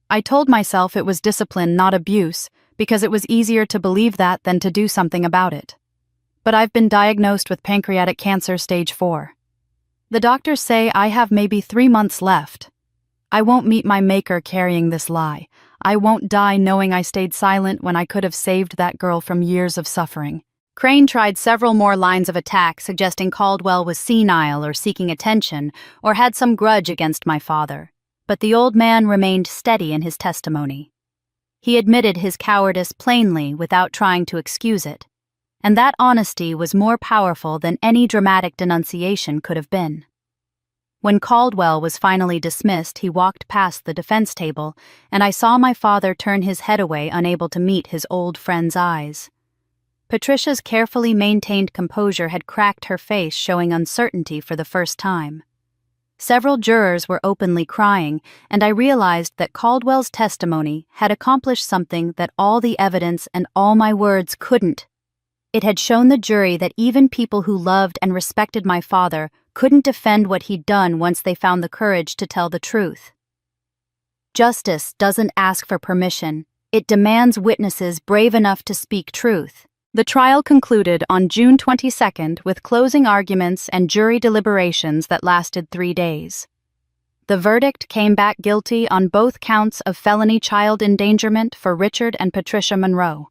Speaker 1: I told myself it was discipline, not abuse, because it was easier to believe that than to do something about it. But I've been diagnosed with pancreatic cancer stage 4. The doctors say I have maybe 3 months left. I won't meet my maker carrying this lie. I won't die knowing I stayed silent when I could have saved that girl from years of suffering." Crane tried several more lines of attack, suggesting Caldwell was senile or seeking attention or had some grudge against my father, but the old man remained steady in his testimony. He admitted his cowardice plainly without trying to excuse it, and that honesty was more powerful than any dramatic denunciation could have been. When Caldwell was finally dismissed, he walked past the defense table, and I saw my father turn his head away, unable to meet his old friend's eyes. Patricia's carefully maintained composure had cracked her face, showing uncertainty for the first time. Several jurors were openly crying, and I realized that Caldwell's testimony had accomplished something that all the evidence and all my words couldn't. It had shown the jury that even people who loved and respected my father couldn't defend what he'd done once they found the courage to tell the truth. Justice doesn't ask for permission. It demands witnesses brave enough to speak truth. The trial concluded on June 22nd with closing arguments and jury deliberations that lasted 3 days. The verdict came back guilty on both counts of felony child endangerment for Richard and Patricia Monroe.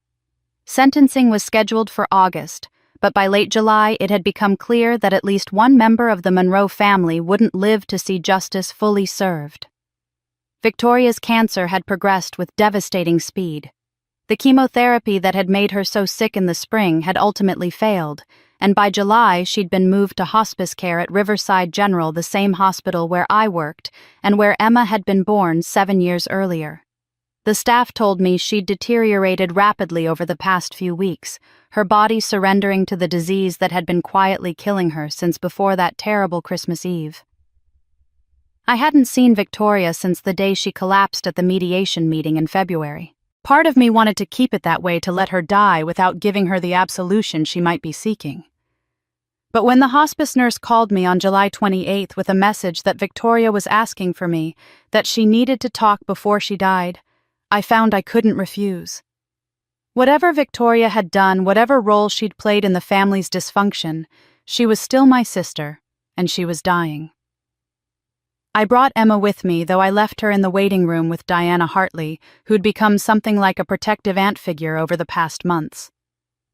Speaker 1: Sentencing was scheduled for August, but by late July it had become clear that at least one member of the Monroe family wouldn't live to see justice fully served. Victoria's cancer had progressed with devastating speed. The chemotherapy that had made her so sick in the spring had ultimately failed, and by July she'd been moved to hospice care at Riverside General, the same hospital where I worked and where Emma had been born 7 years earlier. The staff told me she'd deteriorated rapidly over the past few weeks, her body surrendering to the disease that had been quietly killing her since before that terrible Christmas Eve. I hadn't seen Victoria since the day she collapsed at the mediation meeting in February. Part of me wanted to keep it that way to let her die without giving her the absolution she might be seeking. But when the hospice nurse called me on July 28th with a message that Victoria was asking for me, that she needed to talk before she died, I found I couldn't refuse. Whatever Victoria had done, whatever role she'd played in the family's dysfunction, she was still my sister, and she was dying. I brought Emma with me, though I left her in the waiting room with Diana Hartley, who'd become something like a protective aunt figure over the past months.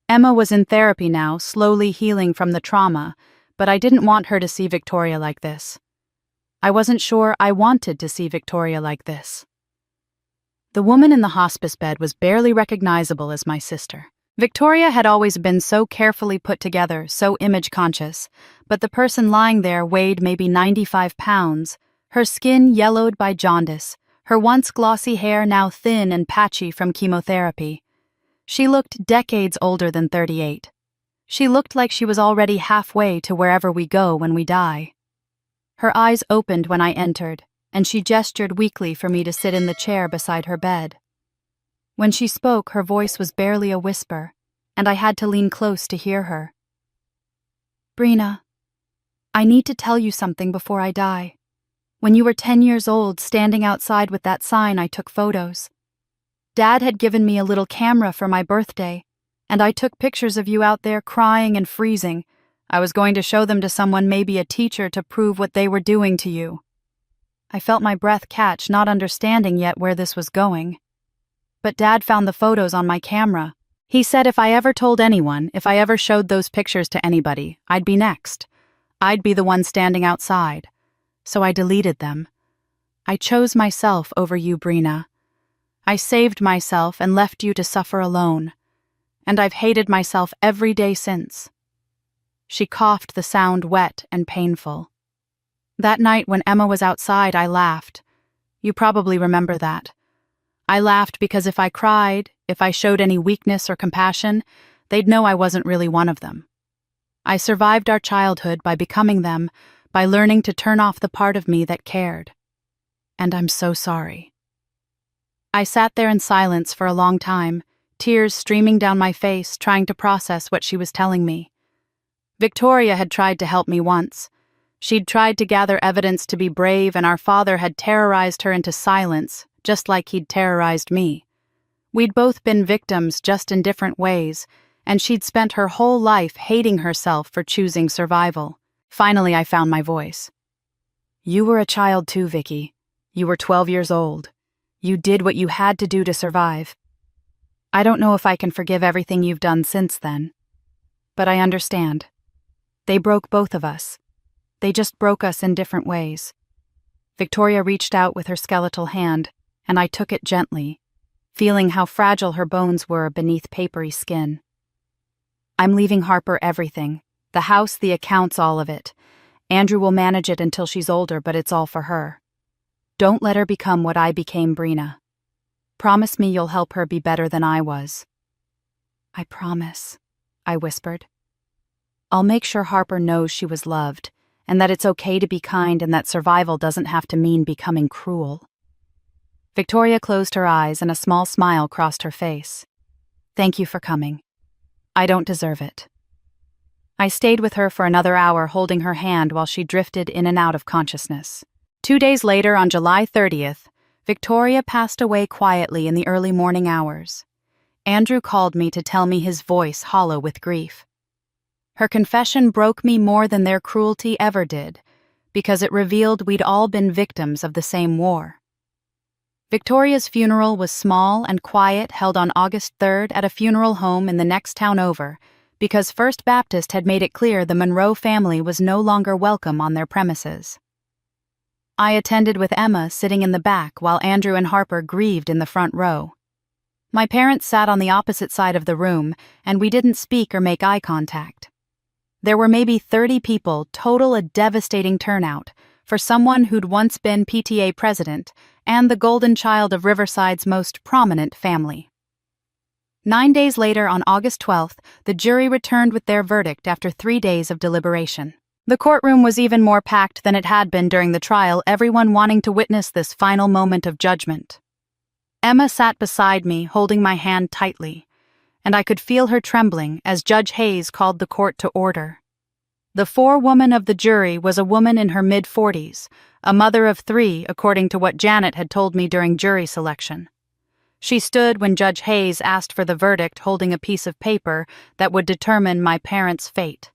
Speaker 1: Emma was in therapy now, slowly healing from the trauma, but I didn't want her to see Victoria like this. I wasn't sure I wanted to see Victoria like this. The woman in the hospice bed was barely recognizable as my sister. Victoria had always been so carefully put together, so image-conscious, but the person lying there weighed maybe 95 pounds, her skin yellowed by jaundice, her once glossy hair now thin and patchy from chemotherapy. She looked decades older than 38. She looked like she was already halfway to wherever we go when we die. Her eyes opened when I entered, and she gestured weakly for me to sit in the chair beside her bed. When she spoke, her voice was barely a whisper, and I had to lean close to hear her. "Brina, I need to tell you something before I die. When you were 10 years old, standing outside with that sign, I took photos. Dad had given me a little camera for my birthday, and I took pictures of you out there crying and freezing. I was going to show them to someone, maybe a teacher, to prove what they were doing to you." I felt my breath catch, not understanding yet where this was going. But Dad found the photos on my camera. He said if I ever told anyone, if I ever showed those pictures to anybody, I'd be next. I'd be the one standing outside. So I deleted them. I chose myself over you, Brina. I saved myself and left you to suffer alone. And I've hated myself every day since. She coughed, the sound wet and painful. That night when Emma was outside, I laughed. You probably remember that. I laughed because if I cried, if I showed any weakness or compassion, they'd know I wasn't really one of them. I survived our childhood by becoming them, by learning to turn off the part of me that cared. And I'm so sorry. I sat there in silence for a long time, tears streaming down my face, trying to process what she was telling me. Victoria had tried to help me once. She'd tried to gather evidence to be brave, and our father had terrorized her into silence, just like he'd terrorized me. We'd both been victims, just in different ways, and she'd spent her whole life hating herself for choosing survival. Finally, I found my voice. You were a child too, Vicky. You were 12 years old. You did what you had to do to survive. I don't know if I can forgive everything you've done since then. But I understand. They broke both of us. They just broke us in different ways. Victoria reached out with her skeletal hand, and I took it gently, feeling how fragile her bones were beneath papery skin. I'm leaving Harper everything. The house, the accounts, all of it. Andrew will manage it until she's older, but it's all for her. Don't let her become what I became, Brina. Promise me you'll help her be better than I was. I promise, I whispered. I'll make sure Harper knows she was loved, and that it's okay to be kind, and that survival doesn't have to mean becoming cruel. Victoria closed her eyes and a small smile crossed her face. Thank you for coming. I don't deserve it. I stayed with her for another hour, holding her hand while she drifted in and out of consciousness. 2 days later, on July 30th, Victoria passed away quietly in the early morning hours. Andrew called me to tell me, his voice hollow with grief. Her confession broke me more than their cruelty ever did, because it revealed we'd all been victims of the same war. Victoria's funeral was small and quiet, held on August 3rd at a funeral home in the next town over, because First Baptist had made it clear the Monroe family was no longer welcome on their premises. I attended with Emma sitting in the back while Andrew and Harper grieved in the front row. My parents sat on the opposite side of the room, and we didn't speak or make eye contact. There were maybe 30 people, total a devastating turnout, for someone who'd once been PTA president and the golden child of Riverside's most prominent family. 9 days later, on August 12th, the jury returned with their verdict after 3 days of deliberation. The courtroom was even more packed than it had been during the trial, everyone wanting to witness this final moment of judgment. Emma sat beside me, holding my hand tightly, and I could feel her trembling as Judge Hayes called the court to order. The forewoman of the jury was a woman in her mid-40s, a mother of 3, according to what Janet had told me during jury selection. She stood when Judge Hayes asked for the verdict, holding a piece of paper that would determine my parents' fate.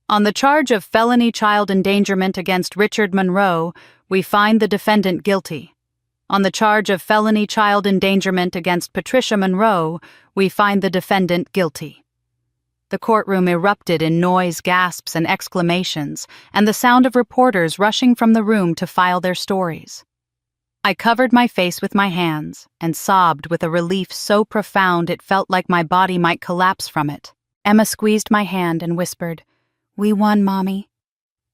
Speaker 1: On the charge of felony child endangerment against Richard Monroe, we find the defendant guilty. On the charge of felony child endangerment against Patricia Monroe, we find the defendant guilty. The courtroom erupted in noise, gasps, and exclamations, and the sound of reporters rushing from the room to file their stories. I covered my face with my hands and sobbed with a relief so profound it felt like my body might collapse from it. Emma squeezed my hand and whispered, "We won, Mommy."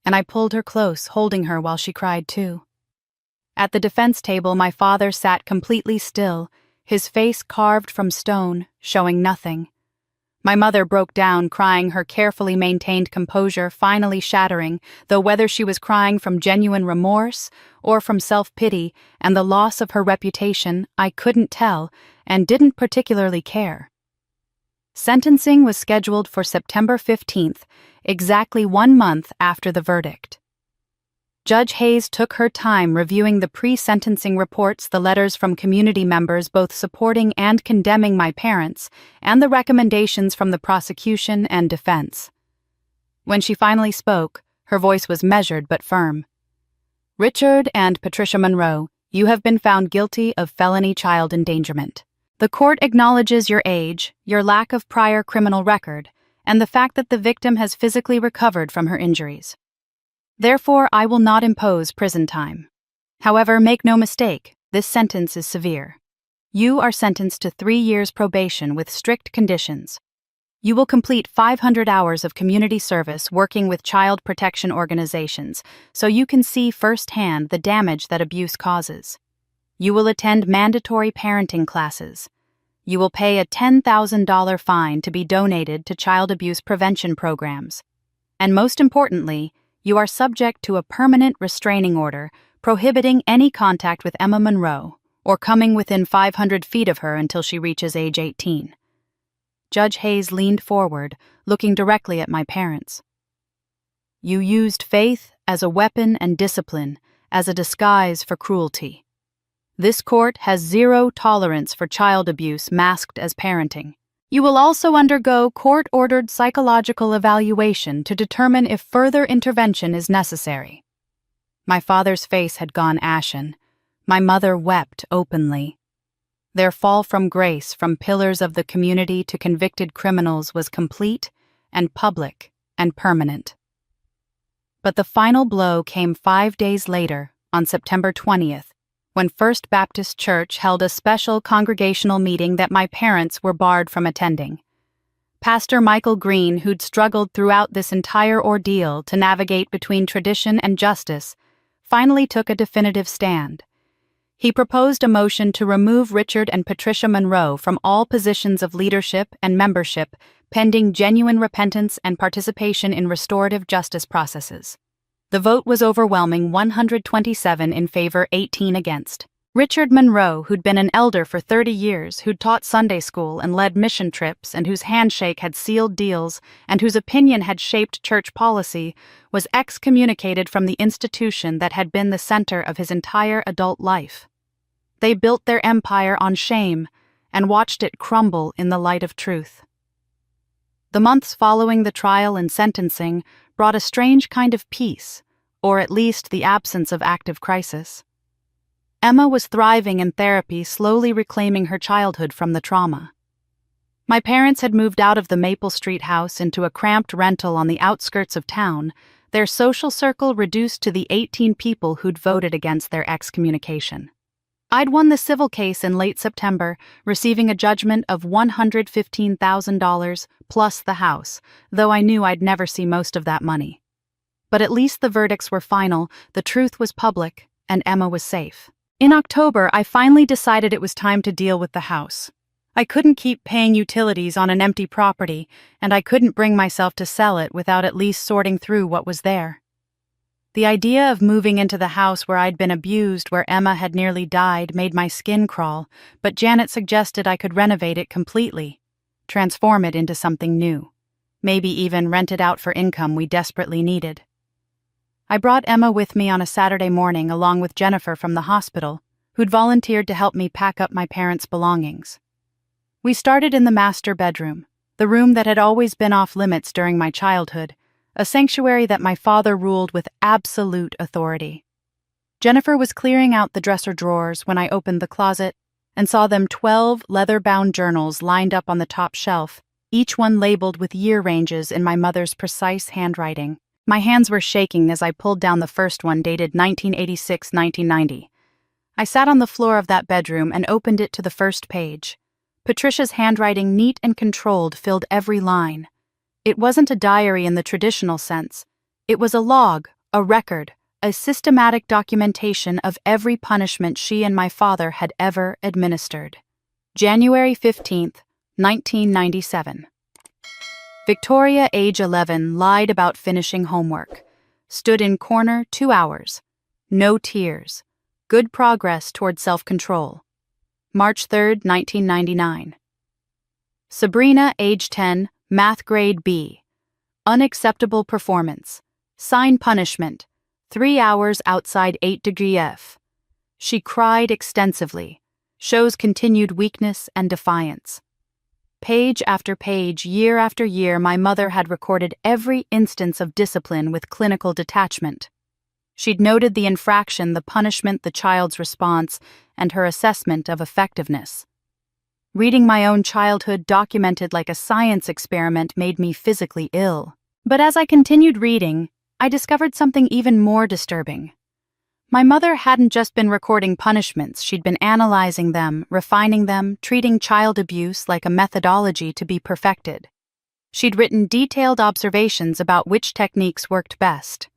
Speaker 1: And I pulled her close, holding her while she cried too. At the defense table, my father sat completely still, his face carved from stone, showing nothing. My mother broke down, crying, her carefully maintained composure finally shattering, though whether she was crying from genuine remorse or from self-pity and the loss of her reputation, I couldn't tell and didn't particularly care. Sentencing was scheduled for September 15th, exactly 1 month after the verdict. Judge Hayes took her time reviewing the pre-sentencing reports, the letters from community members both supporting and condemning my parents, and the recommendations from the prosecution and defense. When she finally spoke, her voice was measured but firm. "Richard and Patricia Monroe, you have been found guilty of felony child endangerment. The court acknowledges your age, your lack of prior criminal record, and the fact that the victim has physically recovered from her injuries. Therefore, I will not impose prison time. However, make no mistake, this sentence is severe. You are sentenced to 3 years probation with strict conditions. You will complete 500 hours of community service working with child protection organizations, so you can see firsthand the damage that abuse causes. You will attend mandatory parenting classes. You will pay a $10,000 fine to be donated to child abuse prevention programs. And most importantly, you are subject to a permanent restraining order prohibiting any contact with Emma Monroe or coming within 500 feet of her until she reaches age 18. Judge Hayes leaned forward, looking directly at my parents. You used faith as a weapon and discipline as a disguise for cruelty. This court has zero tolerance for child abuse masked as parenting. You will also undergo court-ordered psychological evaluation to determine if further intervention is necessary. My father's face had gone ashen. My mother wept openly. Their fall from grace from pillars of the community to convicted criminals was complete and public and permanent. But the final blow came 5 days later, on September 20th, when First Baptist Church held a special congregational meeting that my parents were barred from attending. Pastor Michael Green, who'd struggled throughout this entire ordeal to navigate between tradition and justice, finally took a definitive stand. He proposed a motion to remove Richard and Patricia Monroe from all positions of leadership and membership, pending genuine repentance and participation in restorative justice processes. The vote was overwhelming, 127 in favor, 18 against. Richard Monroe, who'd been an elder for 30 years, who'd taught Sunday school and led mission trips, and whose handshake had sealed deals, and whose opinion had shaped church policy, was excommunicated from the institution that had been the center of his entire adult life. They built their empire on shame and watched it crumble in the light of truth. The months following the trial and sentencing brought a strange kind of peace, or at least the absence of active crisis. Emma was thriving in therapy, slowly reclaiming her childhood from the trauma. My parents had moved out of the Maple Street house into a cramped rental on the outskirts of town, their social circle reduced to the 18 people who'd voted against their excommunication. I'd won the civil case in late September, receiving a judgment of $115,000 plus the house, though I knew I'd never see most of that money. But at least the verdicts were final, the truth was public, and Emma was safe. In October, I finally decided it was time to deal with the house. I couldn't keep paying utilities on an empty property, and I couldn't bring myself to sell it without at least sorting through what was there. The idea of moving into the house where I'd been abused, where Emma had nearly died, made my skin crawl, but Janet suggested I could renovate it completely, transform it into something new, maybe even rent it out for income we desperately needed. I brought Emma with me on a Saturday morning along with Jennifer from the hospital, who'd volunteered to help me pack up my parents' belongings. We started in the master bedroom, the room that had always been off limits during my childhood, a sanctuary that my father ruled with absolute authority. Jennifer was clearing out the dresser drawers when I opened the closet and saw them 12 leather-bound journals lined up on the top shelf, each one labeled with year ranges in my mother's precise handwriting. My hands were shaking as I pulled down the first one dated 1986-1990. I sat on the floor of that bedroom and opened it to the first page. Patricia's handwriting, neat and controlled, filled every line. It wasn't a diary in the traditional sense. It was a log, a record, a systematic documentation of every punishment she and my father had ever administered. January 15th, 1997. Victoria, age 11, lied about finishing homework. Stood in corner 2 hours. No tears. Good progress toward self-control. March 3rd, 1999. Sabrina, age 10, math grade B. Unacceptable performance. Sign punishment. 3 hours outside 8° F. She cried extensively. Shows continued weakness and defiance. Page after page, year after year, my mother had recorded every instance of discipline with clinical detachment. She'd noted the infraction, the punishment, the child's response, and her assessment of effectiveness. Reading my own childhood documented like a science experiment made me physically ill. But as I continued reading, I discovered something even more disturbing. My mother hadn't just been recording punishments, she'd been analyzing them, refining them, treating child abuse like a methodology to be perfected. She'd written detailed observations about which techniques worked best.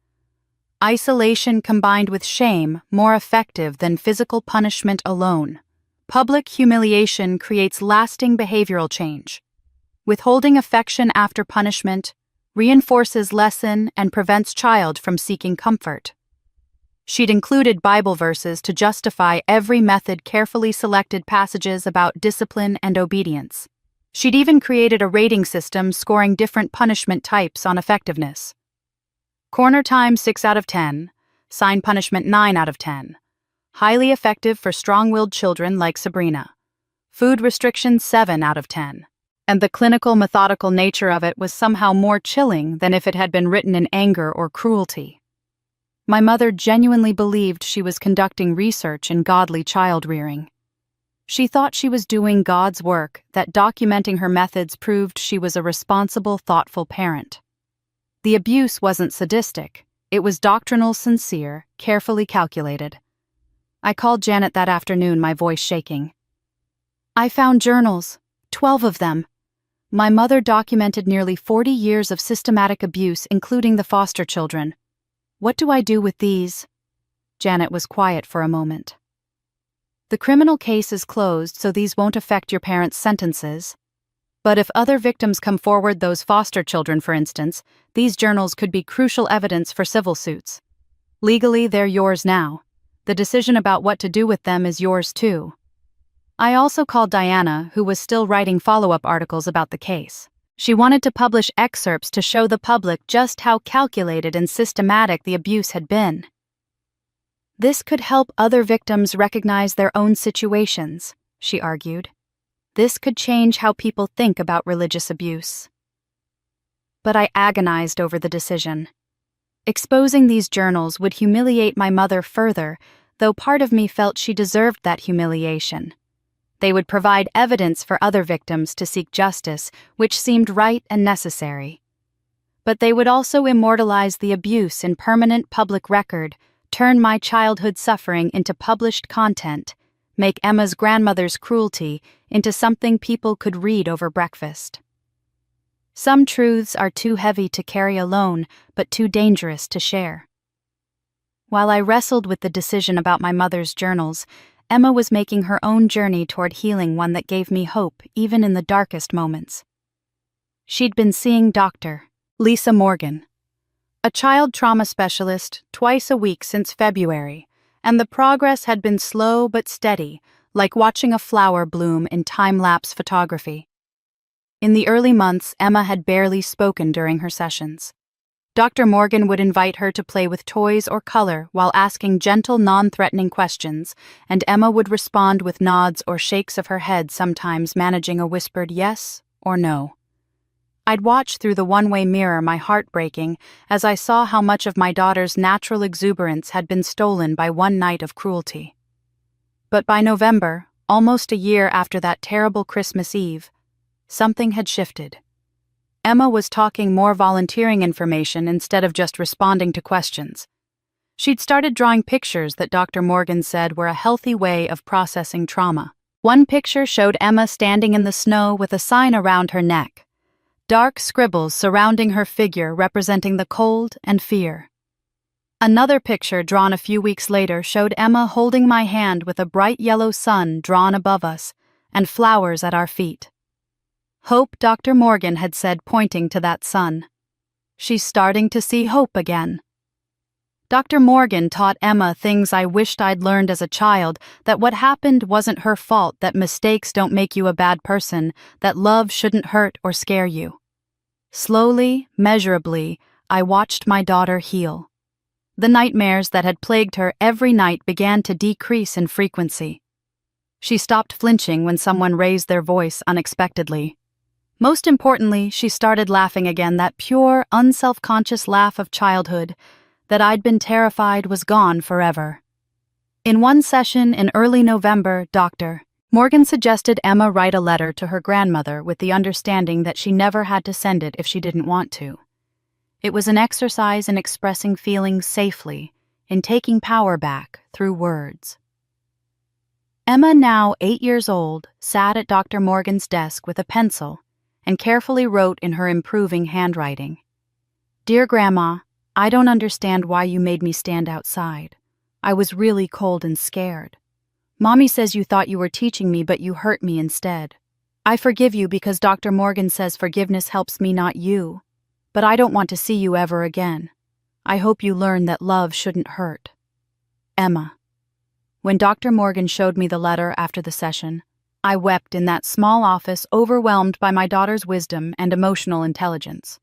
Speaker 1: Isolation combined with shame, more effective than physical punishment alone. Public humiliation creates lasting behavioral change. Withholding affection after punishment reinforces lesson and prevents child from seeking comfort. She'd included Bible verses to justify every method, carefully selected passages about discipline and obedience. She'd even created a rating system scoring different punishment types on effectiveness. Corner time 6 out of 10, sign punishment 9 out of 10. Highly effective for strong-willed children like Sabrina. Food restriction 7 out of 10. And the clinical, methodical nature of it was somehow more chilling than if it had been written in anger or cruelty. My mother genuinely believed she was conducting research in godly child-rearing. She thought she was doing God's work, that documenting her methods proved she was a responsible, thoughtful parent. The abuse wasn't sadistic. It was doctrinal, sincere, carefully calculated. I called Janet that afternoon, my voice shaking. I found journals, 12 of them. My mother documented nearly 40 years of systematic abuse, including the foster children. What do I do with these? Janet was quiet for a moment. The criminal case is closed, so these won't affect your parents' sentences. But if other victims come forward, those foster children, for instance, these journals could be crucial evidence for civil suits. Legally, they're yours now. The decision about what to do with them is yours too. I also called Diana, who was still writing follow-up articles about the case. She wanted to publish excerpts to show the public just how calculated and systematic the abuse had been. This could help other victims recognize their own situations, she argued. This could change how people think about religious abuse. But I agonized over the decision. Exposing these journals would humiliate my mother further, though part of me felt she deserved that humiliation. They would provide evidence for other victims to seek justice, which seemed right and necessary. But they would also immortalize the abuse in permanent public record, turn my childhood suffering into published content, make Emma's grandmother's cruelty into something people could read over breakfast. Some truths are too heavy to carry alone, but too dangerous to share. While I wrestled with the decision about my mother's journals, Emma was making her own journey toward healing, one that gave me hope even in the darkest moments. She'd been seeing Dr. Lisa Morgan, a child trauma specialist, twice a week since February, and the progress had been slow but steady, like watching a flower bloom in time-lapse photography. In the early months, Emma had barely spoken during her sessions. Dr. Morgan would invite her to play with toys or color while asking gentle, non-threatening questions, and Emma would respond with nods or shakes of her head, sometimes managing a whispered yes or no. I'd watch through the one-way mirror, my heart breaking, as I saw how much of my daughter's natural exuberance had been stolen by one night of cruelty. But by November, almost a year after that terrible Christmas Eve, something had shifted. Emma was talking more, volunteering information instead of just responding to questions. She'd started drawing pictures that Dr. Morgan said were a healthy way of processing trauma. One picture showed Emma standing in the snow with a sign around her neck, dark scribbles surrounding her figure representing the cold and fear. Another picture, drawn a few weeks later, showed Emma holding my hand with a bright yellow sun drawn above us and flowers at our feet. Hope, Dr. Morgan had said, pointing to that sun. She's starting to see hope again. Dr. Morgan taught Emma things I wished I'd learned as a child, that what happened wasn't her fault, that mistakes don't make you a bad person, that love shouldn't hurt or scare you. Slowly, measurably, I watched my daughter heal. The nightmares that had plagued her every night began to decrease in frequency. She stopped flinching when someone raised their voice unexpectedly. Most importantly, she started laughing again, that pure, unself-conscious laugh of childhood that I'd been terrified was gone forever. In one session in early November, Dr. Morgan suggested Emma write a letter to her grandmother with the understanding that she never had to send it if she didn't want to. It was an exercise in expressing feelings safely, in taking power back through words. Emma, now 8 years old, sat at Dr. Morgan's desk with a pencil and carefully wrote in her improving handwriting. "Dear Grandma, I don't understand why you made me stand outside. I was really cold and scared. Mommy says you thought you were teaching me, but you hurt me instead. I forgive you because Dr. Morgan says forgiveness helps me, not you. But I don't want to see you ever again. I hope you learn that love shouldn't hurt. Emma." When Dr. Morgan showed me the letter after the session, I wept in that small office, overwhelmed by my daughter's wisdom and emotional intelligence.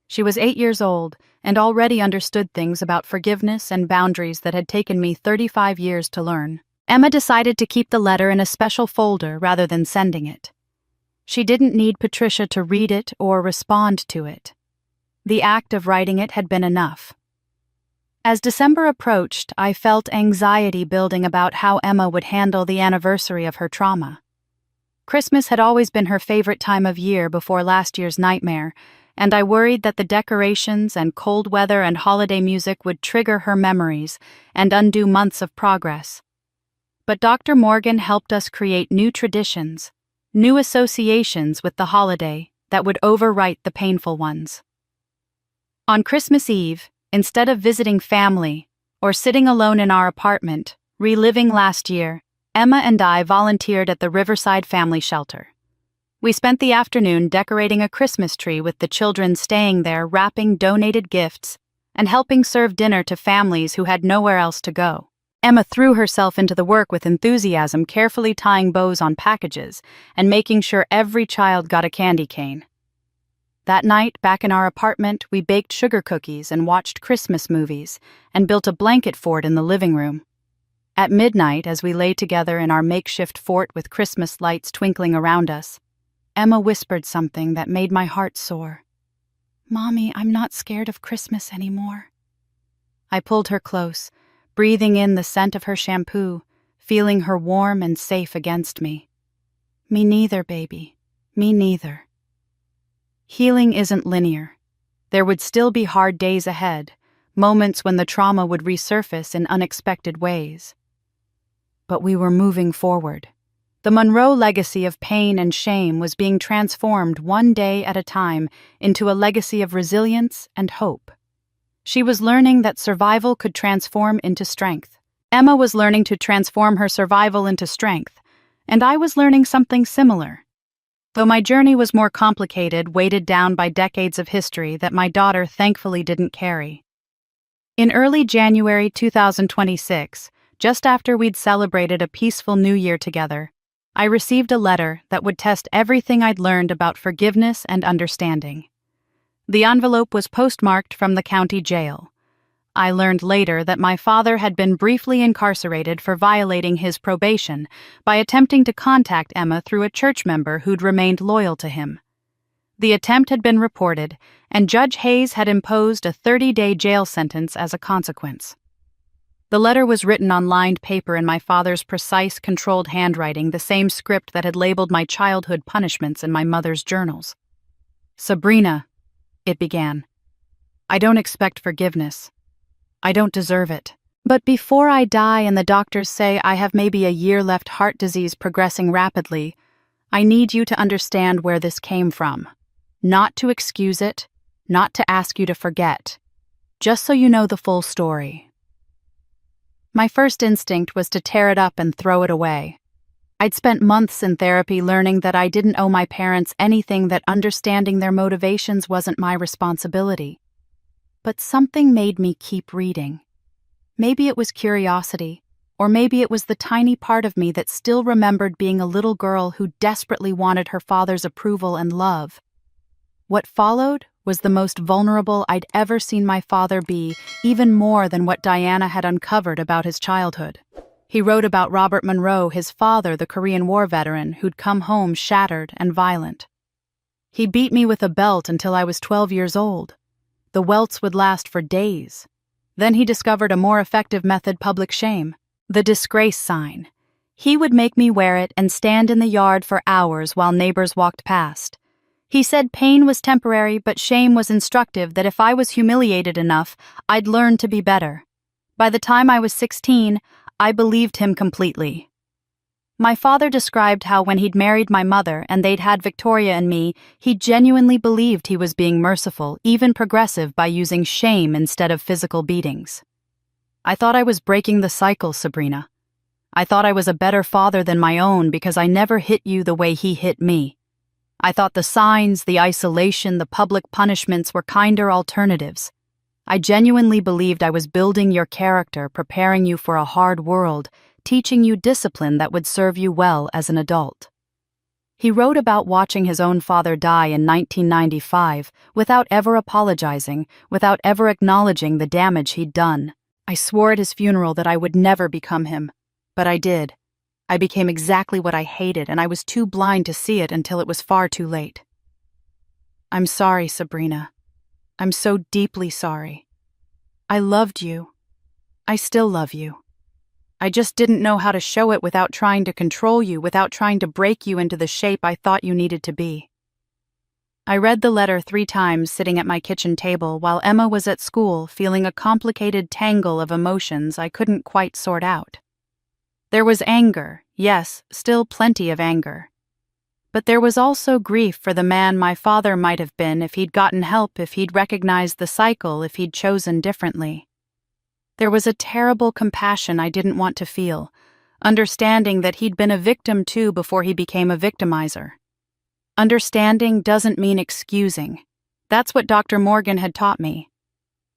Speaker 1: She was 8 years old and already understood things about forgiveness and boundaries that had taken me 35 years to learn. Emma decided to keep the letter in a special folder rather than sending it. She didn't need Patricia to read it or respond to it. The act of writing it had been enough. As December approached, I felt anxiety building about how Emma would handle the anniversary of her trauma. Christmas had always been her favorite time of year before last year's nightmare, and I worried that the decorations and cold weather and holiday music would trigger her memories and undo months of progress. But Dr. Morgan helped us create new traditions, new associations with the holiday that would overwrite the painful ones. On Christmas Eve, instead of visiting family or sitting alone in our apartment, reliving last year, Emma and I volunteered at the Riverside Family Shelter. We spent the afternoon decorating a Christmas tree with the children staying there, wrapping donated gifts, and helping serve dinner to families who had nowhere else to go. Emma threw herself into the work with enthusiasm, carefully tying bows on packages and making sure every child got a candy cane. That night, back in our apartment, we baked sugar cookies and watched Christmas movies and built a blanket fort in the living room. At midnight, as we lay together in our makeshift fort with Christmas lights twinkling around us, Emma whispered something that made my heart soar. "Mommy, I'm not scared of Christmas anymore." I pulled her close, breathing in the scent of her shampoo, feeling her warm and safe against me. "Me neither, baby. Me neither." Healing isn't linear. There would still be hard days ahead, moments when the trauma would resurface in unexpected ways. But we were moving forward. The Monroe legacy of pain and shame was being transformed one day at a time into a legacy of resilience and hope. She was learning that survival could transform into strength, Emma was learning to transform her survival into strength, and I was learning something similar. Though my journey was more complicated, weighted down by decades of history that my daughter thankfully didn't carry. In early January 2026, just after we'd celebrated a peaceful New Year together, I received a letter that would test everything I'd learned about forgiveness and understanding. The envelope was postmarked from the county jail. I learned later that my father had been briefly incarcerated for violating his probation by attempting to contact Emma through a church member who'd remained loyal to him. The attempt had been reported, and Judge Hayes had imposed a 30-day jail sentence as a consequence. The letter was written on lined paper in my father's precise, controlled handwriting, the same script that had labeled my childhood punishments in my mother's journals. "Sabrina," it began, "I don't expect forgiveness. I don't deserve it. But before I die and the doctors say I have maybe a year left, heart disease progressing rapidly, I need you to understand where this came from. Not to excuse it, not to ask you to forget. Just so you know the full story." My first instinct was to tear it up and throw it away. I'd spent months in therapy learning that I didn't owe my parents anything, that understanding their motivations wasn't my responsibility. But something made me keep reading. Maybe it was curiosity, or maybe it was the tiny part of me that still remembered being a little girl who desperately wanted her father's approval and love. What followed was the most vulnerable I'd ever seen my father be, even more than what Diana had uncovered about his childhood. He wrote about Robert Monroe, his father, the Korean War veteran, who'd come home shattered and violent. He beat me with a belt until I was 12 years old. The welts would last for days. Then he discovered a more effective method: public shame, the disgrace sign. He would make me wear it and stand in the yard for hours while neighbors walked past. He said pain was temporary, but shame was instructive, that if I was humiliated enough, I'd learn to be better. By the time I was 16, I believed him completely. My father described how when he'd married my mother and they'd had Victoria and me, he genuinely believed he was being merciful, even progressive, by using shame instead of physical beatings. I thought I was breaking the cycle, Sabrina. I thought I was a better father than my own because I never hit you the way he hit me. I thought the signs, the isolation, the public punishments were kinder alternatives. I genuinely believed I was building your character, preparing you for a hard world, teaching you discipline that would serve you well as an adult. He wrote about watching his own father die in 1995 without ever apologizing, without ever acknowledging the damage he'd done. I swore at his funeral that I would never become him, but I did. I became exactly what I hated, and I was too blind to see it until it was far too late. I'm sorry, Sabrina. I'm so deeply sorry. I loved you. I still love you. I just didn't know how to show it without trying to control you, without trying to break you into the shape I thought you needed to be. I read the letter 3 times sitting at my kitchen table while Emma was at school, feeling a complicated tangle of emotions I couldn't quite sort out. There was anger, yes, still plenty of anger. But there was also grief for the man my father might have been if he'd gotten help, if he'd recognized the cycle, if he'd chosen differently. There was a terrible compassion I didn't want to feel, understanding that he'd been a victim too before he became a victimizer. Understanding doesn't mean excusing. That's what Dr. Morgan had taught me.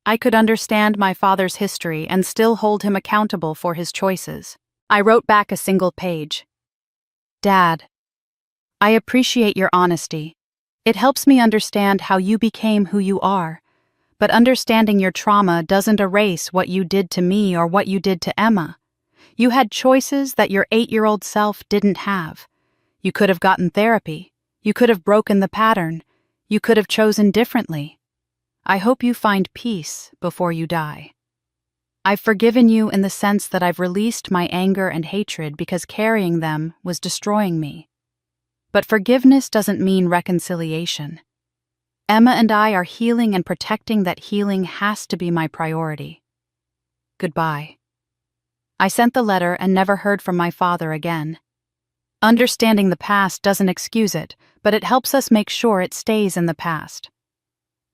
Speaker 1: I could understand my father's history and still hold him accountable for his choices. I wrote back a single page. Dad, I appreciate your honesty. It helps me understand how you became who you are. But understanding your trauma doesn't erase what you did to me or what you did to Emma. You had choices that your 8-year-old self didn't have. You could have gotten therapy. You could have broken the pattern. You could have chosen differently. I hope you find peace before you die. I've forgiven you in the sense that I've released my anger and hatred because carrying them was destroying me. But forgiveness doesn't mean reconciliation. Emma and I are healing, and protecting that healing has to be my priority. Goodbye. I sent the letter and never heard from my father again. Understanding the past doesn't excuse it, but it helps us make sure it stays in the past.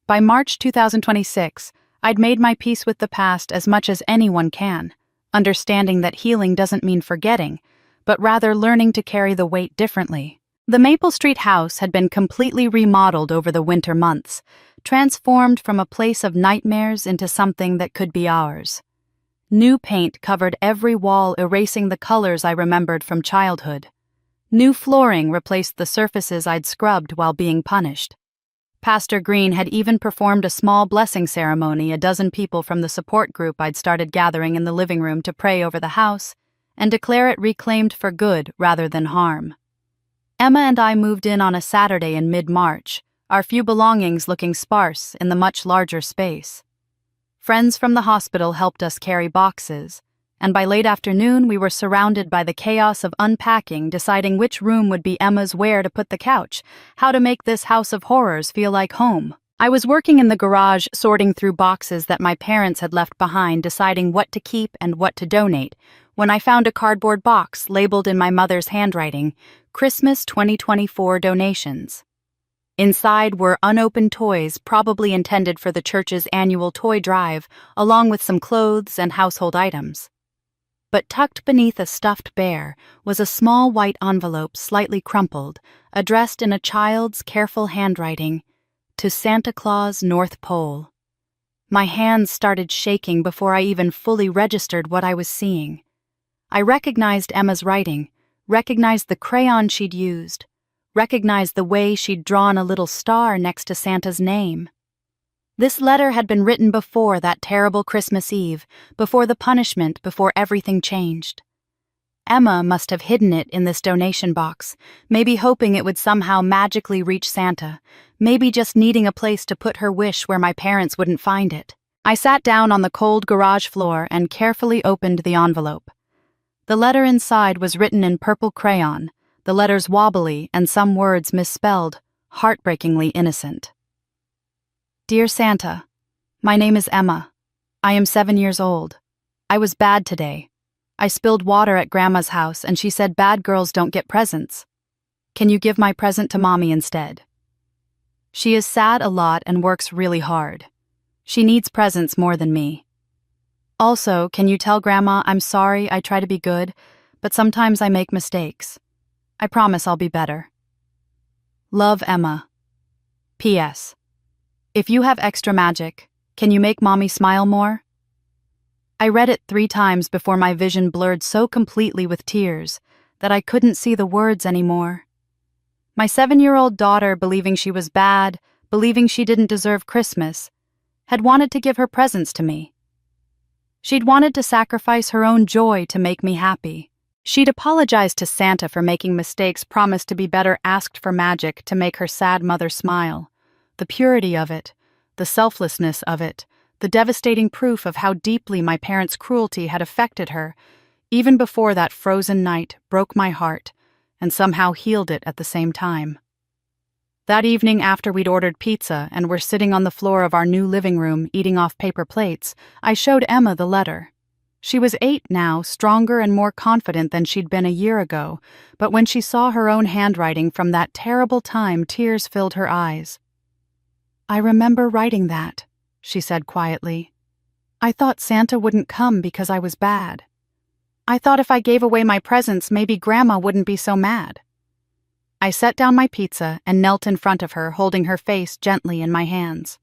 Speaker 1: By March 2026, I'd made my peace with the past as much as anyone can, understanding that healing doesn't mean forgetting, but rather learning to carry the weight differently. The Maple Street house had been completely remodeled over the winter months, transformed from a place of nightmares into something that could be ours. New paint covered every wall, erasing the colors I remembered from childhood. New flooring replaced the surfaces I'd scrubbed while being punished. Pastor Green had even performed a small blessing ceremony. A dozen people from the support group I'd started gathering in the living room to pray over the house and declare it reclaimed for good rather than harm. Emma and I moved in on a Saturday in mid-March, our few belongings looking sparse in the much larger space. Friends from the hospital helped us carry boxes, and by late afternoon we were surrounded by the chaos of unpacking, deciding which room would be Emma's, where to put the couch, how to make this house of horrors feel like home. I was working in the garage, sorting through boxes that my parents had left behind, deciding what to keep and what to donate, when I found a cardboard box labeled in my mother's handwriting, Christmas 2024 donations. Inside were unopened toys probably intended for the church's annual toy drive, along with some clothes and household items. But tucked beneath a stuffed bear was a small white envelope, slightly crumpled, addressed in a child's careful handwriting, to Santa Claus, North Pole. My hands started shaking before I even fully registered what I was seeing. I recognized Emma's writing, recognized the crayon she'd used, recognized the way she'd drawn a little star next to Santa's name. This letter had been written before that terrible Christmas Eve, before the punishment, before everything changed. Emma must have hidden it in this donation box, maybe hoping it would somehow magically reach Santa, maybe just needing a place to put her wish where my parents wouldn't find it. I sat down on the cold garage floor and carefully opened the envelope. The letter inside was written in purple crayon, the letters wobbly and some words misspelled, heartbreakingly innocent. Dear Santa, my name is Emma. I am 7 years old. I was bad today. I spilled water at Grandma's house and she said bad girls don't get presents. Can you give my present to Mommy instead? She is sad a lot and works really hard. She needs presents more than me. Also, can you tell Grandma I'm sorry I try to be good, but sometimes I make mistakes. I promise I'll be better. Love, Emma. P.S. If you have extra magic, can you make Mommy smile more? I read it 3 times before my vision blurred so completely with tears that I couldn't see the words anymore. My 7-year-old daughter, believing she was bad, believing she didn't deserve Christmas, had wanted to give her presents to me. She'd wanted to sacrifice her own joy to make me happy. She'd apologized to Santa for making mistakes, promised to be better, asked for magic to make her sad mother smile. The purity of it, the selflessness of it, the devastating proof of how deeply my parents' cruelty had affected her, even before that frozen night, broke my heart and somehow healed it at the same time. That evening, after we'd ordered pizza and were sitting on the floor of our new living room eating off paper plates, I showed Emma the letter. She was 8 now, stronger and more confident than she'd been a year ago, but when she saw her own handwriting from that terrible time, tears filled her eyes. I remember writing that, she said quietly. I thought Santa wouldn't come because I was bad. I thought if I gave away my presents, maybe Grandma wouldn't be so mad. I set down my pizza and knelt in front of her, holding her face gently in my hands.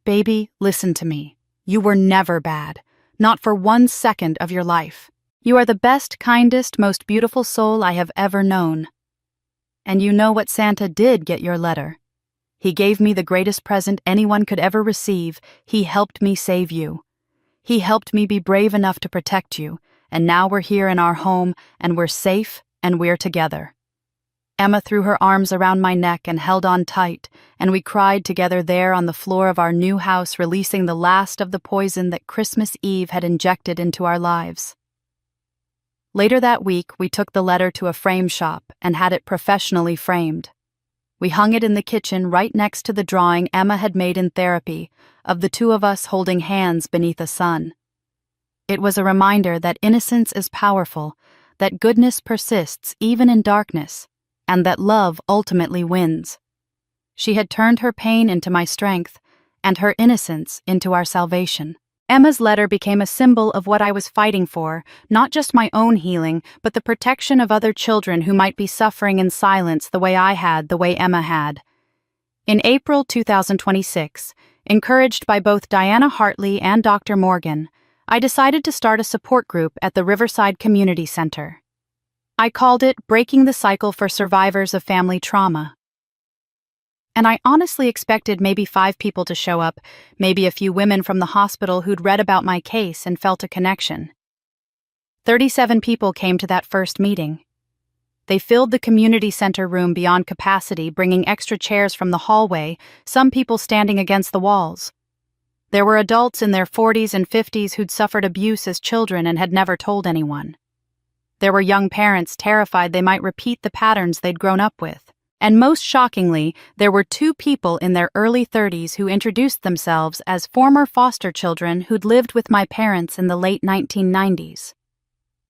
Speaker 1: Baby, listen to me. You were never bad, not for 1 second of your life. You are the best, kindest, most beautiful soul I have ever known. And you know what Santa did get your letter. He gave me the greatest present anyone could ever receive. He helped me save you. He helped me be brave enough to protect you, and now we're here in our home, and we're safe, and we're together. Emma threw her arms around my neck and held on tight, and we cried together there on the floor of our new house, releasing the last of the poison that Christmas Eve had injected into our lives. Later that week, we took the letter to a frame shop and had it professionally framed. We hung it in the kitchen right next to the drawing Emma had made in therapy of the 2 of us holding hands beneath a sun. It was a reminder that innocence is powerful, that goodness persists even in darkness, and that love ultimately wins. She had turned her pain into my strength, and her innocence into our salvation. Emma's letter became a symbol of what I was fighting for, not just my own healing, but the protection of other children who might be suffering in silence the way I had, the way Emma had. In April 2026, encouraged by both Diana Hartley and Dr. Morgan, I decided to start a support group at the Riverside Community Center. I called it Breaking the Cycle for Survivors of Family Trauma. And I honestly expected maybe 5 people to show up, maybe a few women from the hospital who'd read about my case and felt a connection. 37 people came to that first meeting. They filled the community center room beyond capacity, bringing extra chairs from the hallway, some people standing against the walls. There were adults in their 40s and 50s who'd suffered abuse as children and had never told anyone. There were young parents terrified they might repeat the patterns they'd grown up with. And most shockingly, there were 2 people in their early 30s who introduced themselves as former foster children who'd lived with my parents in the late 1990s.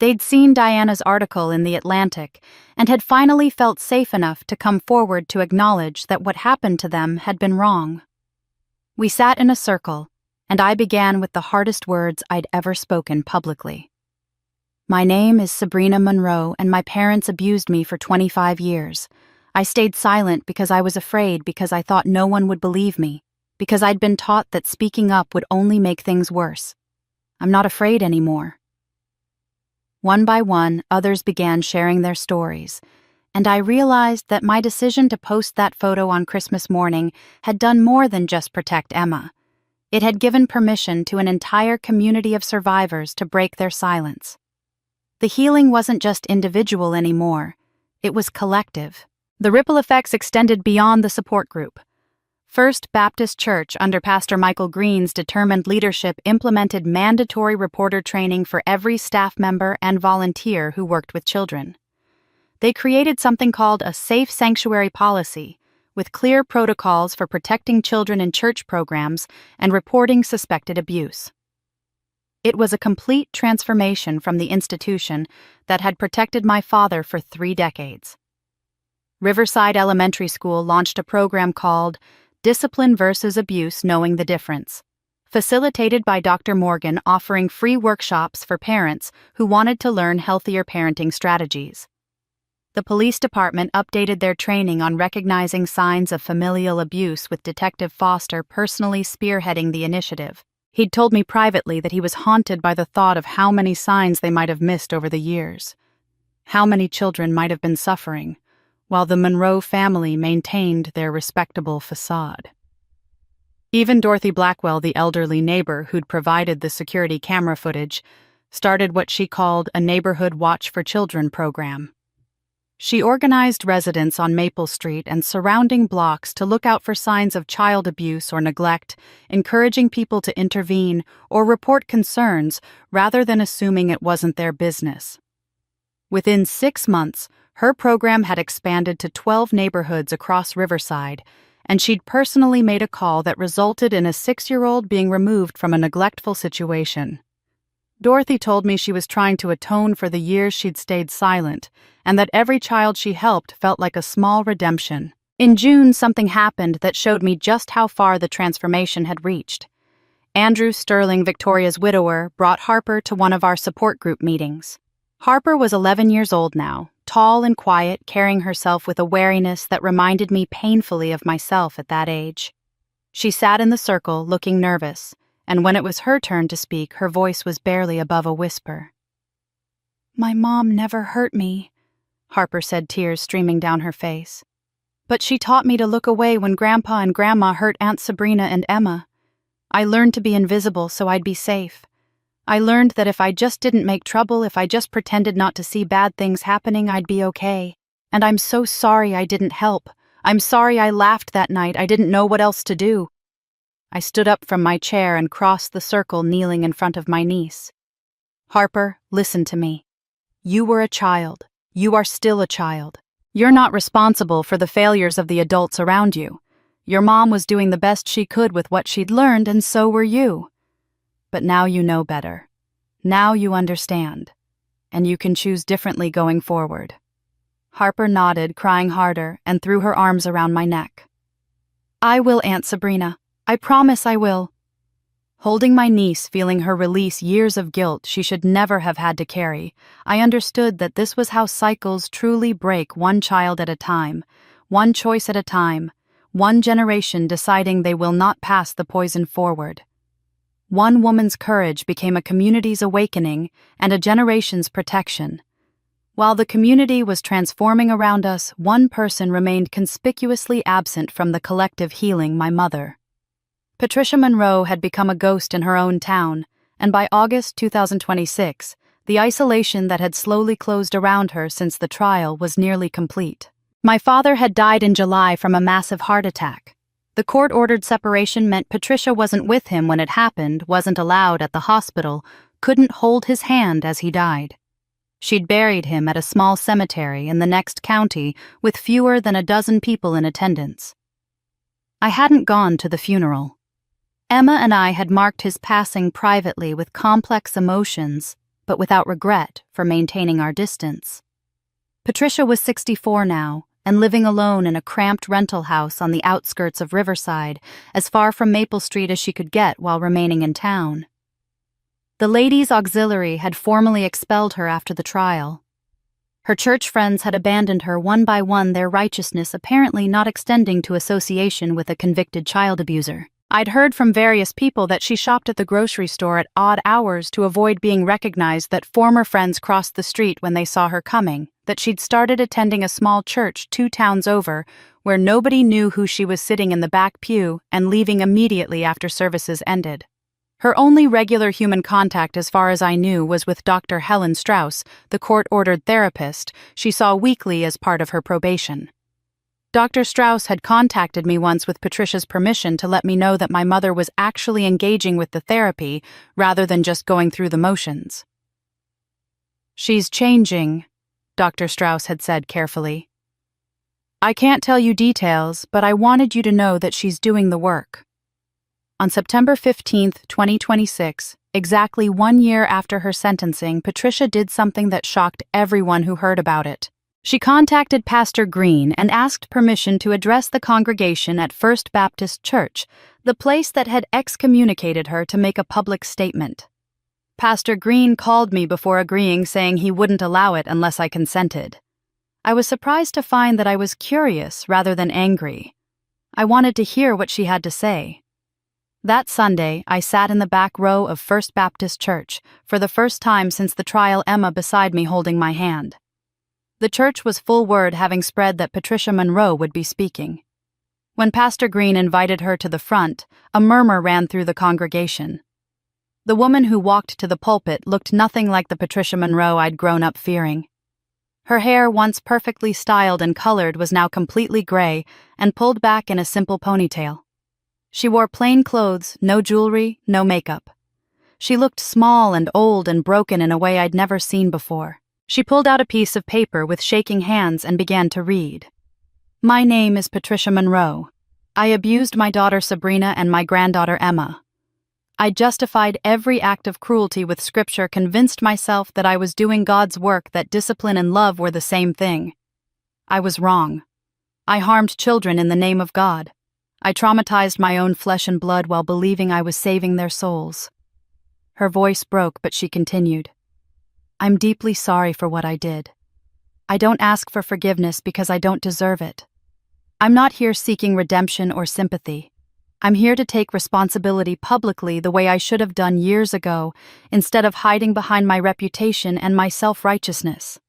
Speaker 1: They'd seen Diana's article in The Atlantic and had finally felt safe enough to come forward to acknowledge that what happened to them had been wrong. We sat in a circle, and I began with the hardest words I'd ever spoken publicly. My name is Sabrina Monroe, and my parents abused me for 25 years. I stayed silent because I was afraid, because I thought no one would believe me, because I'd been taught that speaking up would only make things worse. I'm not afraid anymore. One by one, others began sharing their stories, and I realized that my decision to post that photo on Christmas morning had done more than just protect Emma. It had given permission to an entire community of survivors to break their silence. The healing wasn't just individual anymore, it was collective. The ripple effects extended beyond the support group. First Baptist Church, under Pastor Michael Green's determined leadership, implemented mandatory reporter training for every staff member and volunteer who worked with children. They created something called a safe sanctuary policy, with clear protocols for protecting children in church programs and reporting suspected abuse. It was a complete transformation from the institution that had protected my father for 3 decades. Riverside Elementary School launched a program called Discipline versus Abuse: Knowing the Difference, facilitated by Dr. Morgan, offering free workshops for parents who wanted to learn healthier parenting strategies. The police department updated their training on recognizing signs of familial abuse, with Detective Foster personally spearheading the initiative. He'd told me privately that he was haunted by the thought of how many signs they might have missed over the years. How many children might have been suffering, while the Monroe family maintained their respectable facade. Even Dorothy Blackwell, the elderly neighbor who'd provided the security camera footage, started what she called a Neighborhood Watch for Children program. She organized residents on Maple Street and surrounding blocks to look out for signs of child abuse or neglect, encouraging people to intervene or report concerns rather than assuming it wasn't their business. Within 6 months, her program had expanded to 12 neighborhoods across Riverside, and she'd personally made a call that resulted in a 6-year-old being removed from a neglectful situation. Dorothy told me she was trying to atone for the years she'd stayed silent, and that every child she helped felt like a small redemption. In June, something happened that showed me just how far the transformation had reached. Andrew Sterling, Victoria's widower, brought Harper to one of our support group meetings. Harper was 11 years old now, tall and quiet, carrying herself with a wariness that reminded me painfully of myself at that age. She sat in the circle, looking nervous, and when it was her turn to speak, her voice was barely above a whisper. "My mom never hurt me," Harper said, tears streaming down her face. "But she taught me to look away when Grandpa and Grandma hurt Aunt Sabrina and Emma. I learned to be invisible so I'd be safe. I learned that if I just didn't make trouble, if I just pretended not to see bad things happening, I'd be okay. And I'm so sorry I didn't help. I'm sorry I laughed that night. I didn't know what else to do." I stood up from my chair and crossed the circle, kneeling in front of my niece. "Harper, listen to me. You were a child. You are still a child. You're not responsible for the failures of the adults around you. Your mom was doing the best she could with what she'd learned, and so were you. But now you know better. Now you understand. And you can choose differently going forward." Harper nodded, crying harder, and threw her arms around my neck. "I will, Aunt Sabrina. I promise I will." Holding my niece, feeling her release years of guilt she should never have had to carry, I understood that this was how cycles truly break, one child at a time, one choice at a time, one generation deciding they will not pass the poison forward. One woman's courage became a community's awakening and a generation's protection. While the community was transforming around us, one person remained conspicuously absent from the collective healing: my mother. Patricia Monroe had become a ghost in her own town, and by August 2026, the isolation that had slowly closed around her since the trial was nearly complete. My father had died in July from a massive heart attack. The court-ordered separation meant Patricia wasn't with him when it happened, wasn't allowed at the hospital, couldn't hold his hand as he died. She'd buried him at a small cemetery in the next county with fewer than a dozen people in attendance. I hadn't gone to the funeral. Emma and I had marked his passing privately with complex emotions, but without regret for maintaining our distance. Patricia was 64 now, and living alone in a cramped rental house on the outskirts of Riverside, as far from Maple Street as she could get while remaining in town. The Ladies' Auxiliary had formally expelled her after the trial. Her church friends had abandoned her one by one, their righteousness apparently not extending to association with a convicted child abuser. I'd heard from various people that she shopped at the grocery store at odd hours to avoid being recognized, that former friends crossed the street when they saw her coming, that she'd started attending a small church 2 towns over where nobody knew who she was, sitting in the back pew and leaving immediately after services ended. Her only regular human contact, as far as I knew, was with Dr. Helen Strauss, the court-ordered therapist she saw weekly as part of her probation. Dr. Strauss had contacted me once with Patricia's permission to let me know that my mother was actually engaging with the therapy rather than just going through the motions. "She's changing," Dr. Strauss had said carefully. "I can't tell you details, but I wanted you to know that she's doing the work." On September 15, 2026, exactly 1 year after her sentencing, Patricia did something that shocked everyone who heard about it. She contacted Pastor Green and asked permission to address the congregation at First Baptist Church, the place that had excommunicated her, to make a public statement. Pastor Green called me before agreeing, saying he wouldn't allow it unless I consented. I was surprised to find that I was curious rather than angry. I wanted to hear what she had to say. That Sunday, I sat in the back row of First Baptist Church, for the first time since the trial, Emma beside me holding my hand. The church was full, word having spread that Patricia Monroe would be speaking. When Pastor Green invited her to the front, a murmur ran through the congregation. The woman who walked to the pulpit looked nothing like the Patricia Monroe I'd grown up fearing. Her hair, once perfectly styled and colored, was now completely gray and pulled back in a simple ponytail. She wore plain clothes, no jewelry, no makeup. She looked small and old and broken in a way I'd never seen before. She pulled out a piece of paper with shaking hands and began to read. "My name is Patricia Monroe. I abused my daughter Sabrina and my granddaughter Emma. I justified every act of cruelty with scripture, convinced myself that I was doing God's work, that discipline and love were the same thing. I was wrong. I harmed children in the name of God. I traumatized my own flesh and blood while believing I was saving their souls." Her voice broke, but she continued. "I'm deeply sorry for what I did. I don't ask for forgiveness because I don't deserve it. I'm not here seeking redemption or sympathy. I'm here to take responsibility publicly the way I should have done years ago, instead of hiding behind my reputation and my self-righteousness."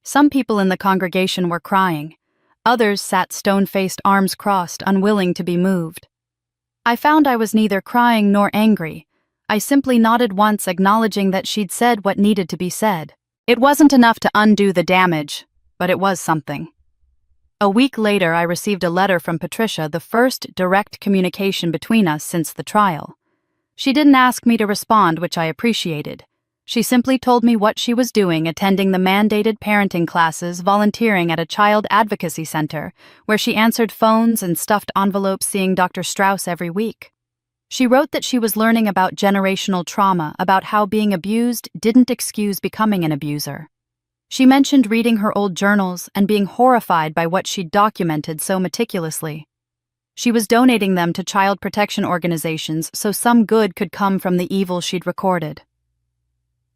Speaker 1: Some people in the congregation were crying. Others sat stone-faced, arms crossed, unwilling to be moved. I found I was neither crying nor angry. I simply nodded once, acknowledging that she'd said what needed to be said. It wasn't enough to undo the damage, but it was something. A week later, I received a letter from Patricia, the first direct communication between us since the trial. She didn't ask me to respond, which I appreciated. She simply told me what she was doing, attending the mandated parenting classes, volunteering at a child advocacy center, where she answered phones and stuffed envelopes, seeing Dr. Strauss every week. She wrote that she was learning about generational trauma, about how being abused didn't excuse becoming an abuser. She mentioned reading her old journals and being horrified by what she'd documented so meticulously. She was donating them to child protection organizations so some good could come from the evil she'd recorded.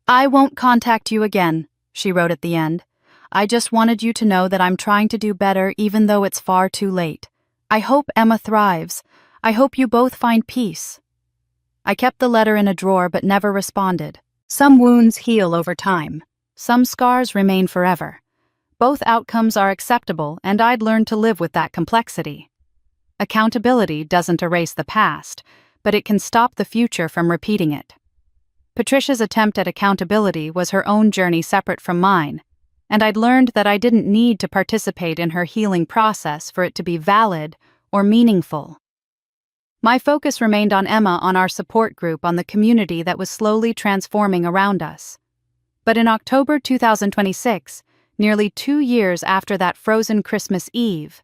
Speaker 1: "I won't contact you again," she wrote at the end. "I just wanted you to know that I'm trying to do better even though it's far too late. I hope Emma thrives. I hope you both find peace." I kept the letter in a drawer but never responded. Some wounds heal over time. Some scars remain forever. Both outcomes are acceptable, and I'd learned to live with that complexity. Accountability doesn't erase the past, but it can stop the future from repeating it. Patricia's attempt at accountability was her own journey separate from mine, and I'd learned that I didn't need to participate in her healing process for it to be valid or meaningful. My focus remained on Emma, on our support group, on the community that was slowly transforming around us. But in October 2026, nearly 2 years after that frozen Christmas Eve,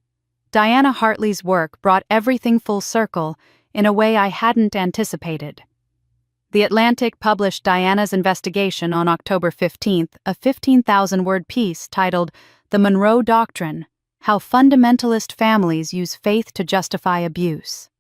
Speaker 1: Diana Hartley's work brought everything full circle in a way I hadn't anticipated. The Atlantic published Diana's investigation on October 15th, a 15,000-word piece titled "The Monroe Doctrine: How Fundamentalist Families Use Faith to Justify Abuse."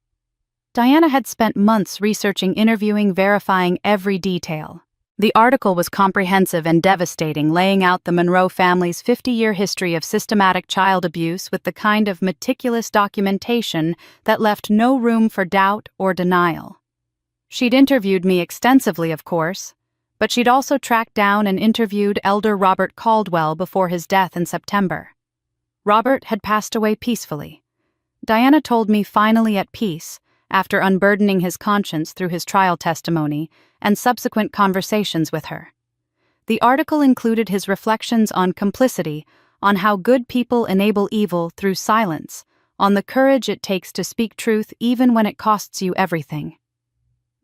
Speaker 1: Diana had spent months researching, interviewing, verifying every detail. The article was comprehensive and devastating, laying out the Monroe family's 50-year history of systematic child abuse with the kind of meticulous documentation that left no room for doubt or denial. She'd interviewed me extensively, of course, but she'd also tracked down and interviewed Elder Robert Caldwell before his death in September. Robert had passed away peacefully. Diana told me finally at peace, after unburdening his conscience through his trial testimony and subsequent conversations with her. The article included his reflections on complicity, on how good people enable evil through silence, on the courage it takes to speak truth even when it costs you everything.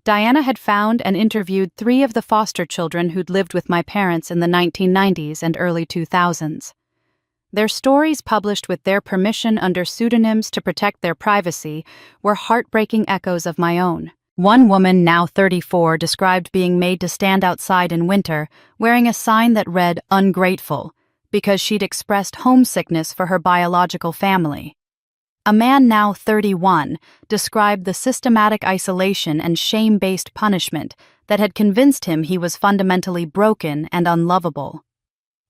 Speaker 1: Diana had found and interviewed 3 of the foster children who'd lived with my parents in the 1990s and early 2000s. Their stories, published with their permission under pseudonyms to protect their privacy, were heartbreaking echoes of my own. One woman, now 34, described being made to stand outside in winter wearing a sign that read "ungrateful" because she'd expressed homesickness for her biological family. A man, now 31, described the systematic isolation and shame-based punishment that had convinced him he was fundamentally broken and unlovable.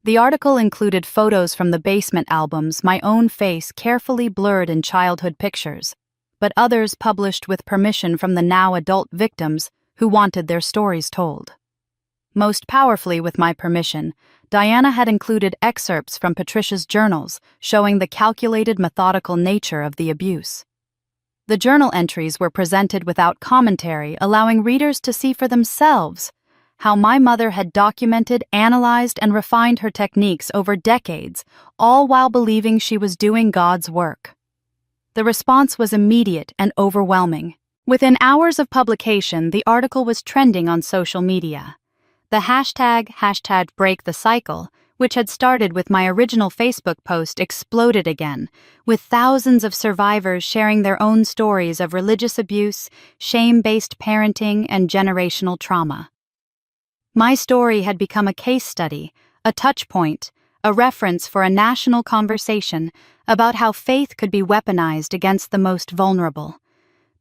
Speaker 1: The article included photos from the basement albums, my own face carefully blurred in childhood pictures, but others published with permission from the now adult victims who wanted their stories told. Most powerfully, with my permission, Diana had included excerpts from Patricia's journals showing the calculated, methodical nature of the abuse. The journal entries were presented without commentary, allowing readers to see for themselves how my mother had documented, analyzed, and refined her techniques over decades, all while believing she was doing God's work. The response was immediate and overwhelming. Within hours of publication, the article was trending on social media. The hashtag #BreakTheCycle, which had started with my original Facebook post, exploded again, with thousands of survivors sharing their own stories of religious abuse, shame-based parenting, and generational trauma. My story had become a case study, a touchpoint, a reference for a national conversation about how faith could be weaponized against the most vulnerable.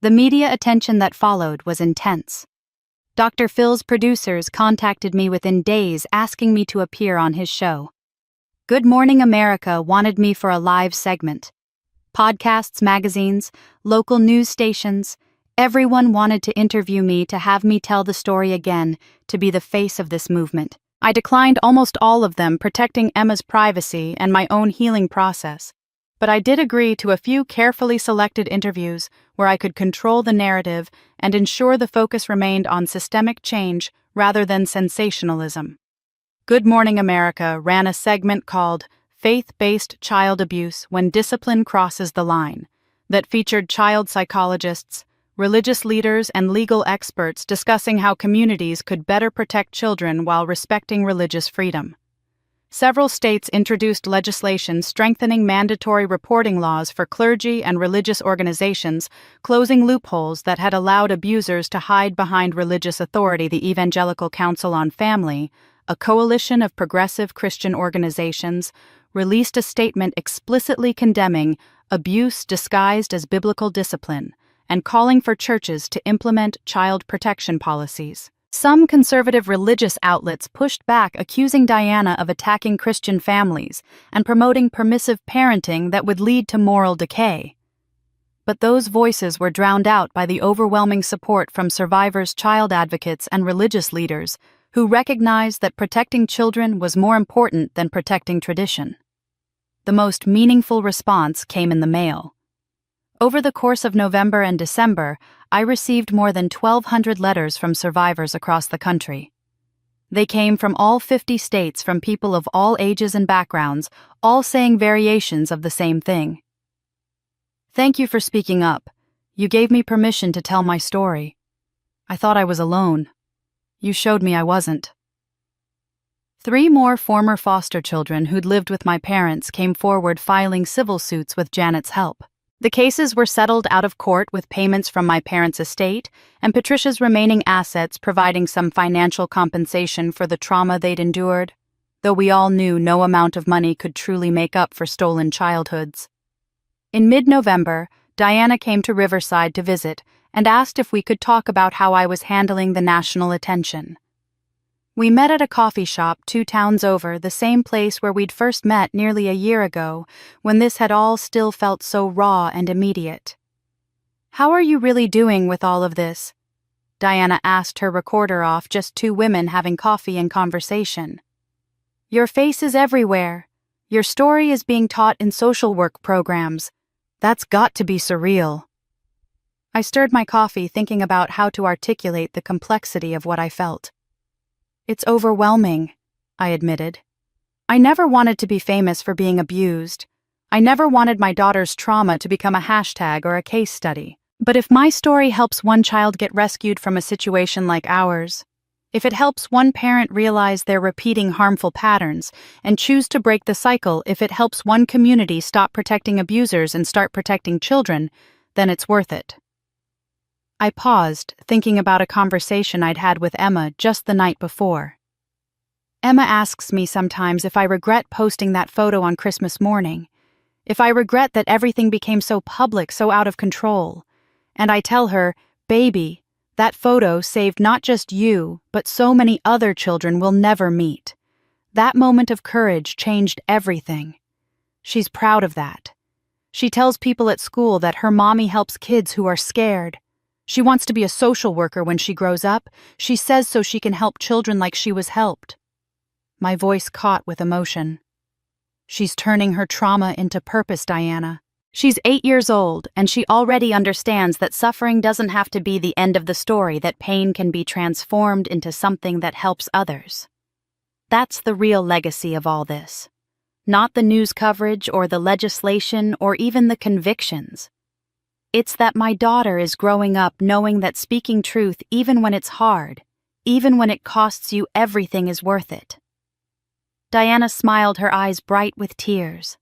Speaker 1: The media attention that followed was intense. Dr. Phil's producers contacted me within days asking me to appear on his show. Good Morning America wanted me for a live segment. Podcasts, magazines, local news stations, everyone wanted to interview me, to have me tell the story again, to be the face of this movement. I declined almost all of them, protecting Emma's privacy and my own healing process. But I did agree to a few carefully selected interviews where I could control the narrative and ensure the focus remained on systemic change rather than sensationalism. Good Morning America ran a segment called Faith-Based Child Abuse When Discipline Crosses the Line that featured child psychologists, religious leaders, and legal experts discussing how communities could better protect children while respecting religious freedom. Several states introduced legislation strengthening mandatory reporting laws for clergy and religious organizations, closing loopholes that had allowed abusers to hide behind religious authority. The Evangelical Council on Family, a coalition of progressive Christian organizations, released a statement explicitly condemning abuse disguised as biblical discipline, and calling for churches to implement child protection policies. Some conservative religious outlets pushed back, accusing Diana of attacking Christian families and promoting permissive parenting that would lead to moral decay. But those voices were drowned out by the overwhelming support from survivors, child advocates, and religious leaders who recognized that protecting children was more important than protecting tradition. The most meaningful response came in the mail. Over the course of November and December, I received more than 1,200 letters from survivors across the country. They came from all 50 states, from people of all ages and backgrounds, all saying variations of the same thing. "Thank you for speaking up. You gave me permission to tell my story. I thought I was alone. You showed me I wasn't." 3 more former foster children who'd lived with my parents came forward, filing civil suits with Janet's help. The cases were settled out of court with payments from my parents' estate and Patricia's remaining assets providing some financial compensation for the trauma they'd endured, though we all knew no amount of money could truly make up for stolen childhoods. In mid-November, Diana came to Riverside to visit and asked if we could talk about how I was handling the national attention. We met at a coffee shop 2 towns over, the same place where we'd first met nearly a year ago, when this had all still felt so raw and immediate. "How are you really doing with all of this?" Diana asked her recorder off, just 2 women having coffee and conversation. "Your face is everywhere. Your story is being taught in social work programs. That's got to be surreal." I stirred my coffee, thinking about how to articulate the complexity of what I felt. "It's overwhelming," I admitted. "I never wanted to be famous for being abused. I never wanted my daughter's trauma to become a hashtag or a case study. But if my story helps one child get rescued from a situation like ours, if it helps one parent realize they're repeating harmful patterns and choose to break the cycle, if it helps one community stop protecting abusers and start protecting children, then it's worth it." I paused, thinking about a conversation I'd had with Emma just the night before. Emma asks me sometimes if I regret posting that photo on Christmas morning, if I regret that everything became so public, so out of control. And I tell her, "Baby, that photo saved not just you, but so many other children we'll never meet. That moment of courage changed everything." She's proud of that. She tells people at school that her mommy helps kids who are scared. She wants to be a social worker when she grows up. She says so she can help children like she was helped. My voice caught with emotion. "She's turning her trauma into purpose, Diana. She's 8 years old, and she already understands that suffering doesn't have to be the end of the story, that pain can be transformed into something that helps others. That's the real legacy of all this. Not the news coverage or the legislation or even the convictions. It's that my daughter is growing up knowing that speaking truth, even when it's hard, even when it costs you everything, is worth it." Diana smiled, her eyes bright with tears.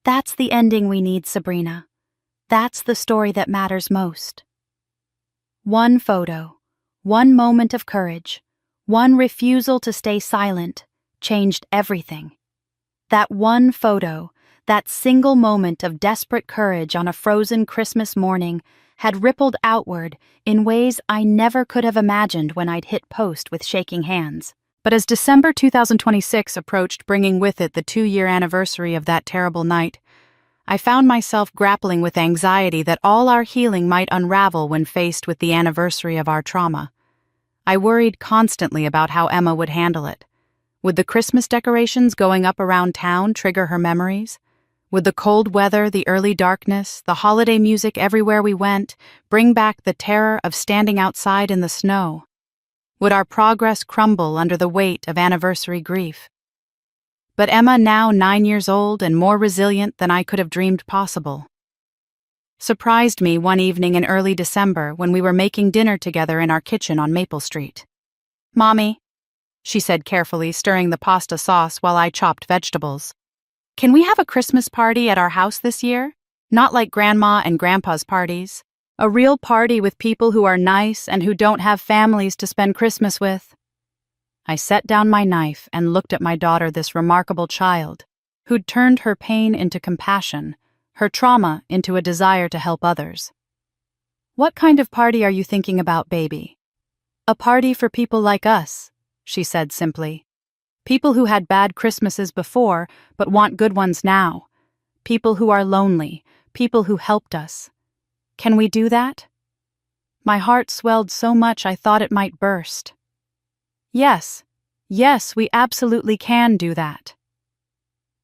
Speaker 1: "That's the ending we need, Sabrina. That's the story that matters most." One photo, one moment of courage, one refusal to stay silent, changed everything. That one photo, that single moment of desperate courage on a frozen Christmas morning, had rippled outward in ways I never could have imagined when I'd hit post with shaking hands. But as December 2026 approached, bringing with it the 2-year anniversary of that terrible night, I found myself grappling with anxiety that all our healing might unravel when faced with the anniversary of our trauma. I worried constantly about how Emma would handle it. Would the Christmas decorations going up around town trigger her memories? Would the cold weather, the early darkness, the holiday music everywhere we went bring back the terror of standing outside in the snow? Would our progress crumble under the weight of anniversary grief? But Emma, now 9 years old and more resilient than I could have dreamed possible, surprised me one evening in early December when we were making dinner together in our kitchen on Maple Street. "Mommy," she said carefully, stirring the pasta sauce while I chopped vegetables, "can we have a Christmas party at our house this year? Not like Grandma and Grandpa's parties. A real party with people who are nice and who don't have families to spend Christmas with." I set down my knife and looked at my daughter, this remarkable child, who'd turned her pain into compassion, her trauma into a desire to help others. "What kind of party are you thinking about, baby?" "A party for people like us," she said simply. "People who had bad Christmases before but want good ones now. People who are lonely, people who helped us. Can we do that?" My heart swelled so much I thought it might burst. Yes, we absolutely can do that.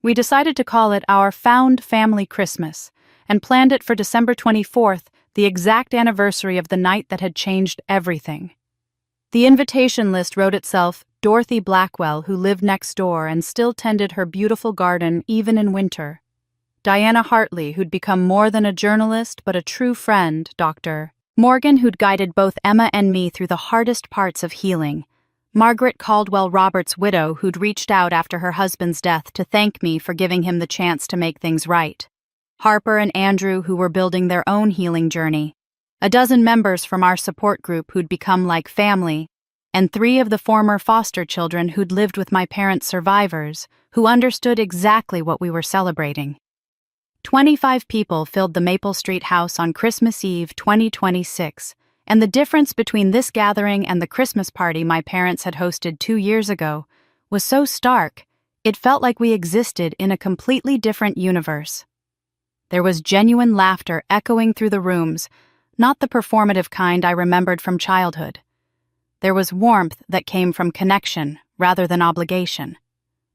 Speaker 1: We decided to call it our Found Family Christmas and planned it for December 24th, the exact anniversary of the night that had changed everything. The invitation list wrote itself Dorothy Blackwell, who lived next door and still tended her beautiful garden even in winter. Diana Hartley, who'd become more than a journalist but a true friend, Dr. Morgan, who'd guided both Emma and me through the hardest parts of healing. Margaret Caldwell Roberts' widow, who'd reached out after her husband's death to thank me for giving him the chance to make things right. Harper and Andrew, who were building their own healing journey. A dozen members from our support group who'd become like family, and 3 of the former foster children who'd lived with my parents' survivors, who understood exactly what we were celebrating. 25 people filled the Maple Street house on Christmas Eve 2026, and the difference between this gathering and the Christmas party my parents had hosted 2 years ago was so stark, it felt like we existed in a completely different universe. There was genuine laughter echoing through the rooms, not the performative kind I remembered from childhood. There was warmth that came from connection rather than obligation.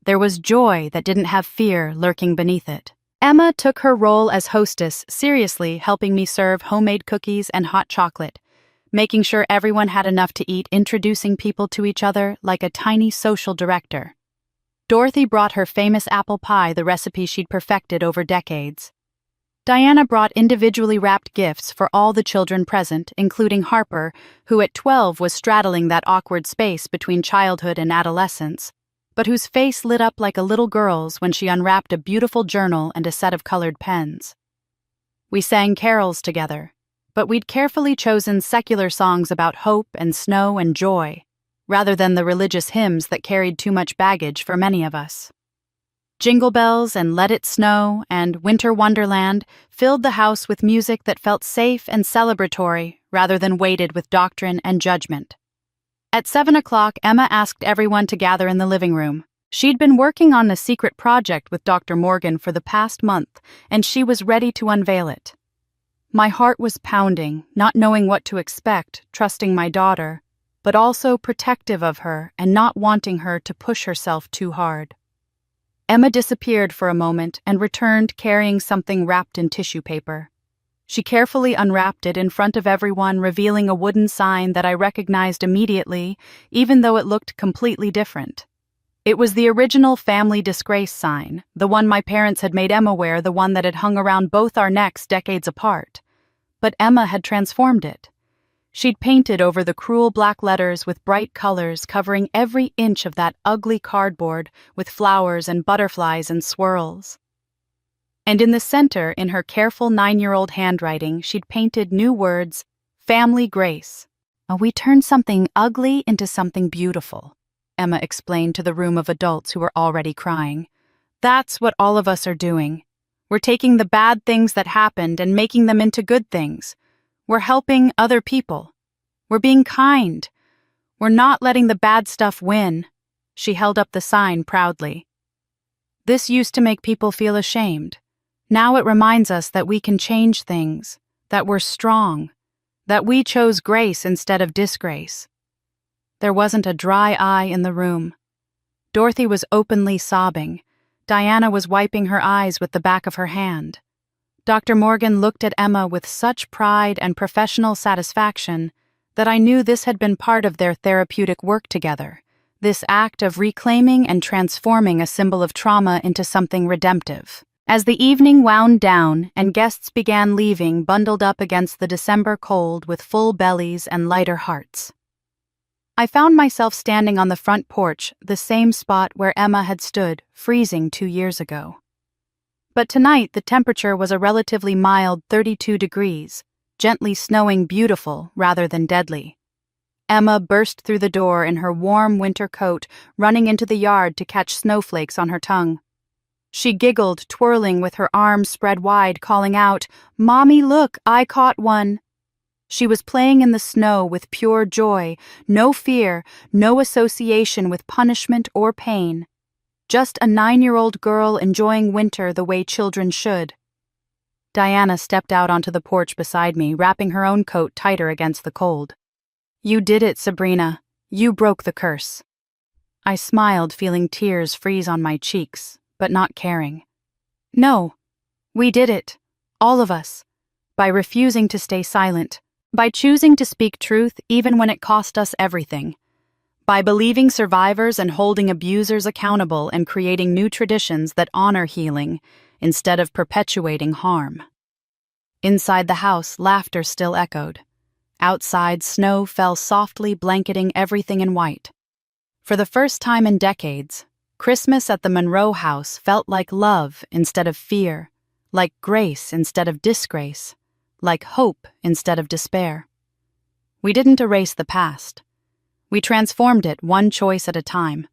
Speaker 1: There was joy that didn't have fear lurking beneath it. Emma took her role as hostess seriously, helping me serve homemade cookies and hot chocolate, making sure everyone had enough to eat, introducing people to each other like a tiny social director. Dorothy brought her famous apple pie, the recipe she'd perfected over decades. Diana brought individually wrapped gifts for all the children present, including Harper, who at 12 was straddling that awkward space between childhood and adolescence, but whose face lit up like a little girl's when she unwrapped a beautiful journal and a set of colored pens. We sang carols together, but we'd carefully chosen secular songs about hope and snow and joy, rather than the religious hymns that carried too much baggage for many of us. Jingle Bells and Let It Snow and Winter Wonderland filled the house with music that felt safe and celebratory rather than weighted with doctrine and judgment. At 7 o'clock, Emma asked everyone to gather in the living room. She'd been working on a secret project with Dr. Morgan for the past month, and she was ready to unveil it. My heart was pounding, not knowing what to expect, trusting my daughter, but also protective of her and not wanting her to push herself too hard. Emma disappeared for a moment and returned carrying something wrapped in tissue paper. She carefully unwrapped it in front of everyone, revealing a wooden sign that I recognized immediately, even though it looked completely different. It was the original family disgrace sign, the one my parents had made Emma wear, the one that had hung around both our necks decades apart. But Emma had transformed it. She'd painted over the cruel black letters with bright colors, covering every inch of that ugly cardboard with flowers and butterflies and swirls. And in the center, in her careful 9-year-old handwriting, she'd painted new words, Family Grace. "We turned something ugly into something beautiful," Emma explained to the room of adults who were already crying. "That's what all of us are doing. We're taking the bad things that happened and making them into good things. We're helping other people. We're being kind. We're not letting the bad stuff win." She held up the sign proudly. "This used to make people feel ashamed. Now it reminds us that we can change things, that we're strong, that we chose grace instead of disgrace." There wasn't a dry eye in the room. Dorothy was openly sobbing. Diana was wiping her eyes with the back of her hand. Dr. Morgan looked at Emma with such pride and professional satisfaction that I knew this had been part of their therapeutic work together, this act of reclaiming and transforming a symbol of trauma into something redemptive. As the evening wound down and guests began leaving, bundled up against the December cold with full bellies and lighter hearts, I found myself standing on the front porch, the same spot where Emma had stood, freezing 2 years ago. But tonight the temperature was a relatively mild 32 degrees, gently snowing, beautiful rather than deadly. Emma burst through the door in her warm winter coat, running into the yard to catch snowflakes on her tongue. She giggled, twirling with her arms spread wide, calling out, "Mommy, look, I caught one." She was playing in the snow with pure joy, no fear, no association with punishment or pain. Just a 9-year-old girl enjoying winter the way children should. Diana stepped out onto the porch beside me, wrapping her own coat tighter against the cold. "You did it, Sabrina. You broke the curse." I smiled, feeling tears freeze on my cheeks, but not caring. "No, we did it. All of us. By refusing to stay silent. By choosing to speak truth even when it cost us everything. By believing survivors and holding abusers accountable and creating new traditions that honor healing instead of perpetuating harm." Inside the house, laughter still echoed. Outside, snow fell softly, blanketing everything in white. For the first time in decades, Christmas at the Monroe house felt like love instead of fear, like grace instead of disgrace, like hope instead of despair. We didn't erase the past. We transformed it one choice at a time.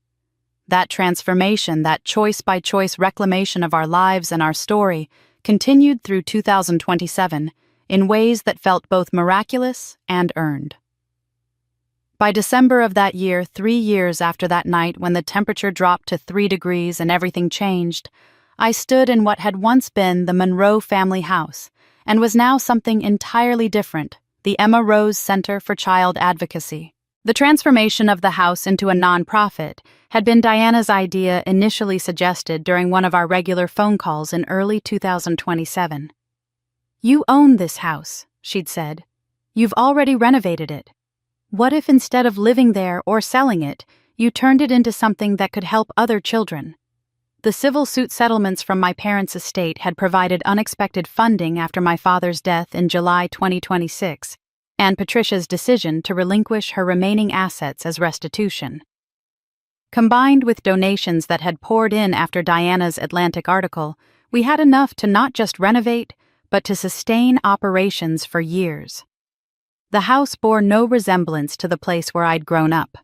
Speaker 1: That transformation, that choice-by-choice reclamation of our lives and our story, continued through 2027 in ways that felt both miraculous and earned. By December of that year, 3 years after that night when the temperature dropped to 3 degrees and everything changed, I stood in what had once been the Monroe family house and was now something entirely different, the Emma Rose Center for Child Advocacy. The transformation of the house into a nonprofit had been Diana's idea, initially suggested during one of our regular phone calls in early 2027. "You own this house," she'd said. "You've already renovated it. What if instead of living there or selling it, you turned it into something that could help other children?" The civil suit settlements from my parents' estate had provided unexpected funding after my father's death in July 2026, and Patricia's decision to relinquish her remaining assets as restitution. Combined with donations that had poured in after Diana's Atlantic article, we had enough to not just renovate, but to sustain operations for years. The house bore no resemblance to the place where I'd grown up.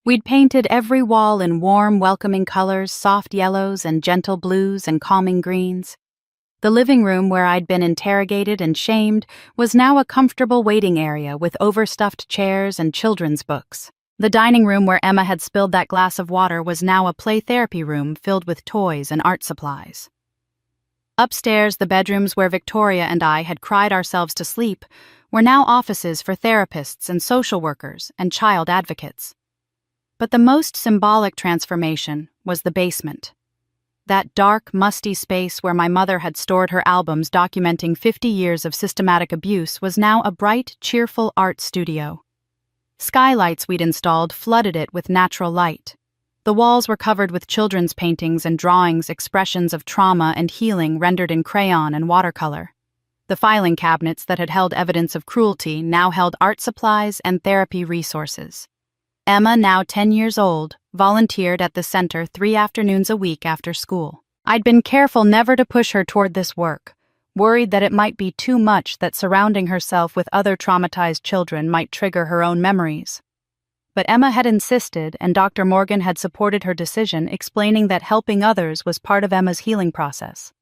Speaker 1: We'd painted every wall in warm, welcoming colors, soft yellows and gentle blues and calming greens. The living room where I'd been interrogated and shamed was now a comfortable waiting area with overstuffed chairs and children's books. The dining room where Emma had spilled that glass of water was now a play therapy room filled with toys and art supplies. Upstairs, the bedrooms where Victoria and I had cried ourselves to sleep were now offices for therapists and social workers and child advocates. But the most symbolic transformation was the basement. That dark, musty space where my mother had stored her albums documenting 50 years of systematic abuse was now a bright, cheerful art studio. Skylights we'd installed flooded it with natural light. The walls were covered with children's paintings and drawings, expressions of trauma and healing rendered in crayon and watercolor. The filing cabinets that had held evidence of cruelty now held art supplies and therapy resources. Emma, now 10 years old, volunteered at the center 3 afternoons a week after school. I'd been careful never to push her toward this work, worried that it might be too much, that surrounding herself with other traumatized children might trigger her own memories. But Emma had insisted, and Dr. Morgan had supported her decision, explaining that helping others was part of Emma's healing process.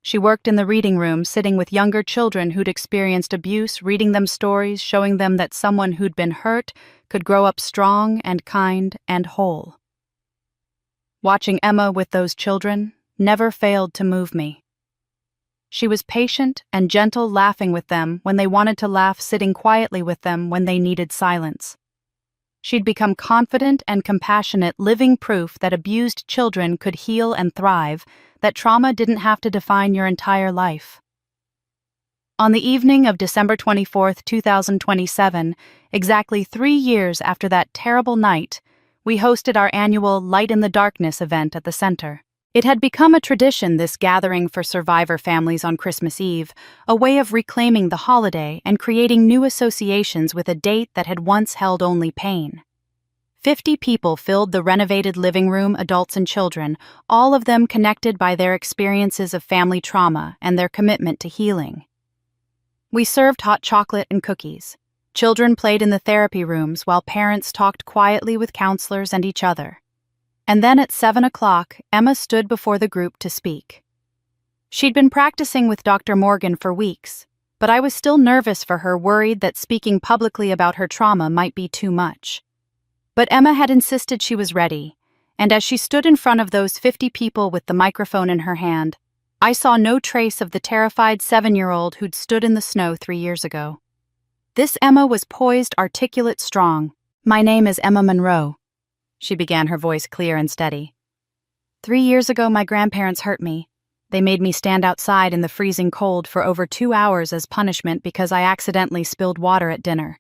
Speaker 1: She worked in the reading room, sitting with younger children who'd experienced abuse, reading them stories, showing them that someone who'd been hurt could grow up strong and kind and whole. Watching Emma with those children never failed to move me. She was patient and gentle, laughing with them when they wanted to laugh, sitting quietly with them when they needed silence. She'd become confident and compassionate, living proof that abused children could heal and thrive, that trauma didn't have to define your entire life. On the evening of December 24, 2027, exactly 3 years after that terrible night, we hosted our annual Light in the Darkness event at the center. It had become a tradition, this gathering for survivor families on Christmas Eve, a way of reclaiming the holiday and creating new associations with a date that had once held only pain. 50 people filled the renovated living room, adults and children, all of them connected by their experiences of family trauma and their commitment to healing. We served hot chocolate and cookies. Children played in the therapy rooms while parents talked quietly with counselors and each other. And then at 7 o'clock, Emma stood before the group to speak. She'd been practicing with Dr. Morgan for weeks, but I was still nervous for her, worried that speaking publicly about her trauma might be too much. But Emma had insisted she was ready, and as she stood in front of those 50 people with the microphone in her hand, I saw no trace of the terrified 7-year-old who'd stood in the snow 3 years ago. This Emma was poised, articulate, strong. "My name is Emma Monroe," she began, her voice clear and steady. 3 years ago, my grandparents hurt me. They made me stand outside in the freezing cold for over 2 hours as punishment because I accidentally spilled water at dinner.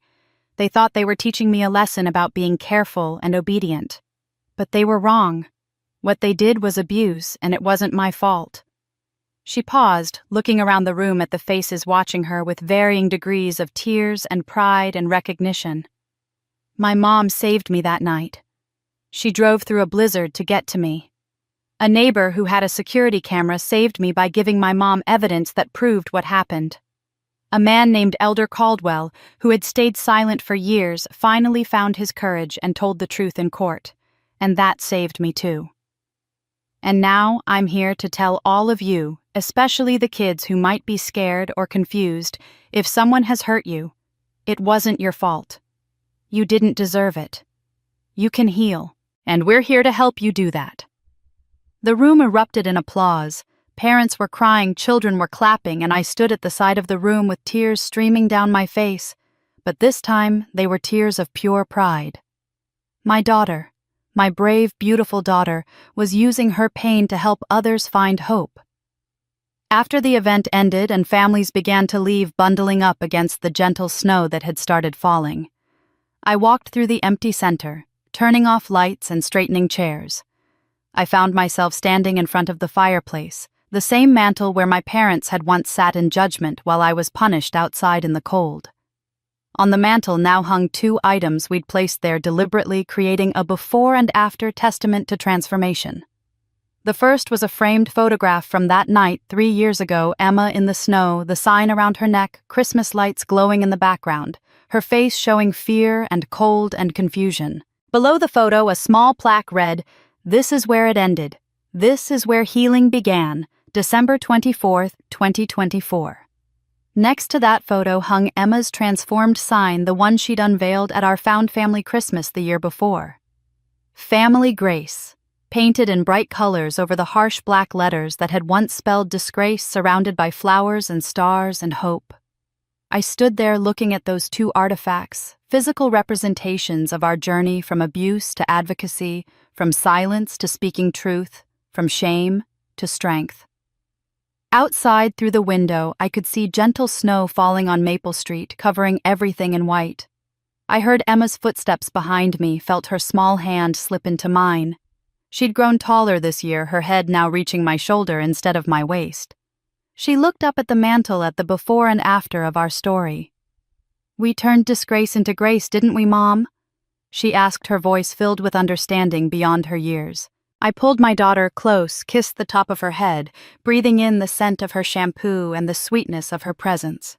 Speaker 1: They thought they were teaching me a lesson about being careful and obedient. But they were wrong. What they did was abuse, and it wasn't my fault. She paused, looking around the room at the faces watching her with varying degrees of tears and pride and recognition. My mom saved me that night. She drove through a blizzard to get to me. A neighbor who had a security camera saved me by giving my mom evidence that proved what happened. A man named Elder Caldwell, who had stayed silent for years, finally found his courage and told the truth in court, and that saved me too. And now I'm here to tell all of you, especially the kids who might be scared or confused, if someone has hurt you, it wasn't your fault. You didn't deserve it. You can heal, and we're here to help you do that. The room erupted in applause. Parents were crying, children were clapping, and I stood at the side of the room with tears streaming down my face. But this time, they were tears of pure pride. My daughter, my brave, beautiful daughter, was using her pain to help others find hope. After the event ended and families began to leave, bundling up against the gentle snow that had started falling, I walked through the empty center, turning off lights and straightening chairs. I found myself standing in front of the fireplace, the same mantel where my parents had once sat in judgment while I was punished outside in the cold. On the mantel now hung 2 items we'd placed there deliberately, creating a before and after testament to transformation. The first was a framed photograph from that night 3 years ago, Emma in the snow, the sign around her neck, Christmas lights glowing in the background, her face showing fear and cold and confusion. Below the photo, a small plaque read, "This is where it ended. This is where healing began, December 24th, 2024. Next to that photo hung Emma's transformed sign, the one she'd unveiled at our Found Family Christmas the year before. Family Grace, painted in bright colors over the harsh black letters that had once spelled disgrace, surrounded by flowers and stars and hope. I stood there looking at those 2 artifacts, physical representations of our journey from abuse to advocacy, from silence to speaking truth, from shame to strength. Outside through the window, I could see gentle snow falling on Maple Street, covering everything in white. I heard Emma's footsteps behind me, felt her small hand slip into mine. She'd grown taller this year, her head now reaching my shoulder instead of my waist. She looked up at the mantel at the before and after of our story. "We turned disgrace into grace, didn't we, Mom?" she asked, her voice filled with understanding beyond her years. I pulled my daughter close, kissed the top of her head, breathing in the scent of her shampoo and the sweetness of her presence.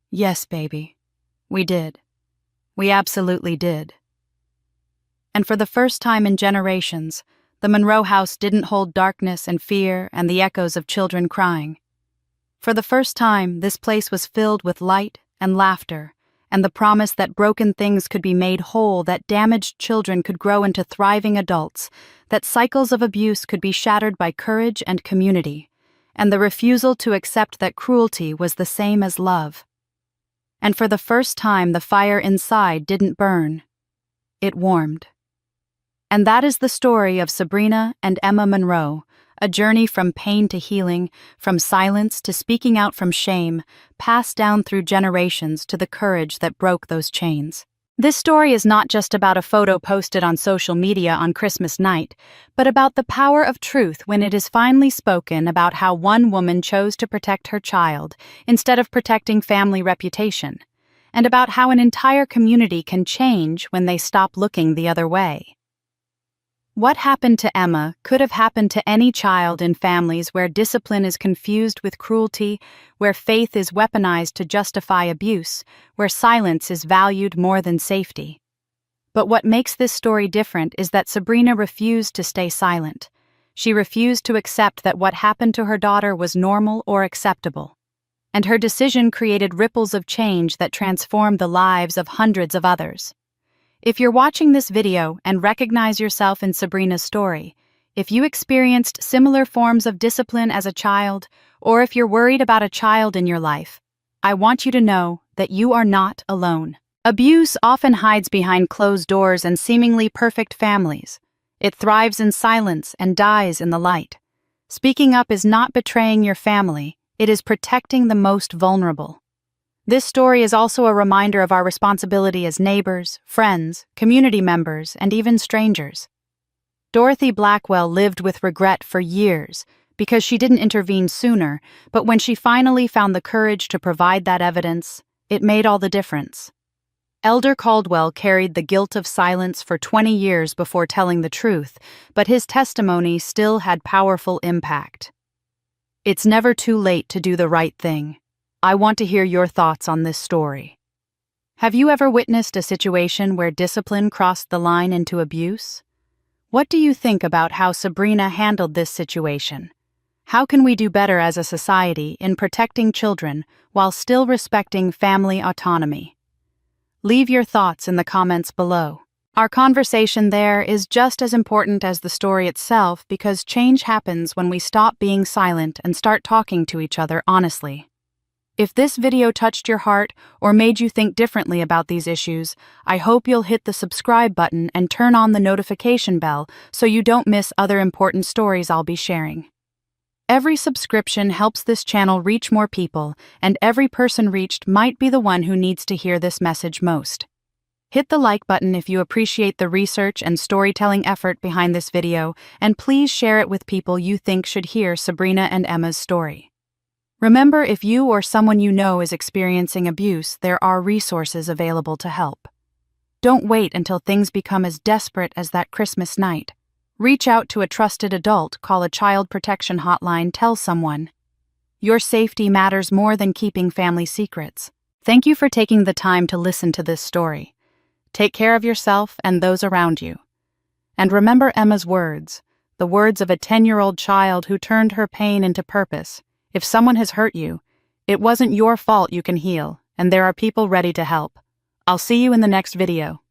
Speaker 1: "Yes, baby. We did. We absolutely did." And for the first time in generations, the Monroe house didn't hold darkness and fear and the echoes of children crying. For the first time, this place was filled with light and laughter, and the promise that broken things could be made whole, that damaged children could grow into thriving adults, that cycles of abuse could be shattered by courage and community, and the refusal to accept that cruelty was the same as love. And for the first time, the fire inside didn't burn. It warmed. And that is the story of Sabrina and Emma Monroe, a journey from pain to healing, from silence to speaking out from shame, passed down through generations to the courage that broke those chains. This story is not just about a photo posted on social media on Christmas night, but about the power of truth when it is finally spoken about how one woman chose to protect her child instead of protecting family reputation, and about how an entire community can change when they stop looking the other way. What happened to Emma could have happened to any child in families where discipline is confused with cruelty, where faith is weaponized to justify abuse, where silence is valued more than safety. But what makes this story different is that Sabrina refused to stay silent. She refused to accept that what happened to her daughter was normal or acceptable. And her decision created ripples of change that transformed the lives of hundreds of others. If you're watching this video and recognize yourself in Sabrina's story, if you experienced similar forms of discipline as a child, or if you're worried about a child in your life, I want you to know that you are not alone. Abuse often hides behind closed doors and seemingly perfect families. It thrives in silence and dies in the light. Speaking up is not betraying your family, it is protecting the most vulnerable. This story is also a reminder of our responsibility as neighbors, friends, community members, and even strangers. Dorothy Blackwell lived with regret for years because she didn't intervene sooner, but when she finally found the courage to provide that evidence, it made all the difference. Elder Caldwell carried the guilt of silence for 20 years before telling the truth, but his testimony still had powerful impact. It's never too late to do the right thing. I want to hear your thoughts on this story. Have you ever witnessed a situation where discipline crossed the line into abuse? What do you think about how Sabrina handled this situation? How can we do better as a society in protecting children while still respecting family autonomy? Leave your thoughts in the comments below. Our conversation there is just as important as the story itself because change happens when we stop being silent and start talking to each other honestly. If this video touched your heart or made you think differently about these issues, I hope you'll hit the subscribe button and turn on the notification bell so you don't miss other important stories I'll be sharing. Every subscription helps this channel reach more people, and every person reached might be the one who needs to hear this message most. Hit the like button if you appreciate the research and storytelling effort behind this video, and please share it with people you think should hear Sabrina and Emma's story. Remember, if you or someone you know is experiencing abuse, there are resources available to help. Don't wait until things become as desperate as that Christmas night. Reach out to a trusted adult, call a child protection hotline, tell someone. Your safety matters more than keeping family secrets. Thank you for taking the time to listen to this story. Take care of yourself and those around you. And remember Emma's words, the words of a 10-year-old child who turned her pain into purpose. If someone has hurt you, it wasn't your fault. You can heal, and there are people ready to help. I'll see you in the next video.